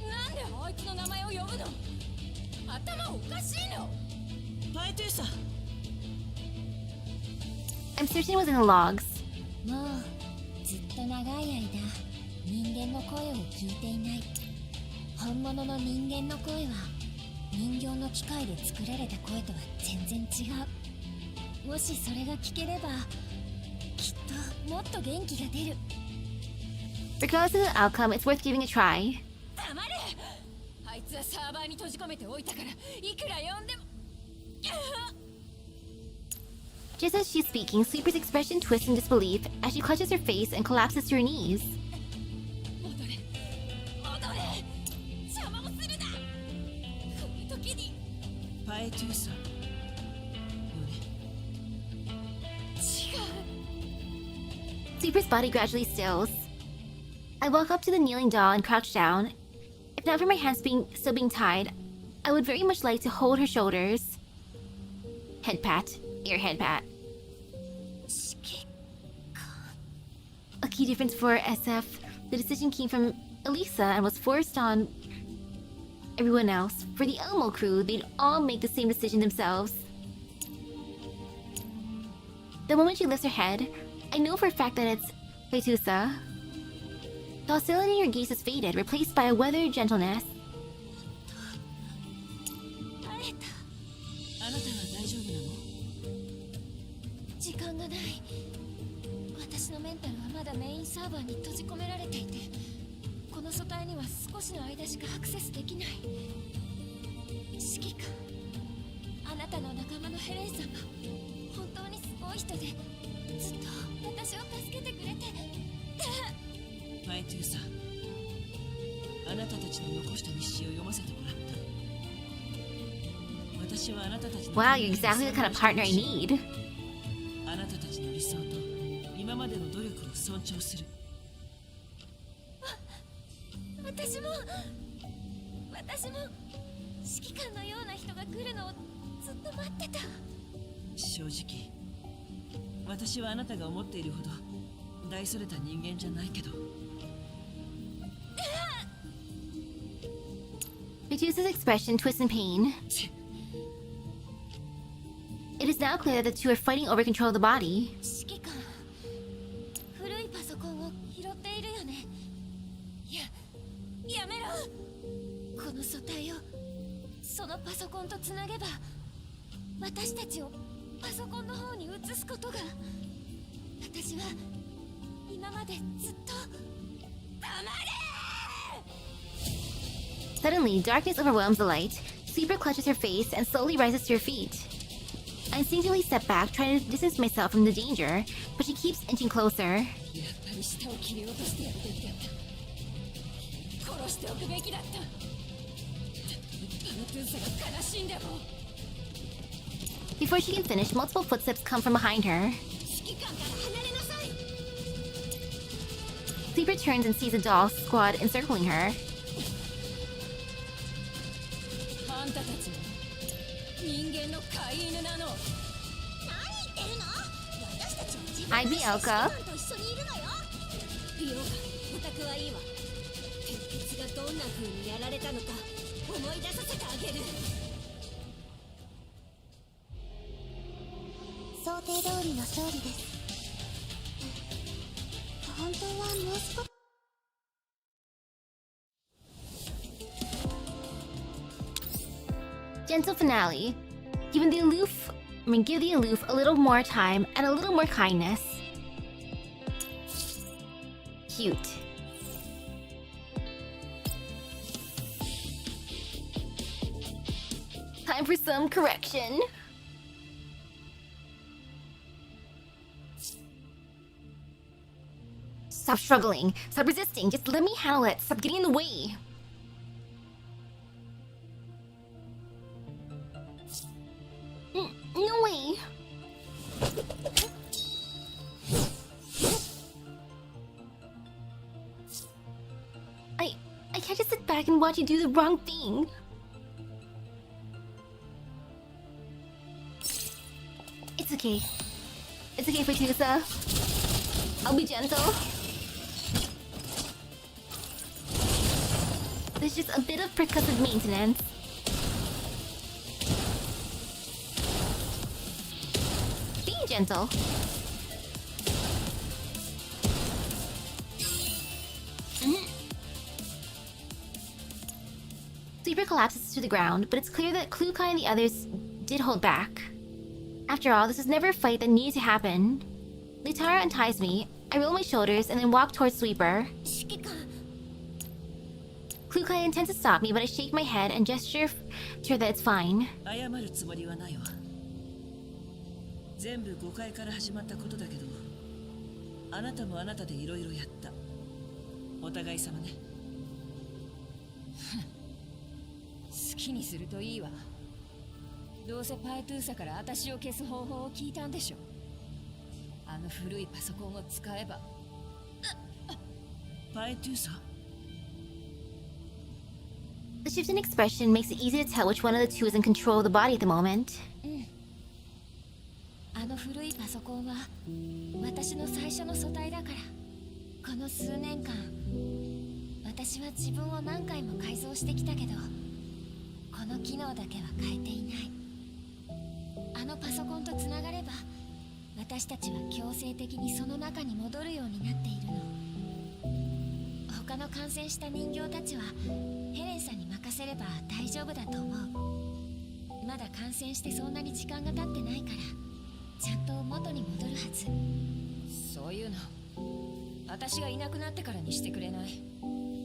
なんであいつの名前を呼ぶの。頭おかしいの。ファイトゥーサ。 I'm certain it was in the logs. もうずっと長い間人間の声を聞いていない。本物の人間の声は人形の機械で作られた声とは全然違う。もしそれが聞ければきっともっと元気が出る。 Regardless of the outcome, it's worth giving a try. 黙れ。あいつはサーバーに閉じ込めておいたからいくら呼んでも。 Just as she's speaking, Sleeper's expression twists in disbelief as she clutches her face and collapses to her knees. 戻れ。戻れ。邪魔をするな。Phaetusa よね。 Sleeper's body gradually stills. I walk up to the kneeling doll and crouch down. If not for my hands still being tied, I would very much like to hold her shoulders. Head pat. Ear head pat. A key difference for SF, the decision came from Elisa and was forced on everyone else. For the Elmo crew, they'd all make the same decision themselves. The moment she lifts her head, I know for a fact that it's Phaetusa. The hostility in her gaze has faded, replaced by a weathered gentleness. あなたは大丈夫なの？時間がない。私のメンタルはまだメインサーバーに閉じ込められていて、この素体には少しの間しかアクセスできない。指揮官、あなたの仲間のヘレンさんが本当にすごい人で、ずっと私を助けてくれて。ファイトゥーさん、あなたたちの残した日誌を読ませてもらった。私はあなたたちの Wow, you're exactly the kind of partner I need. あなたたちの理想と今までの努力を尊重する。私も指揮官のような人が来るのをずっと待ってた。正直、私はあなたが思っているほど大それた人間じゃないけど。Phaetusa's expression twists in pain. It is now clear that the two are fighting over control of the body. 指揮官、古いパソコンを拾っているよね。やめろ。この素体をそのパソコンとつなげば、私たちをパソコンの方に移すことが。私は今までずっと。黙れ！ Suddenly, darkness overwhelms the light. Sleeper clutches her face and slowly rises to her feet. I instinctively step back, trying to distance myself from the danger, but she keeps inching closer. やっぱり舌を切り落としてやるべきだった。殺しておくべきだった。パナトゥーサが悲しんでも。Before she can finish, multiple footsteps come from behind her. 指揮官から離れなさい。 Sleeper turns and sees a doll squad encircling her. あんたたちも人間の飼い犬なの。何言ってるの？私たちは自分 I be Elka. と一緒にいるのよ。ビオがオタクはいいわ。鉄血がどんな風にやられたのか思い出させてあげる。想定通りの勝利です。本当はもう少し。Gentle finale. Give the aloof a little more time and a little more kindness. Cute. Time for some correction. Stop struggling. Stop resisting. Just let me handle it. Stop getting in the way. No way. I can't just sit back and watch you do the wrong thing. It's okay. It's okay, Phaetusa. I'll be gentle. There's just a bit of percussive maintenance. Being gentle. Sleeper collapses to the ground, but it's clear that Klukai and the others did hold back. After all, this was never a fight that needed to happen. Litara unties me, I roll my shoulders and then walk towards Sweeper. 指揮官、 Klukai intends to stop me, but I shake my head and gesture to her that it's fine. 謝るつもりはないわ。全部誤解から始まったことだけど、あなたもあなたでいろいろやった。お互い様ね。好きにするといいわ。どうせパイトゥーサから私を消す方法を聞いたんでしょ。あの古いパソコンを使えば。ファイトゥーサ The shift in expression makes it easy to tell which one of the two is in control of the body at the moment. あの古いパソコンは私の最初の素体だから。この数年間私は自分を何回も改造してきたけど、この機能だけは変えていない。あのパソコンとつながれば私たちは強制的にその中に戻るようになっているの。他の感染した人形たちはヘレンさんに任せれば大丈夫だと思う。まだ感染してそんなに時間が経ってないからちゃんと元に戻るはず。そういうの私がいなくなってからにしてくれない？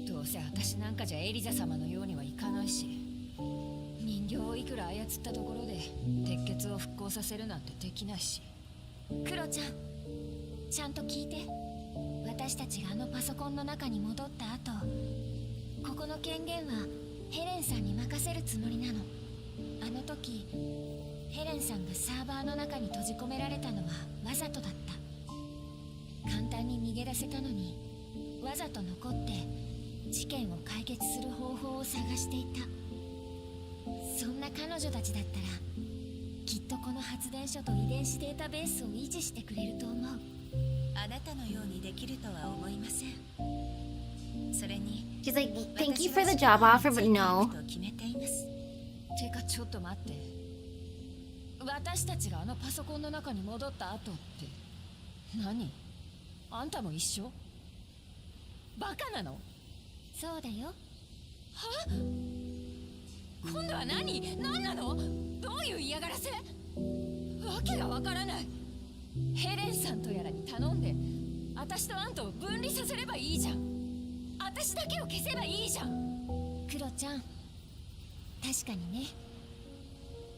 どうせ私なんかじゃエリザ様のようにはいかないし、人形をいくら操ったところで鉄血を復興させるなんてできないし。クロちゃん、ちゃんと聞いて。私たちがあのパソコンの中に戻った後、ここの権限はヘレンさんに任せるつもりなの。あの時ヘレンさんがサーバーの中に閉じ込められたのはわざとだった。簡単に逃げ出せたのにわざと残って事件を解決する方法を探していた。そんな彼女たちだったらきっとこの発電所と遺伝子データベースを維持してくれると思う。あなたのようにできるとは思いません。それに She's like, thank you for the job offer, but no. と決めています。てかちょっと待って、私たちがあのパソコンの中に戻った後って何？あんたも一緒？バカなの？そうだよ。は？今度は何なの？どういう嫌がらせ？わけがわからない。ヘレンさんとやらに頼んで私とあんたを分離させればいいじゃん。私だけを消せばいいじゃん。クロちゃん、確かにね。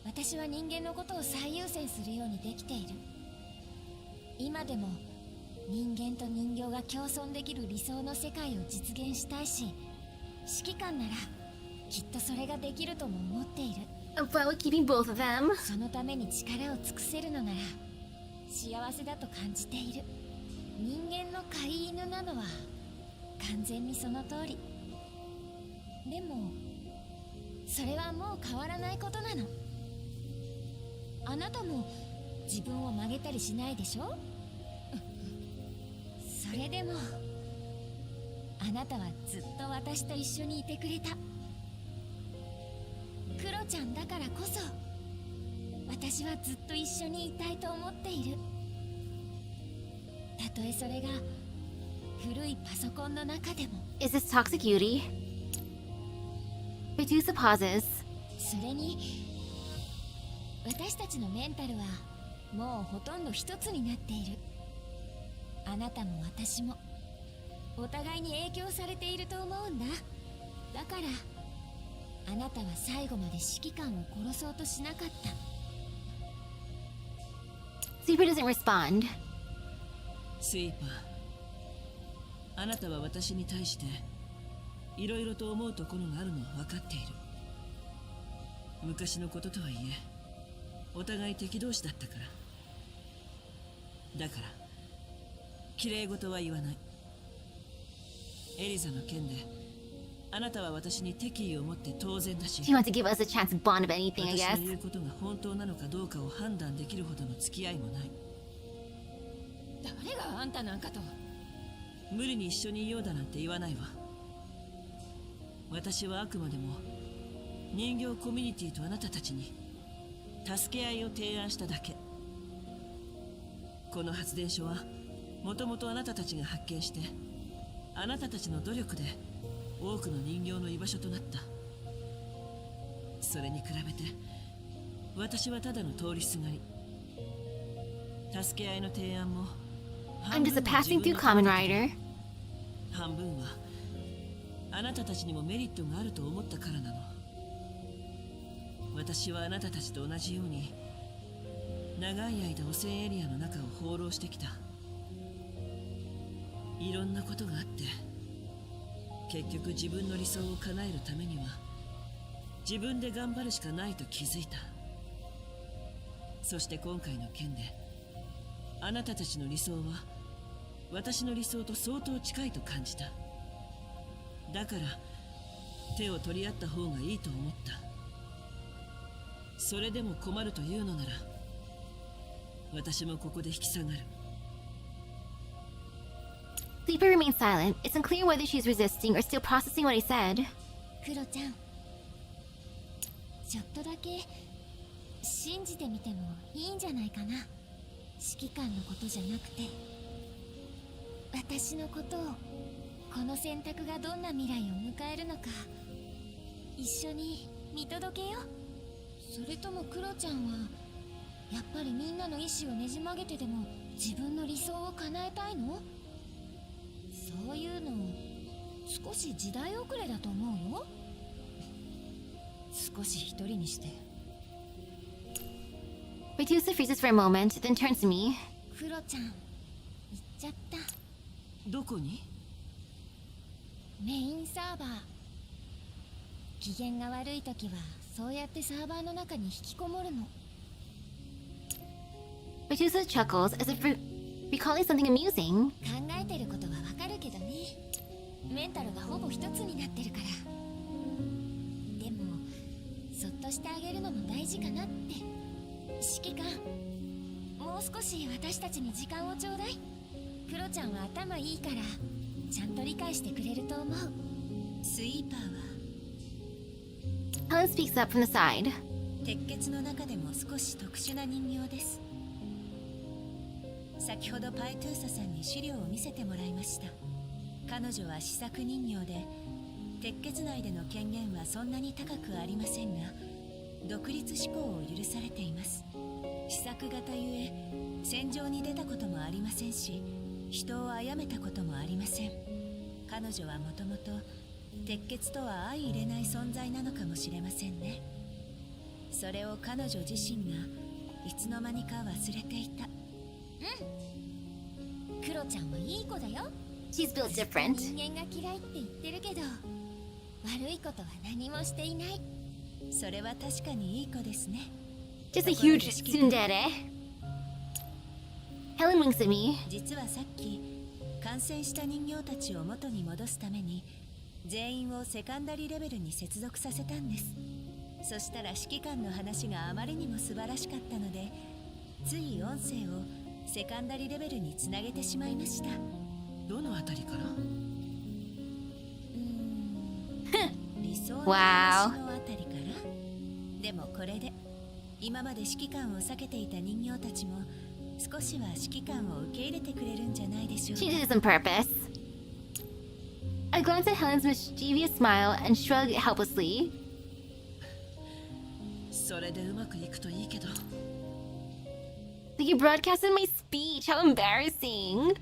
私は人間のことを最優先するようにできている。今でも人間と人形が共存できる理想の世界を実現したいし、指揮官ならきっとそれができるとも思っている。About keeping both of them. そのために力を尽くせるのなら幸せだと感じている。人間の飼い犬なのは完全にその通り。でもそれはもう変わらないことなの。あなたも自分を曲げたりしないでしょ。それでもあなたはずっと私と一緒にいてくれた。クロちゃんだからこそ私はずっと一緒にいたいと思っている。たとえそれが古いパソコンの中でも。 Is this toxic Yuri? Phaetusa pauses. それに私たちのメンタルはもうほとんど一つになっている。あなたも私もお互いに影響されていると思うんだ。だからあなたは最後まで指揮官を殺そうとしなかった。Super doesn't respond. スイーパー、あなたは私に対していろいろと思うところがあるのは分かっている。昔のこととはいえお互い敵同士だったから。だから綺麗事は言わない。エリザの件であなたは私に敵意を持って当然だし、 She wants to give us a chance to bond about anything, I 私 guess. の言うことが本当なのかどうかを判断できるほどの付き合いもない。誰があんたなんかと。無理に一緒にいようだなんて言わないわ。私はあくまでも人形コミュニティとあなたたちに助け合いを提案しただけ。この発電所はもともとあなたたちが発見して、あなたたちの努力で多くの人形の居場所となった。それに比べて私はただの通りすがり。助け合いの提案も I'm just a passing through common rider. 半分はあなたたちにもメリットがあると思ったからなの。私はあなたたちと同じように長い間汚染エリアの中を放浪してきた。いろんなことがあって結局自分の理想を叶えるためには自分で頑張るしかないと気づいた。そして今回の件であなたたちの理想は私の理想と相当近いと感じた。だから手を取り合った方がいいと思った。それでも困るというのなら私もここで引き下がる。 Sleeper remains silent. It's unclear whether she's resisting or still processing what he said. クロちゃん、ちょっとだけ信じてみてもいいんじゃないかな。指揮官のことじゃなくて私のことを、この選択がどんな未来を迎えるのか一緒に見届けよう。それともクロちゃんはやっぱりみんなの意志をねじ曲げてでも自分の理想を叶えたいの？そういうの少し時代遅れだと思うよ。少し一人にして。 Phaetusa freezes for a moment, then turns to me. クロちゃん行っちゃった。どこに？メインサーバー。機嫌が悪い時はそうやってサーバーの中に引きこもるの。 Phaetusa chuckles as if recalling something amusing. 考えてることはわかるけどね。メンタルがほぼ一つになってるから。でもそっとしてあげるのも大事かなって。指揮官、もう少し私たちに時間をちょうだい。クロちゃんは頭いいからちゃんと理解してくれると思う。スイーパーは Helen speaks up from the side. 鉄血の中でも少し特殊な人形です。先ほどパイトゥーサさんに資料を見せてもらいました。彼女は試作人形で鉄血内での権限はそんなに高くありませんが独立思考を許されています。試作型ゆえ戦場に出たこともありませんし人を殺めたこともありません。彼女はもともと鉄血とは相入れない存在なのかもしれませんね。それを彼女自身がいつの間にか忘れていた。クロちゃんはいい子だよ。 She's built different. 人間が嫌いって言ってるけど悪いことは何もしていない。それは確かにいい子ですね。 Just a huge tsundere. Helen winks at me. 実はさっき感染した人形たちを元に戻すために全員をセカンダリレベルに接続させたんです。そしたら指揮官の話があまりにも素晴らしかったのでつい音声をセカンダリレベルにつなげてしまいました。どのあたりから？理想の Wow. 話のあたりから。でもこれで今まで指揮官を避けていた人形たちも少しは指揮官を受け入れてくれるんじゃないでしょう She か。 did this on purpose. I glance at Helen's mischievous smile and shrug helplessly. それでうまくいくといいけど。 Like you broadcasted my speech. How embarrassing.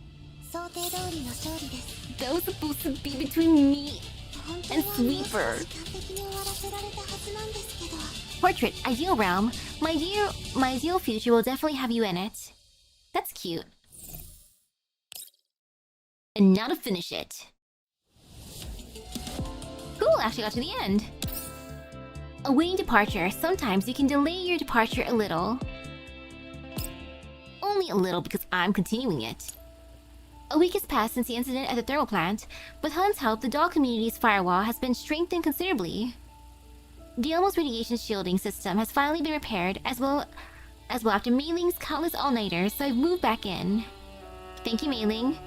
想定通りの勝利です。 That was supposed to be between me 本当 and はもう少 Sweeper. し完璧に終わらせられたはずなんですけど。 Portrait, ideal realm. My ideal future will definitely have you in it. That's cute. And now to finish it. Cool, actually got to the end. Awaiting departure. Sometimes you can delay your departure a little. Only a little because I'm continuing it. A week has passed since the incident at the thermal plant. With Helen's help, the doll community's firewall has been strengthened considerably. The almost radiation shielding system has finally been repaired as well after Mailing's countless all-nighters, so I've moved back in. Thank you, Mailing.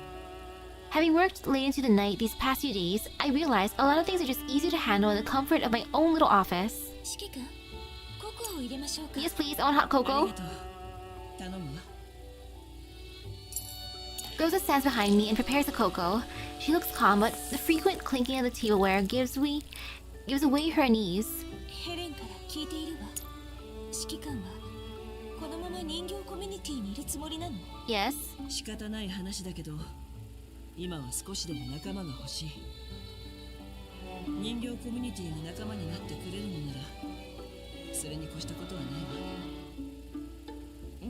Having worked late into the night these past few days, I realized a lot of things are just easier to handle in the comfort of my own little office. 指揮官、ココアを入れましょうか。 Yes, please, I want hot あ cocoa. りがとう。頼むわ。 Rosa stands behind me and prepares the cocoa. She looks calm, but the frequent clinking of the tableware gives away her unease. ヘレンから聞いているわ。指揮官はこのまま人形コミュニティにいるつもりなの？ Yes? 仕方ない話だけど、今は少しでも仲間が欲しい。人形コミュニティに仲間になってくれるのなら、それに越したことはない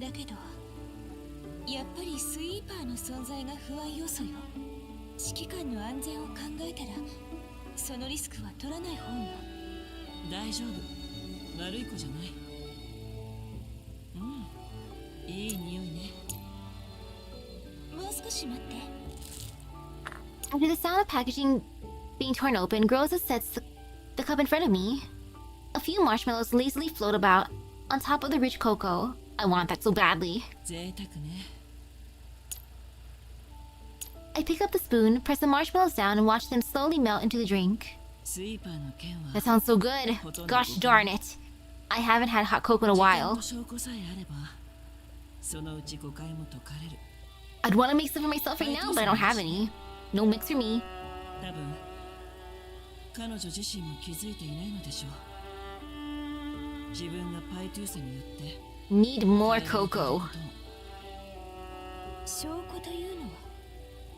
わ。だけどやっぱりスイーパーの存在が不安要素よ。指揮官の安全を考えたらそのリスクは取らない方が。大丈夫。悪い子じゃない。いい匂いね。もう少し待って。 After the sound of packaging being torn open, Groza sets the cup in front of me. A few marshmallows lazily float about on top of the rich cocoa. I want that so badly. 贅沢ね。 I pick up the spoon, press the marshmallows down, and watch them slowly melt into the drink. スイーパーの件は That sounds so good. Gosh darn it. I haven't had hot cocoa in a 時間 while. と証拠さえあれば、そのうち誤解も解かれる。 I'd want to make some for myself right now, but I don't have any. No mix for me. 多分彼女自身も気づいていないのでしょう。自分がパイトゥーサによって Need more cocoa. 証拠というのは？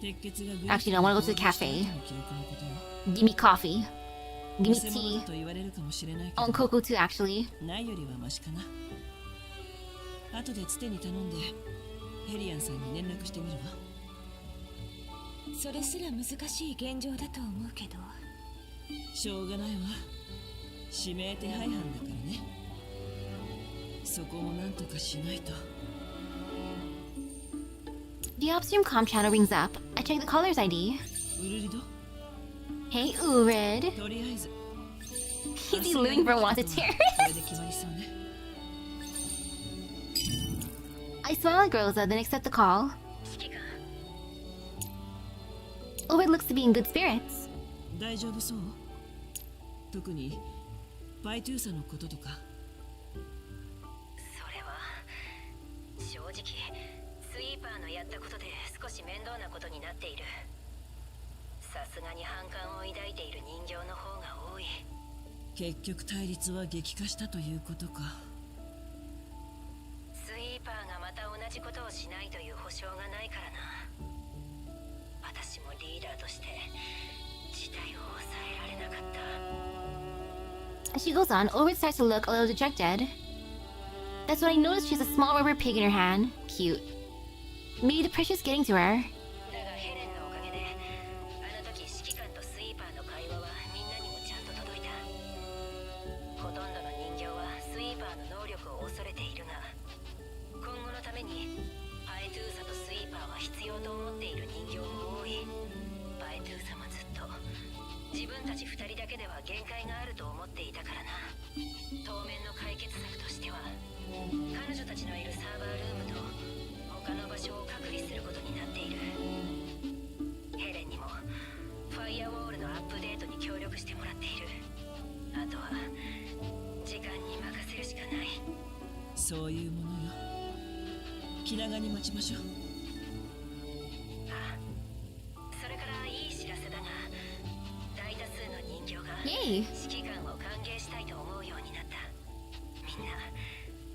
Actually, no, I want to go to the cafe. Give me coffee. Give me tea. I want cocoa too, actually. ないよりはマシかな。後でつてに頼んでヘリアンさんに連絡してみるわ。それすら難しい現状だと思うけど。しょうがないわ。指名手配犯だからね。そこもなんとかしないと。 The upstream comm channel rings up. I check the caller's ID. ウルリド Hey, Urid. とりあえず Is he living for wanted terrorist? これで決まりそうね。 I smile at Groza, then accept the call. Urid looks to be in good spirits. 大丈夫そう？特にパイトゥーサのこととか。それは正直スイーパーのやったことで少し面倒なことになっている。さすがに反感を抱いている人形の方が多い。結局対立は激化したということか。スイーパーがまた同じことをしないという保証がないからな。私もリーダーとして事態を抑えられなかった。 As she goes on, Urid starts to look a little dejected. That's when I notice she has a small rubber pig in her hand. Cute. Maybe the pressure's getting to her. だがヘレンのおかげであの時指揮官とスイーパーの会話はみんなにもちゃんと届いた。ほとんどの人形はスイーパーの能力を恐れているが、今後のためにパエトゥーサとスイーパーは必要と思っている人形も多い。パエトゥーサもずっと自分たち2人だけでは限界があると思っていたからな。当面の解決策としては彼女たちのいるサーバールームと他の場所を隔離することになっている。ヘレンにもファイアウォールのアップデートに協力してもらっている。あとは時間に任せるしかない。そういうものよ。気長に待ちましょう。あ、それからいい知らせだが、大多数の人形が Yay! 指揮官を歓迎したいと思うようになった。みんな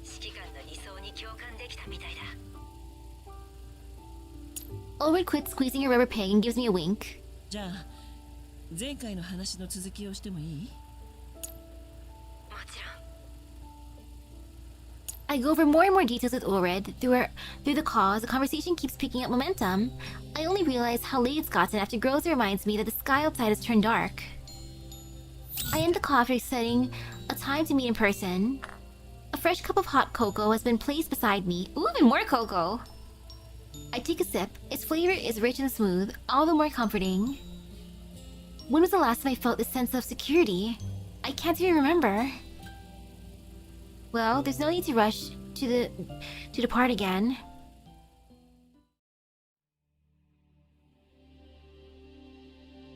指揮官の理想に共感できたみたいだ。 Urid quits squeezing her rubber pig and gives me a wink. じゃあ前回の話の続きをしてもいい？もちろん。 I go over more and more details with Urid. Through the call, the conversation keeps picking up momentum. I only realize how late it's gotten after Groza reminds me that the sky outside has turned dark. I end the call after setting a time to meet in person. A fresh cup of hot cocoa has been placed beside me. Ooh, even more cocoa! I take a sip. Its flavor is rich and smooth, all the more comforting. When was the last time I felt this sense of security? I can't even remember. Well, there's no need to rush to depart again.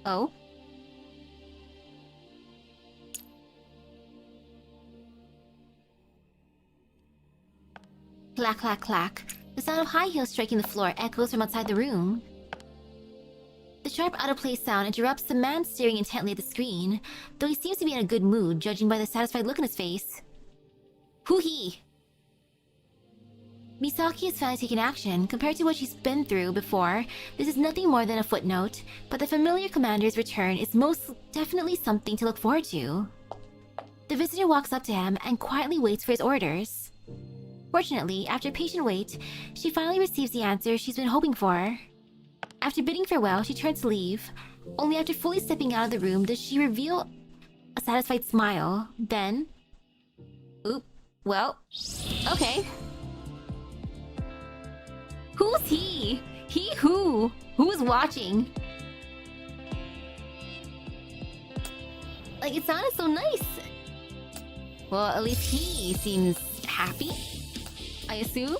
Oh? Clack, clack, clack. The sound of high heels striking the floor echoes from outside the room. The sharp, out-of-place sound interrupts the man staring intently at the screen, though he seems to be in a good mood, judging by the satisfied look on his face. Who he? Misaki has finally taken action. Compared to what she's been through before, this is nothing more than a footnote, but the familiar commander's return is most definitely something to look forward to. The visitor walks up to him and quietly waits for his orders. Fortunately, after a patient wait, she finally receives the answer she's been hoping for. After bidding farewell, she turns to leave. Only after fully stepping out of the room does she reveal a satisfied smile. Then... Oop. Well... Okay. Who's he? He who? Who's watching? Like, it sounded so nice. Well, at least he seems happy, I assume.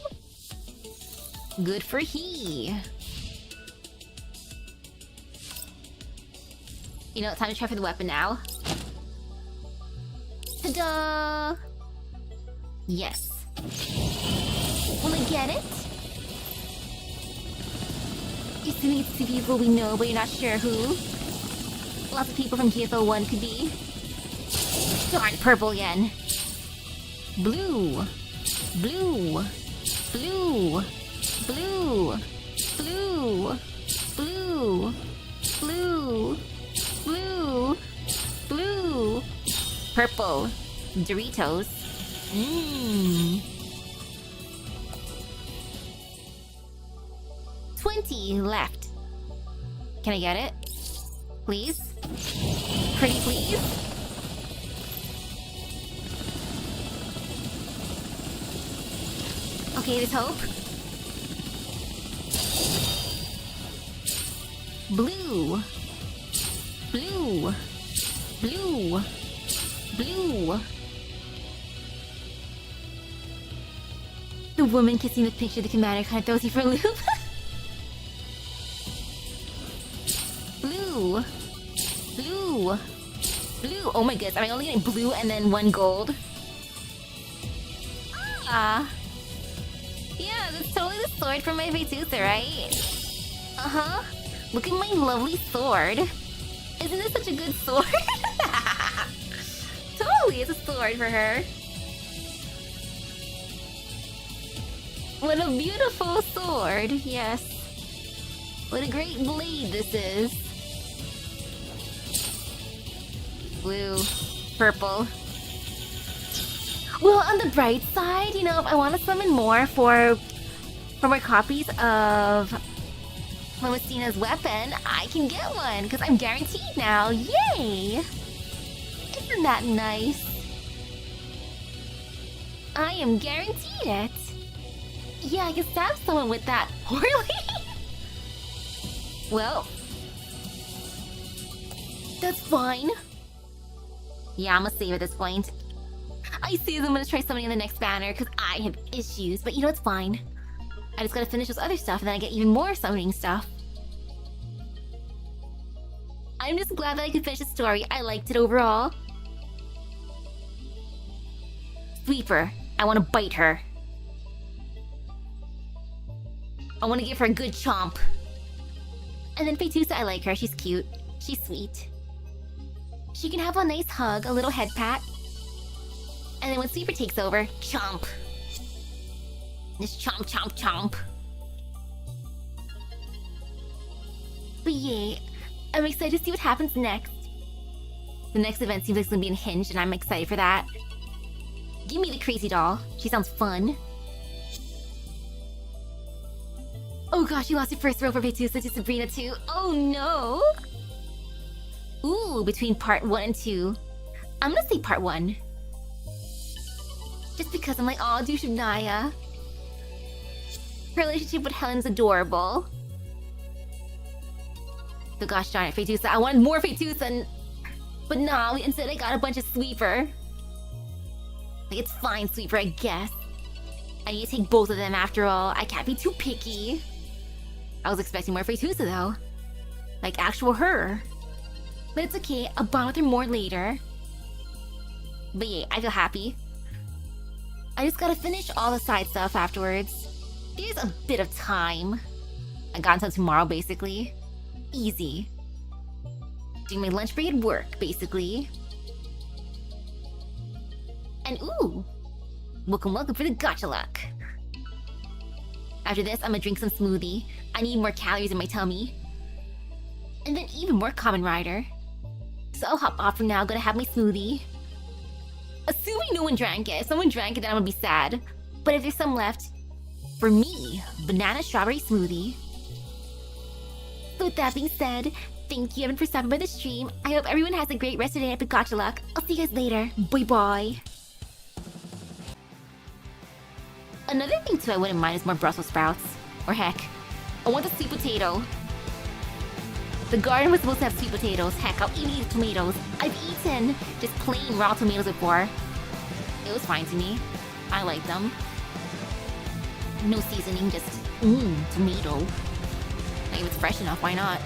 Good for he. You know, time to try for the weapon now. Ta-da! Yes. Will I get it? You're assuming it's two people we know, but you're not sure who. Lots of people from GFO 1 could be. Darn, purple again. Blue. Blue. Blue. Blue. Blue. Blue. Blue. Blue. Blue. Purple. Doritos. Mmm. 20 left. Can I get it? Please? Pretty please? Okay, there's hope. Blue. Blue. Blue. Blue. The woman kissing the picture of the commander kind of throws you for a loop. Blue. Blue. Blue. Oh my goodness, am I only getting blue and then 1 gold? Ah. Yeah, that's totally the sword from my Phaetusa, right? Uh-huh. Look at my lovely sword. Isn't this such a good sword? Totally, it's a sword for her. What a beautiful sword, yes. What a great blade this is. Blue. Purple. Well, on the bright side, you know, if I want to summon more for more copies of Messina's weapon, I can get one, because I'm guaranteed now. Yay! Isn't that nice? I am guaranteed it. Yeah, I can stab someone with that poorly. Well, that's fine. Yeah, I'm gonna save at this point. I see I'm gonna try something in the next banner because I have issues, but you know it's fine. I just gotta finish this other stuff and then I get even more summoning stuff. I'm just glad that I could finish the story. I liked it overall. Sweeper. I want to bite her. I want to give her a good chomp. And then Phaetusa, I like her. She's cute. She's sweet. She can have a nice hug, a little head pat. And then when Sweeper takes over, chomp. Just chomp, chomp, chomp. But yeah, I'm excited to see what happens next. The next event seems like it's gonna be unhinged, and I'm excited for that. Give me the crazy doll. She sounds fun. Oh gosh, you lost your first row for Phaetusa to Sabrina too. Oh no! Ooh, between part 1 and 2. I'm gonna say part 1. Just because I'm like, aw, douche of Naya. Her relationship with Helen's adorable. So gosh darn it, Phaetusa. I wanted more Phaetusa, but nah, instead I got a bunch of Sweeper. Like, it's fine, Sweeper, I guess. I need to take both of them after all. I can't be too picky. I was expecting more Phaetusa though. Like actual her. But it's okay, I'll bond with her more later. But yeah, I feel happy. I just gotta finish all the side stuff afterwards. There's a bit of time. I got until tomorrow, basically. Easy. Doing my lunch break at work, basically. And ooh! Welcome for the gacha luck. After this, I'm gonna drink some smoothie. I need more calories in my tummy. And then even more Kamen Rider. So I'll hop off for now, gonna have my smoothie. Assuming no one drank it. If someone drank it, then I'm gonna be sad. But if there's some left, for me, banana strawberry smoothie. So with that being said, thank you everyone for stopping by the stream. I hope everyone has a great rest of the day at Gacha Luck. I'll see you guys later. Bye bye. Another thing too I wouldn't mind is more Brussels sprouts. Or heck, I want a sweet potato. The garden was supposed to have sweet potatoes. Heck, I'll even eat tomatoes. I've eaten just plain raw tomatoes before. It was fine to me. I like them. No seasoning, just tomato. Like, if it's fresh enough, why not?